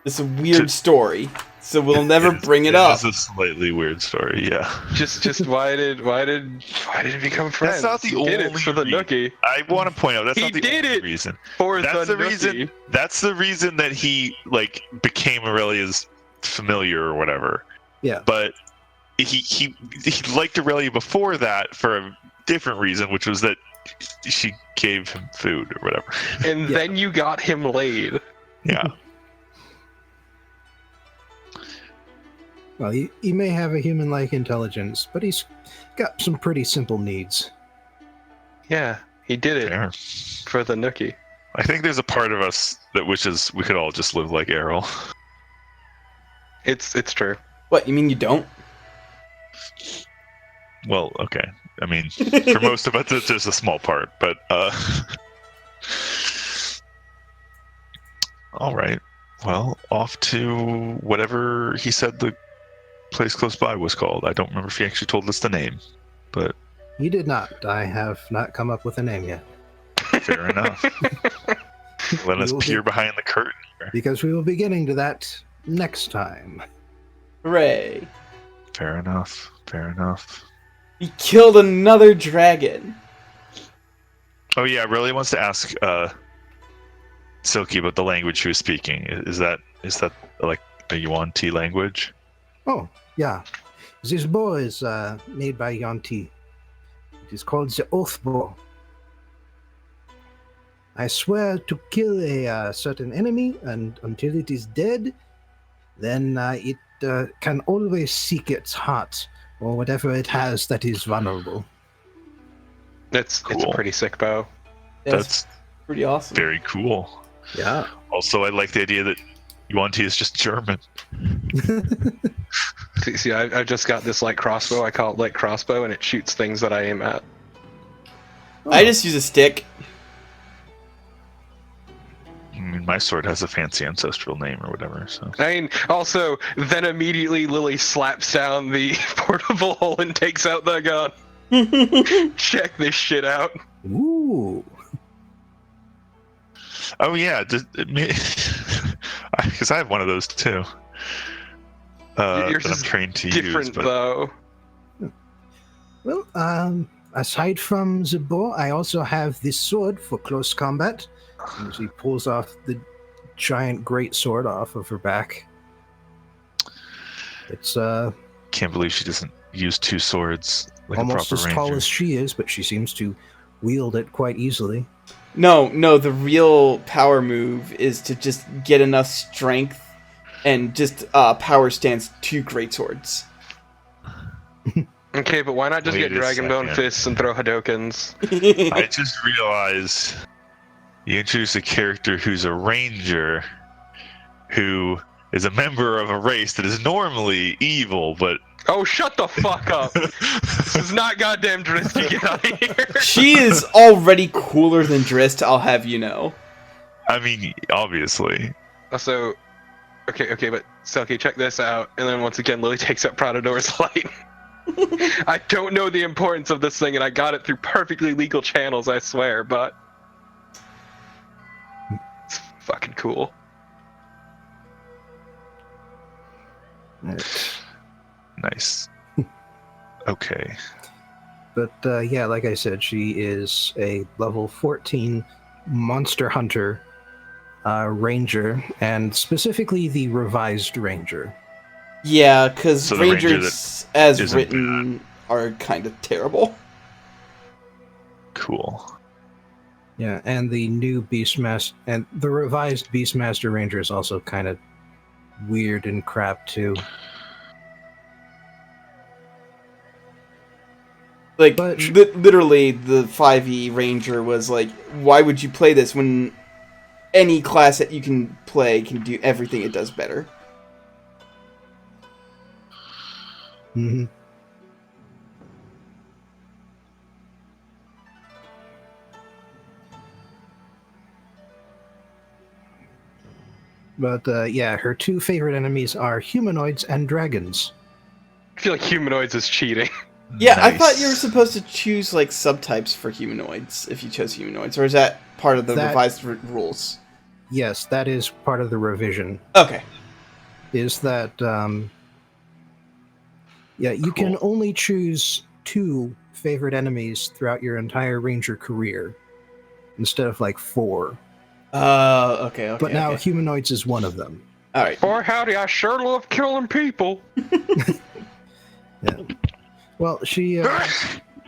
S2: It's a weird story, so we'll never bring it up.
S1: It's a slightly weird story, yeah.
S3: Just why did it become friends?
S1: That's not the
S3: He did it
S1: only
S3: for the
S1: reason.
S3: nookie.
S1: I want to point out that's
S3: He
S1: not the
S3: did
S1: only
S3: it!
S1: reason.
S3: For
S1: That's
S3: the
S1: the reason.
S3: nookie.
S1: That's the reason that he like became Aurelia's familiar or whatever.
S4: Yeah.
S1: But he liked Aurelia before that for a different reason, which was that she gave him food or whatever.
S3: And then you got him laid.
S1: Yeah.
S4: Well, he may have a human-like intelligence, but he's got some pretty simple needs.
S3: Yeah, he did it
S1: Fair.
S3: for the nookie.
S1: I think there's a part of us that wishes we could all just live like Errol.
S3: It's true.
S2: What, you mean you don't?
S1: Well, okay. I mean, for most of us, it's just a small part, but all right. Well, off to whatever he said the place close by was called. I don't remember if he actually told us the name, but
S4: He did not. I have not come up with a name yet.
S1: fair enough. Let us
S4: We will
S1: peer
S4: be-
S1: behind the curtain here.
S4: Because we will be getting to that next time.
S2: Hooray.
S1: Fair enough. Fair enough.
S2: He killed another dragon.
S1: Oh yeah, I really wants to ask Silky about the language she was speaking. Is that like a Yuan-Ti language?
S4: Oh, yeah. This bow is made by Yanti. It is called the Oath Bow. I swear to kill a certain enemy, and until it is dead, then it can always seek its heart, or whatever it has that is vulnerable.
S3: It's a
S1: Cool.
S3: pretty sick bow.
S1: That's
S2: pretty awesome.
S1: very cool.
S4: Yeah.
S1: Also, I like the idea that Yuan-Ti is just German.
S3: See, I've just got this light crossbow. I call it light crossbow, and it shoots things that I aim at.
S2: I just use a stick.
S1: I mean, my sword has a fancy ancestral name or whatever. So
S3: I mean, also, then immediately Lily slaps down the portable hole and takes out the gun. Check this shit out.
S4: Ooh.
S1: oh yeah, because I have one of those too.
S3: Yours
S1: That I'm
S3: is
S1: trained to
S3: Different,
S1: use. But
S3: though.
S4: Well, aside from the bow, I also have this sword for close combat. And she pulls off the giant great sword off of her back. It's
S1: can't believe she doesn't use two swords like
S4: almost
S1: a
S4: as
S1: proper
S4: tall
S1: ranger.
S4: as she is, but she seems to wield it quite easily.
S2: No, the real power move is to just get enough strength and just power stance two greatswords.
S3: Okay, but why not just
S1: Wait
S3: get
S1: a
S3: Dragon Bone
S1: second.
S3: fists and throw Hadokens?
S1: I just realized you introduced a character who's a ranger who is a member of a race that is normally evil, but
S3: Oh, shut the fuck up! This is not goddamn Dristy. Get out of here!
S2: She is already cooler than Drist, I'll have you know.
S1: I mean, obviously.
S3: Also, okay, but Selkie, check this out. And then once again, Lily takes up Pradador's light. I don't know the importance of this thing, and I got it through perfectly legal channels, I swear, but it's fucking cool.
S1: Nice. Okay.
S4: But yeah, like I said, she is a level 14 monster hunter ranger, and specifically the revised ranger.
S2: Yeah, because
S1: So the ranger
S2: Rangers, as
S1: isn't
S2: written, are kind of terrible.
S1: Cool.
S4: Yeah, and the new Beastmaster, and the revised Beastmaster Ranger is also kind of weird and crap too.
S2: Like,
S4: But-
S2: literally, the 5e Ranger was like, why would you play this when any class that you can play can do everything it does better?
S4: hmm But yeah, her two favorite enemies are humanoids and dragons.
S3: I feel like humanoids is cheating.
S2: Yeah, I
S1: Nice.
S2: thought you were supposed to choose, like, subtypes for humanoids, if you chose humanoids, or is that part of the
S4: That-
S2: revised rules?
S4: Yes, that is part of the revision.
S2: Okay.
S4: Is that yeah, you can
S1: Cool.
S4: only choose two favorite enemies throughout your entire ranger career instead of like four.
S2: Okay.
S4: But now
S2: okay.
S4: humanoids is one of them.
S2: Alright.
S3: Boy, howdy, I sure love killing people.
S4: Yeah. Well, she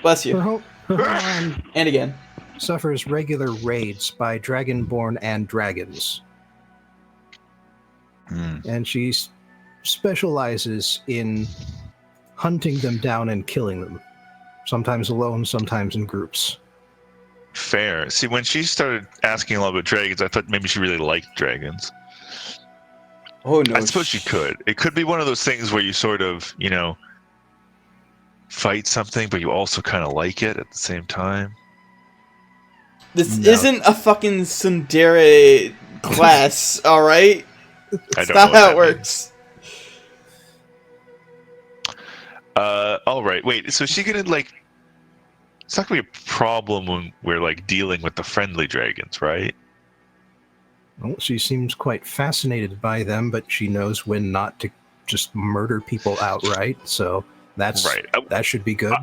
S2: Bless
S4: her
S2: you.
S4: whole line
S2: And again.
S4: suffers regular raids by dragonborn and dragons. And she specializes in hunting them down and killing them. Sometimes alone, sometimes in groups.
S1: Fair. See, when she started asking a lot about dragons, I thought maybe she really liked dragons.
S2: Oh no!
S1: I suppose she could. It could be one of those things where you sort of, fight something, but you also kind of like it at the same time.
S2: This isn't a fucking tsundere class, all right? That's not how it works.
S1: All right. Wait. So is she gonna It's not gonna be a problem when we're dealing with the friendly dragons, right?
S4: Well, she seems quite fascinated by them, but she knows when not to just murder people outright. So that's
S1: right.
S4: That should be good.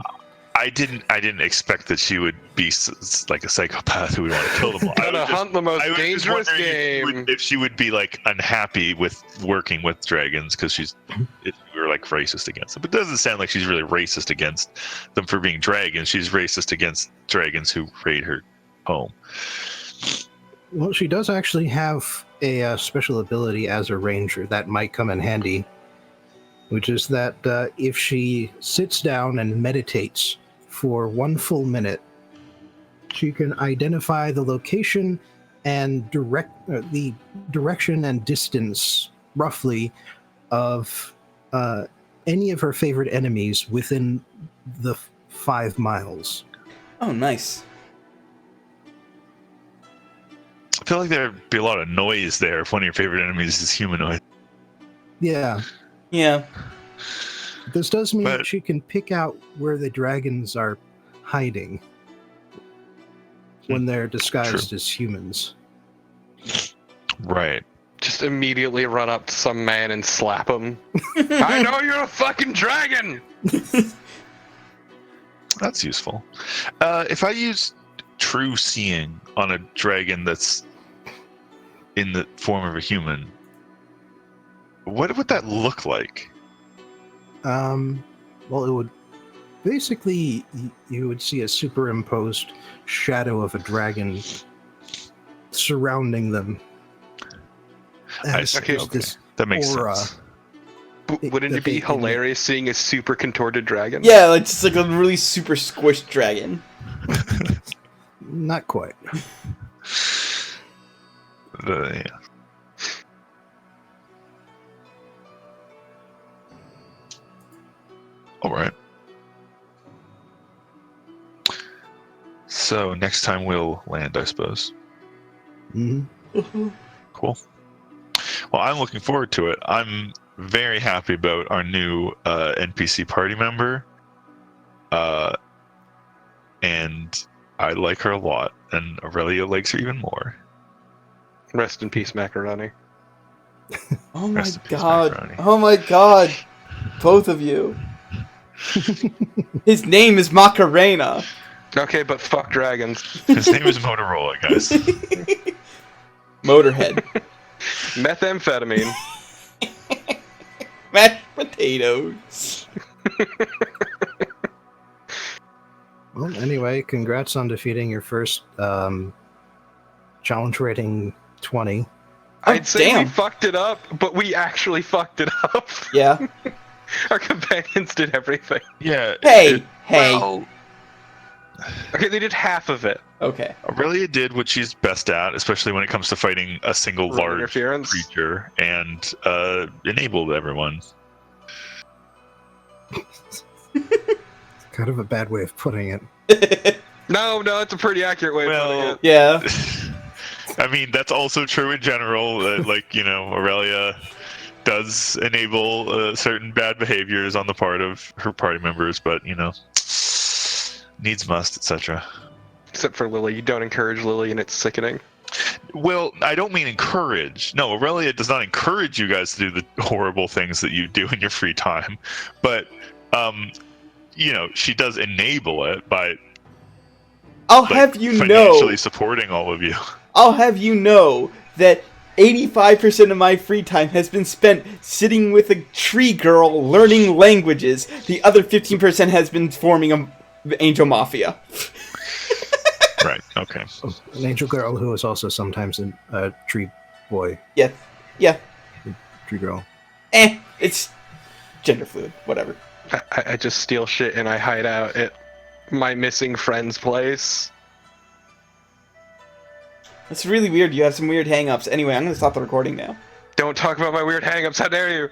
S1: I didn't expect that she would be like a psychopath who would want to kill them all.
S3: Gonna hunt the most dangerous game.
S1: If she would be unhappy with working with dragons because we were racist against them. But it doesn't sound like she's really racist against them for being dragons. She's racist against dragons who raid her home.
S4: Well, she does actually have a special ability as a ranger that might come in handy, which is that if she sits down and meditates for 1 full minute, she can identify the location and the direction and distance, roughly, of any of her favorite enemies within the 5 miles.
S2: Oh, nice.
S1: I feel like there'd be a lot of noise there if one of your favorite enemies is humanoid.
S4: Yeah.
S2: Yeah.
S4: This does mean that she can pick out where the dragons are hiding when they're disguised as humans.
S1: Right.
S3: Just immediately run up to some man and slap him. I know you're a fucking dragon!
S1: That's useful. If I use true seeing on a dragon that's in the form of a human, what would that look like?
S4: Well, it would basically, you would see a superimposed shadow of a dragon surrounding them.
S1: Okay, that makes
S4: aura.
S1: sense.
S3: Wouldn't it be hilarious seeing a super contorted dragon?
S2: Yeah, just a really super squished dragon.
S4: Not quite.
S1: Yeah. All right. So next time we'll land, I suppose.
S4: Mm-hmm.
S1: Cool. Well, I'm looking forward to it. I'm very happy about our new NPC party member. And I like her a lot, and Aurelia likes her even more.
S3: Rest in peace, Macaroni.
S2: Oh my
S1: Rest in peace,
S2: god.
S1: Macaroni.
S2: Oh my god. Both of you. His name is Macarena.
S3: Okay, but fuck dragons.
S1: His name is Motorola, guys.
S2: Motorhead.
S3: Methamphetamine.
S2: Mashed potatoes.
S4: Well, anyway, congrats on defeating your first challenge rating 20.
S3: I'd say
S2: damn.
S3: we fucked it up, but we actually fucked it up.
S2: Yeah.
S3: Our companions did everything.
S1: Yeah.
S2: Hey.
S1: Well,
S3: Okay, they did half of it.
S2: Okay.
S1: Aurelia did what she's best at, especially when it comes to fighting a single
S3: Room
S1: large
S3: interference.
S1: creature, and enabled everyone.
S4: Kind of a bad way of putting it.
S3: No, it's a pretty accurate way of putting it.
S2: Yeah.
S1: I mean, that's also true in general. Aurelia does enable certain bad behaviors on the part of her party members, but, needs must, etc.
S3: Except for Lily. You don't encourage Lily, and it's sickening.
S1: Well, I don't mean encourage. No, Aurelia does not encourage you guys to do the horrible things that you do in your free time. But, she does enable it by
S2: I'll have you
S1: financially
S2: know.
S1: supporting all of you.
S2: I'll have you know that 85% of my free time has been spent sitting with a tree girl learning languages. The other 15% has been forming an angel mafia.
S1: Right. Okay.
S4: An angel girl who is also sometimes a tree boy,
S2: Yeah.
S4: tree girl.
S2: It's gender fluid. Whatever.
S3: I just steal shit and I hide out at my missing friend's place.
S2: It's really weird. You have some weird hang-ups. Anyway, I'm gonna stop the recording now.
S3: Don't talk about my weird hang-ups. How dare you?